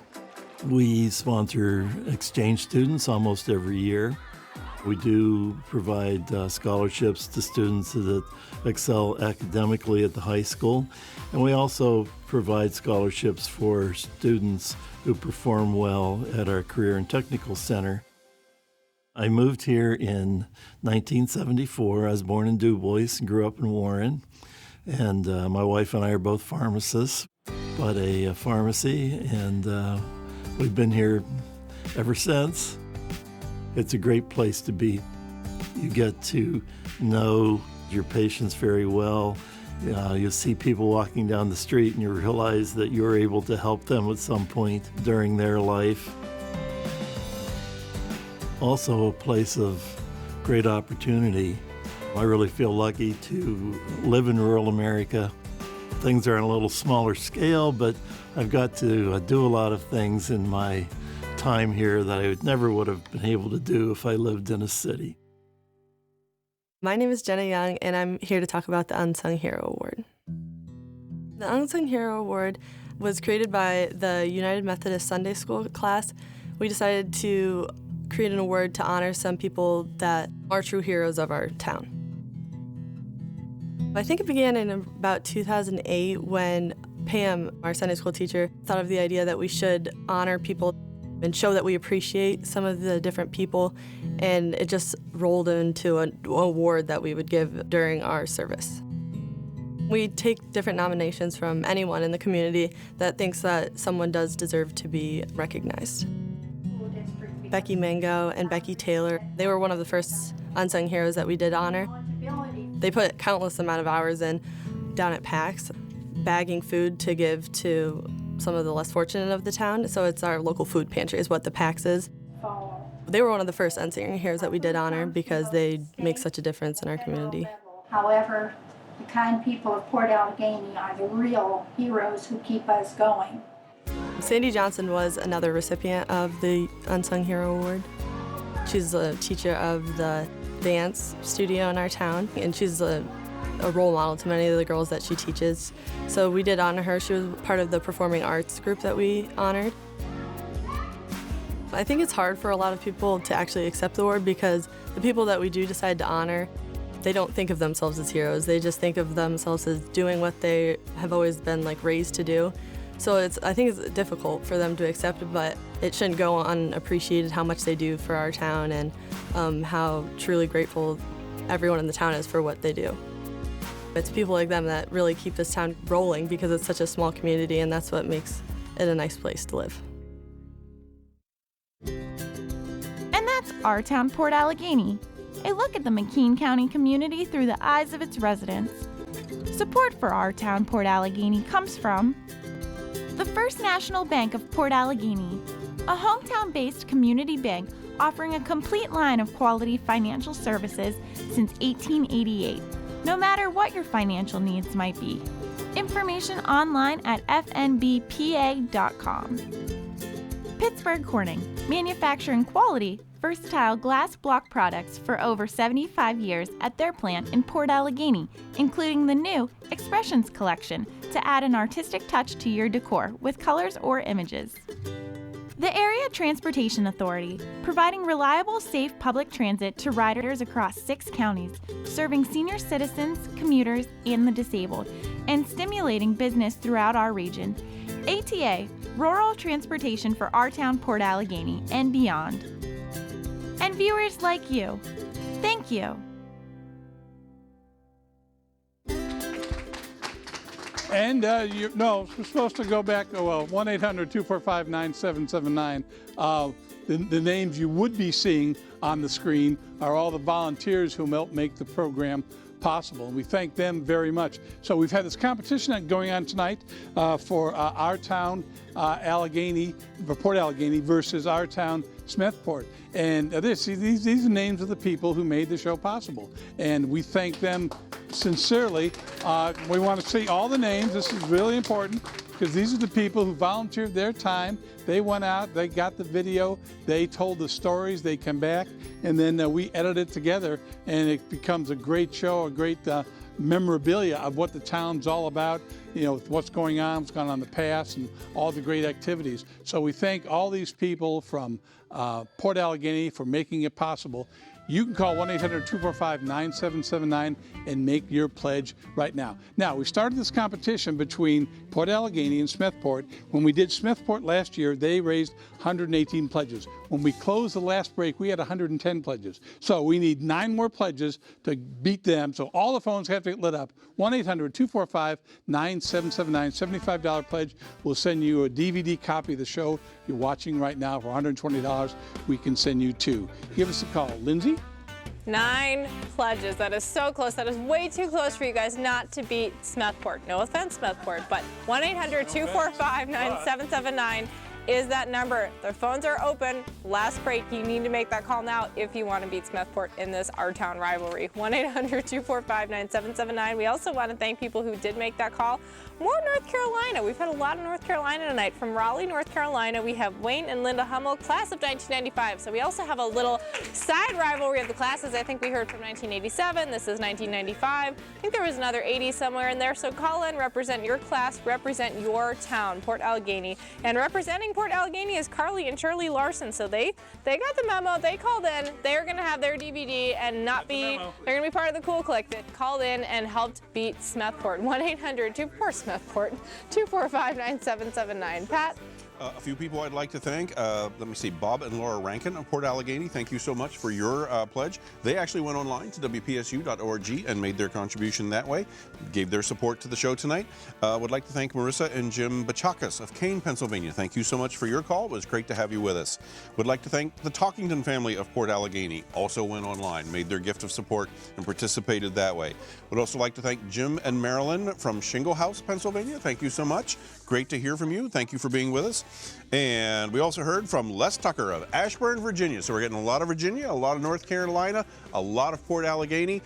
We sponsor exchange students almost every year. We do provide scholarships to students that excel academically at the high school, and we also provide scholarships for students who perform well at our Career and Technical Center. I moved here in 1974. I was born in DuBois and grew up in Warren, and my wife and I are both pharmacists, bought a pharmacy, and we've been here ever since. It's a great place to be. You get to know your patients very well. You see people walking down the street and you realize that you're able to help them at some point during their life. Also a place of great opportunity. I really feel lucky to live in rural America. Things are on a little smaller scale, but I've got to do a lot of things in my time here that I never would have been able to do if I lived in a city. My name is Jenna Young, and I'm here to talk about the Unsung Hero Award. The Unsung Hero Award was created by the United Methodist Sunday School class. We decided to create an award to honor some people that are true heroes of our town. I think it began in about 2008 when Pam, our Sunday school teacher, thought of the idea that we should honor people and show that we appreciate some of the different people, and it just rolled into an award that we would give during our service. We take different nominations from anyone in the community that thinks that someone does deserve to be recognized. Becky Mango and Becky Taylor, they were one of the first unsung heroes that we did honor. They put countless amount of hours in down at PAX, bagging food to give to some of the less fortunate of the town, so it's our local food pantry is what the PAX is. They were one of the first unsung heroes that we did honor because they make such a difference in our community. However, the kind people of Port Allegany are the real heroes who keep us going. Sandy Johnson was another recipient of the Unsung Hero Award. She's a teacher of the dance studio in our town, and she's a role model to many of the girls that she teaches. So we did honor her. She was part of the performing arts group that we honored. I think it's hard for a lot of people to actually accept the award because the people that we do decide to honor, they don't think of themselves as heroes. They just think of themselves as doing what they have always been raised to do. So I think it's difficult for them to accept, but it shouldn't go unappreciated how much they do for our town and how truly grateful everyone in the town is for what they do. It's people like them that really keep this town rolling because it's such a small community, and that's what makes it a nice place to live. And that's Our Town Port Allegany, a look at the McKean County community through the eyes of its residents. Support for Our Town Port Allegany comes from the First National Bank of Port Allegany, a hometown-based community bank offering a complete line of quality financial services since 1888, no matter what your financial needs might be. Information online at fnbpa.com. Pittsburgh Corning, manufacturing quality, versatile glass block products for over 75 years at their plant in Port Allegany, including the new Expressions collection to add an artistic touch to your decor with colors or images. The Area Transportation Authority, providing reliable, safe public transit to riders across 6 counties, serving senior citizens, commuters, and the disabled, and stimulating business throughout our region. ATA, rural transportation for our town, Port Allegany, and beyond. And viewers like you, thank you. And we're supposed to go back, 1-800-245-9779. The names you would be seeing on the screen are all the volunteers who help make the program possible. And we thank them very much. So we've had this competition going on tonight for Our Town Allegany, for Port Allegany versus Our Town Smethport. And these are names of the people who made the show possible. And we thank them sincerely. We want to see all the names. This is really important because these are the people who volunteered their time. They went out, they got the video, they told the stories, they come back, and then we edit it together, and it becomes a great show, a great memorabilia of what the town's all about, what's going on in the past, and all the great activities. So we thank all these people from Port Allegany for making it possible. You can call 1-800-245-9779 and make your pledge right now. Now, we started this competition between Port Allegany and Smethport. When we did Smethport last year, they raised 118 pledges. When we closed the last break, we had 110 pledges. So we need 9 more pledges to beat them. So all the phones have to get lit up. 1-800-245-9779, $75 pledge. We'll send you a DVD copy of the show you're watching right now for $120. We can send you 2. Give us a call. Lindsay? 9 pledges. That is so close. That is way too close for you guys not to beat Smethport. No offense, Smethport, but 1-800-245-9779 is that number. Their phones are open. Last break. You need to make that call now if you want to beat Smethport in this Our Town rivalry. 1-800-245-9779. We also want to thank people who did make that call. More North Carolina. We've had a lot of North Carolina tonight. From Raleigh, North Carolina, we have Wayne and Linda Hummel, class of 1995. So we also have a little side rivalry of the classes. I think we heard from 1987. This is 1995. I think there was another 80 somewhere in there. So call in, represent your class, represent your town, Port Allegany. And representing Port Allegany is Carly and Shirley Larson. So they got the memo. They called in. They're going to have their DVD and not be, they're going to be part of the cool clique that called in and helped beat Smethport. 1-800-245-9779. Pat? A few people I'd like to thank. Let me see, Bob and Laura Rankin of Port Allegany. Thank you so much for your pledge. They actually went online to WPSU.org and made their contribution that way, gave their support to the show tonight. Would like to thank Marissa and Jim Bachakas of Kane, Pennsylvania. Thank you so much for your call. It was great to have you with us. Would like to thank the Talkington family of Port Allegany. Also went online, made their gift of support, and participated that way. Would also like to thank Jim and Marilyn from Shingle House, Pennsylvania. Thank you so much. Great to hear from you. Thank you for being with us. And we also heard from Les Tucker of Ashburn, Virginia. So we're getting a lot of Virginia, a lot of North Carolina, a lot of Port Allegany.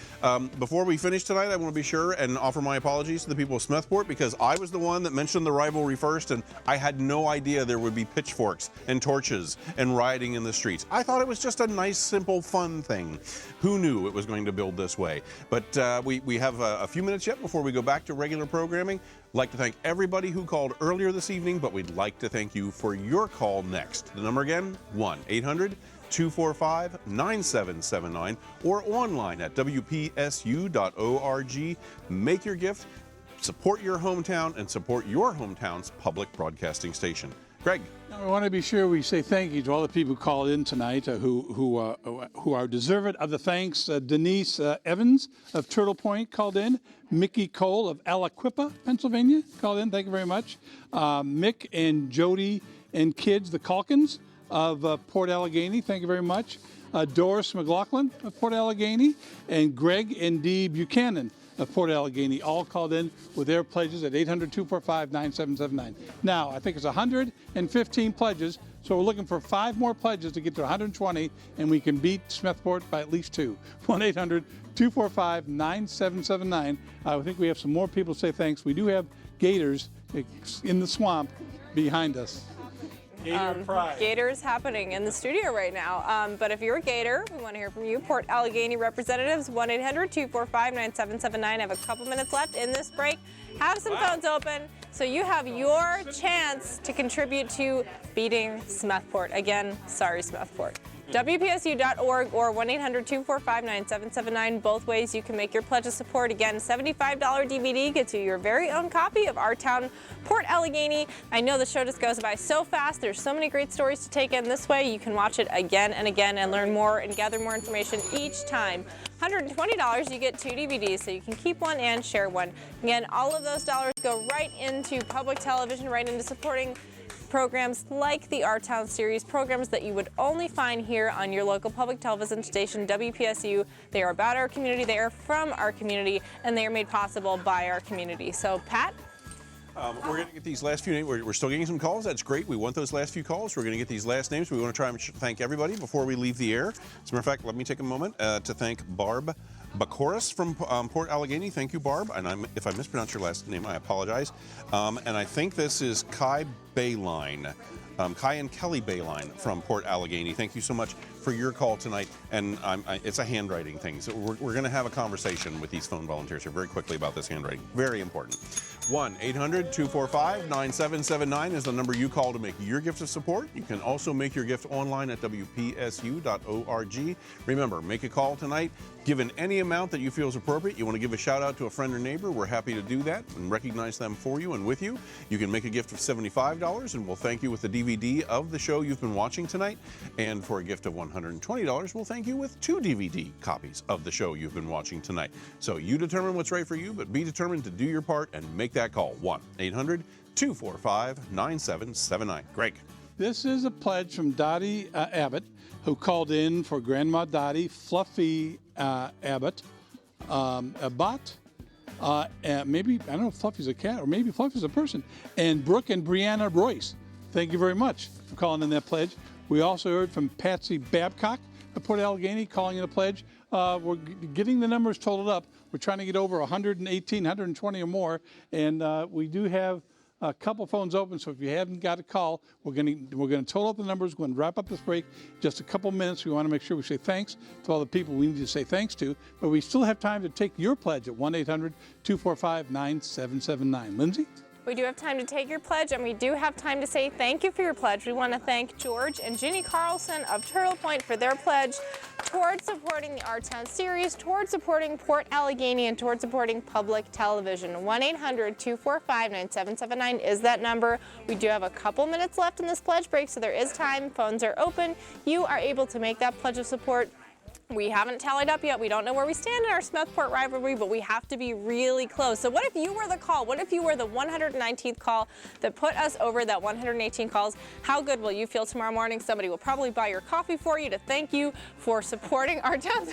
Before we finish tonight, I want to be sure and offer my apologies to the people of Smethport because I was the one that mentioned the rivalry first, and I had no idea there would be pitchforks and torches and rioting in the streets. I thought it was just a nice, simple, fun thing. Who knew it was going to build this way? But we have a few minutes yet before we go back to regular programming. I'd like to thank everybody who called earlier this evening, but we'd like to thank you for your call next. The number again, 1-800-245-9779 or online at WPSU.org. Make your gift. Support your hometown and support your hometown's public broadcasting station. Greg. Now, we want to be sure we say thank you to all the people who called in tonight who are deserving of the thanks. Denise Evans of Turtle Point called in. Mickey Cole of Aliquippa, Pennsylvania called in. Thank you very much. Mick and Jody and kids, the Calkins of Port Allegany. Thank you very much. Doris McLaughlin of Port Allegany and Greg and Dee Buchanan of Port Allegany all called in with their pledges at 800-245-9779. Now, I think it's 115 pledges, so we're looking for 5 more pledges to get to 120, and we can beat Smethport by at least 2. 1-800-245-9779. I think we have some more people to say thanks. We do have gators in the swamp behind us. Gators happening in the studio right now. But if you're a Gator, we want to hear from you. Port Allegany representatives, 1-800-245-9779. I have a couple minutes left in this break. Have some phones open so you have your chance to contribute to beating Smethport. Again, sorry, Smethport. WPSU.org or 1-800-245-9779. Both ways you can make your pledge of support. Again, $75 DVD gets you your very own copy of Our Town, Port Allegany. I know the show just goes by so fast. There's so many great stories to take in. This way you can watch it again and again and learn more and gather more information each time. $120, you get 2 DVDs, so you can keep one and share one. Again, all of those dollars go right into public television, right into supporting programs like the Our Town series, programs that you would only find here on your local public television station, WPSU. They are about our community, they are from our community, and they are made possible by our community. So, Pat? We're going to get these last few names. We're still getting some calls. That's great. We want those last few calls. We're going to get these last names. We want to try and thank everybody before we leave the air. As a matter of fact, let me take a moment to thank Barb Bacoris from Port Allegany. Thank you, Barb. And if I mispronounce your last name, I apologize. And I think this is Kai Bayline. Kai and Kelly Bayline from Port Allegany. Thank you so much for your call tonight. And it's a handwriting thing. So we're going to have a conversation with these phone volunteers here very quickly about this handwriting. Very important. 1-800-245-9779 is the number you call to make your gift of support. You can also make your gift online at WPSU.org. Remember, make a call tonight. Given any amount that you feel is appropriate, you want to give a shout out to a friend or neighbor, we're happy to do that and recognize them for you and with you. You can make a gift of $75 and we'll thank you with the DVD of the show you've been watching tonight. And for a gift of $120, we'll thank you with 2 DVD copies of the show you've been watching tonight. So you determine what's right for you, but be determined to do your part and make that call. 1-800-245-9779. Greg. This is a pledge from Dottie Abbott, who called in for Grandma Dottie, Fluffy Abbott, a bot, maybe, I don't know if Fluffy's a cat or maybe Fluffy's a person, and Brooke and Brianna Royce. Thank you very much for calling in that pledge. We also heard from Patsy Babcock of Port Allegany calling in a pledge. We're getting the numbers totaled up. We're trying to get over 118, 120 or more, and we do have a couple phones open, so if you haven't got a call, we're going to total up the numbers. We're going to wrap up this break just a couple minutes. We want to make sure we say thanks to all the people we need to say thanks to, but we still have time to take your pledge at 1-800-245-9779. Lindsay? We do have time to take your pledge, and we do have time to say thank you for your pledge. We want to thank George and Ginny Carlson of Turtle Point for their pledge towards supporting the Our Town series, towards supporting Port Allegany, and towards supporting public television. 1-800-245-9779 is that number. We do have a couple minutes left in this pledge break, so there is time. Phones are open. You are able to make that pledge of support. We haven't tallied up yet. We don't know where we stand in our Smethport rivalry, but we have to be really close. So what if you were the call? What if you were the 119th call that put us over that 118 calls? How good will you feel tomorrow morning? Somebody will probably buy your coffee for you to thank you for supporting our town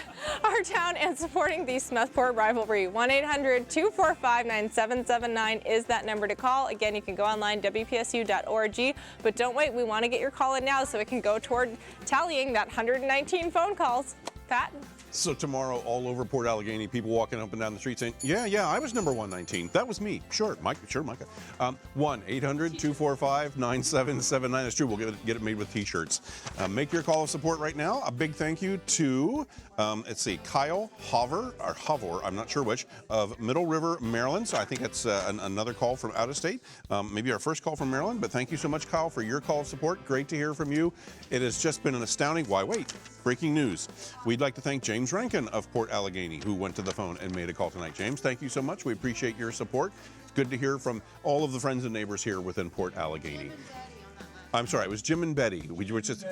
and supporting the Smethport rivalry. 1-800-245-9779 is that number to call. Again, you can go online, WPSU.org. But don't wait. We want to get your call in now so it can go toward tallying that 119 phone calls. Pat? So tomorrow, all over Port Allegany, people walking up and down the street saying, yeah, I was number 119. That was me. Sure, Micah. 1-800-245-9779. That's true. We'll get it made with T-shirts. Make your call of support right now. A big thank you to, Kyle Hover, I'm not sure which, of Middle River, Maryland. So I think that's another call from out of state. Maybe our first call from Maryland. But thank you so much, Kyle, for your call of support. Great to hear from you. It has just been an astounding, why wait? breaking news. We'd like to thank James Rankin of Port Allegany, who went to the phone and made a call tonight. James, thank you so much. We appreciate your support. It's good to hear from all of the friends and neighbors here within Port Allegany. I'm sorry, it was Jim and Betty.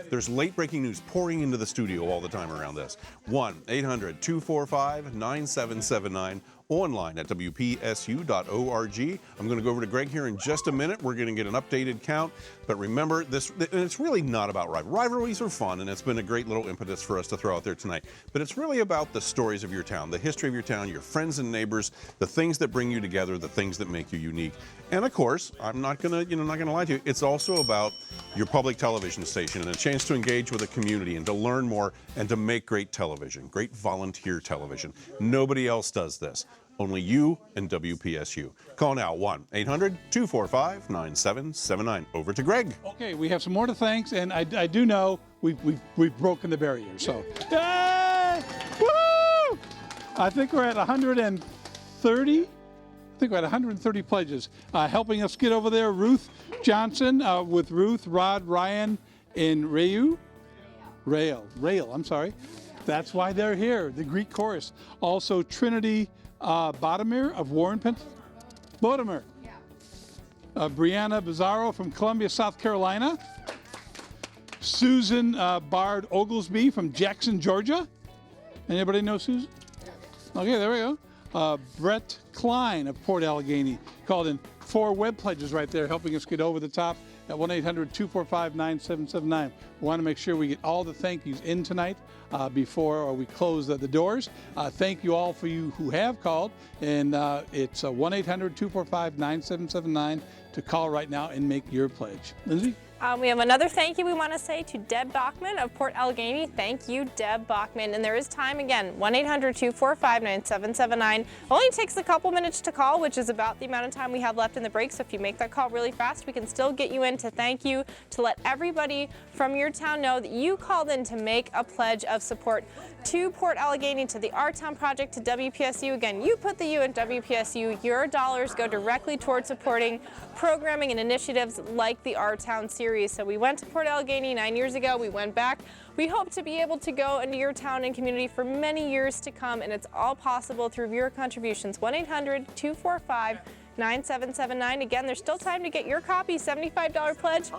There's late breaking news pouring into the studio all the time around this. 1-800-245-9779. Online at WPSU.org. I'm going to go over to Greg here in just a minute. We're going to get an updated count. But remember, and it's really not about rivalries. Rivalries are fun, and it's been a great little impetus for us to throw out there tonight. But it's really about the stories of your town, the history of your town, your friends and neighbors, the things that bring you together, the things that make you unique. And of course, I'm not going to lie to you. It's also about your public television station and a chance to engage with the community and to learn more and to make great television, great volunteer television. Nobody else does this. Only you and WPSU. Call now, 1-800-245-9779. Over to Greg. Okay, we have some more to thanks, and I do know we've broken the barrier. So, yay! Woo! I think we're at 130. I think we're at 130 pledges. Helping us get over there, Ruth Johnson with Ruth, Rod, Ryan, and Rael. I'm sorry. That's why they're here. The Greek chorus. Also, Trinity Bodomir of Warren, Bodomir. Brianna Bizzaro from Columbia, South Carolina. Susan Bard Oglesby from Jackson, Georgia. Anybody know Susan? Okay, there we go. Brett Klein of Port Allegany called in 4 web pledges right there, helping us get over the top at 1-800-245-9779. We want to make sure we get all the thank yous in tonight before we close the doors. Thank you all for you who have called, and it's 1-800-245-9779 to call right now and make your pledge. Lindsay? We have another thank you we want to say to Deb Bachman of Port Allegany. Thank you, Deb Bachman. And there is time again, 1-800-245-9779. Only takes a couple minutes to call, which is about the amount of time we have left in the break. So if you make that call really fast, we can still get you in to thank you, to let everybody from your town know that you called in to make a pledge of support to Port Allegany, to the Our Town Project, to WPSU. Again, you put the U in WPSU. Your dollars go directly towards supporting programming and initiatives like the Our Town series. So we went to Port Allegany 9 years ago. We went back. We hope to be able to go into your town and community for many years to come, and it's all possible through your contributions. 1-800-245-9779. Again, there's still time to get your copy, $75 pledge.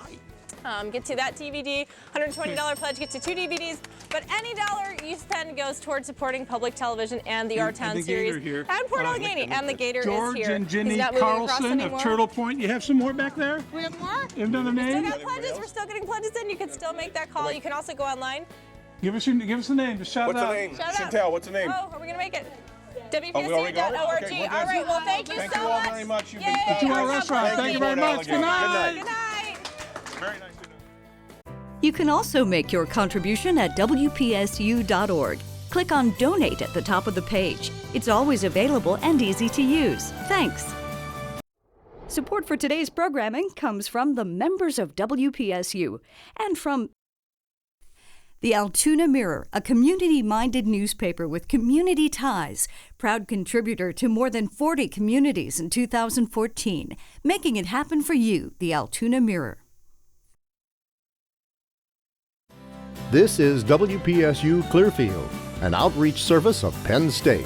Gets you that DVD, $120 pledge gets you 2 DVDs, but any dollar you spend goes towards supporting public television and the Our Town series. Here. And Port Allegany, and the Gator George is here. And Jenny Carlson of Turtle Point. You have some more back there? We have more? You have another We name? still got pledges. We're still getting pledges in. You can still make that call. You can also go online. Give us the name. Just shout it out. What's the name? Shout out. Chantel, what's the name? Oh, are we going to make it? WPSU.org. WPSU.org. Okay, All right, well, thank you so much. Thank you all very much. You've been Yay, to our restaurant. Thank you very much. Good night. Good night. Very nice. You can also make your contribution at WPSU.org. Click on Donate at the top of the page. It's always available and easy to use. Thanks. Support for today's programming comes from the members of WPSU and from the Altoona Mirror, a community-minded newspaper with community ties, proud contributor to more than 40 communities in 2014, making it happen for you, the Altoona Mirror. This is WPSU Clearfield, an outreach service of Penn State.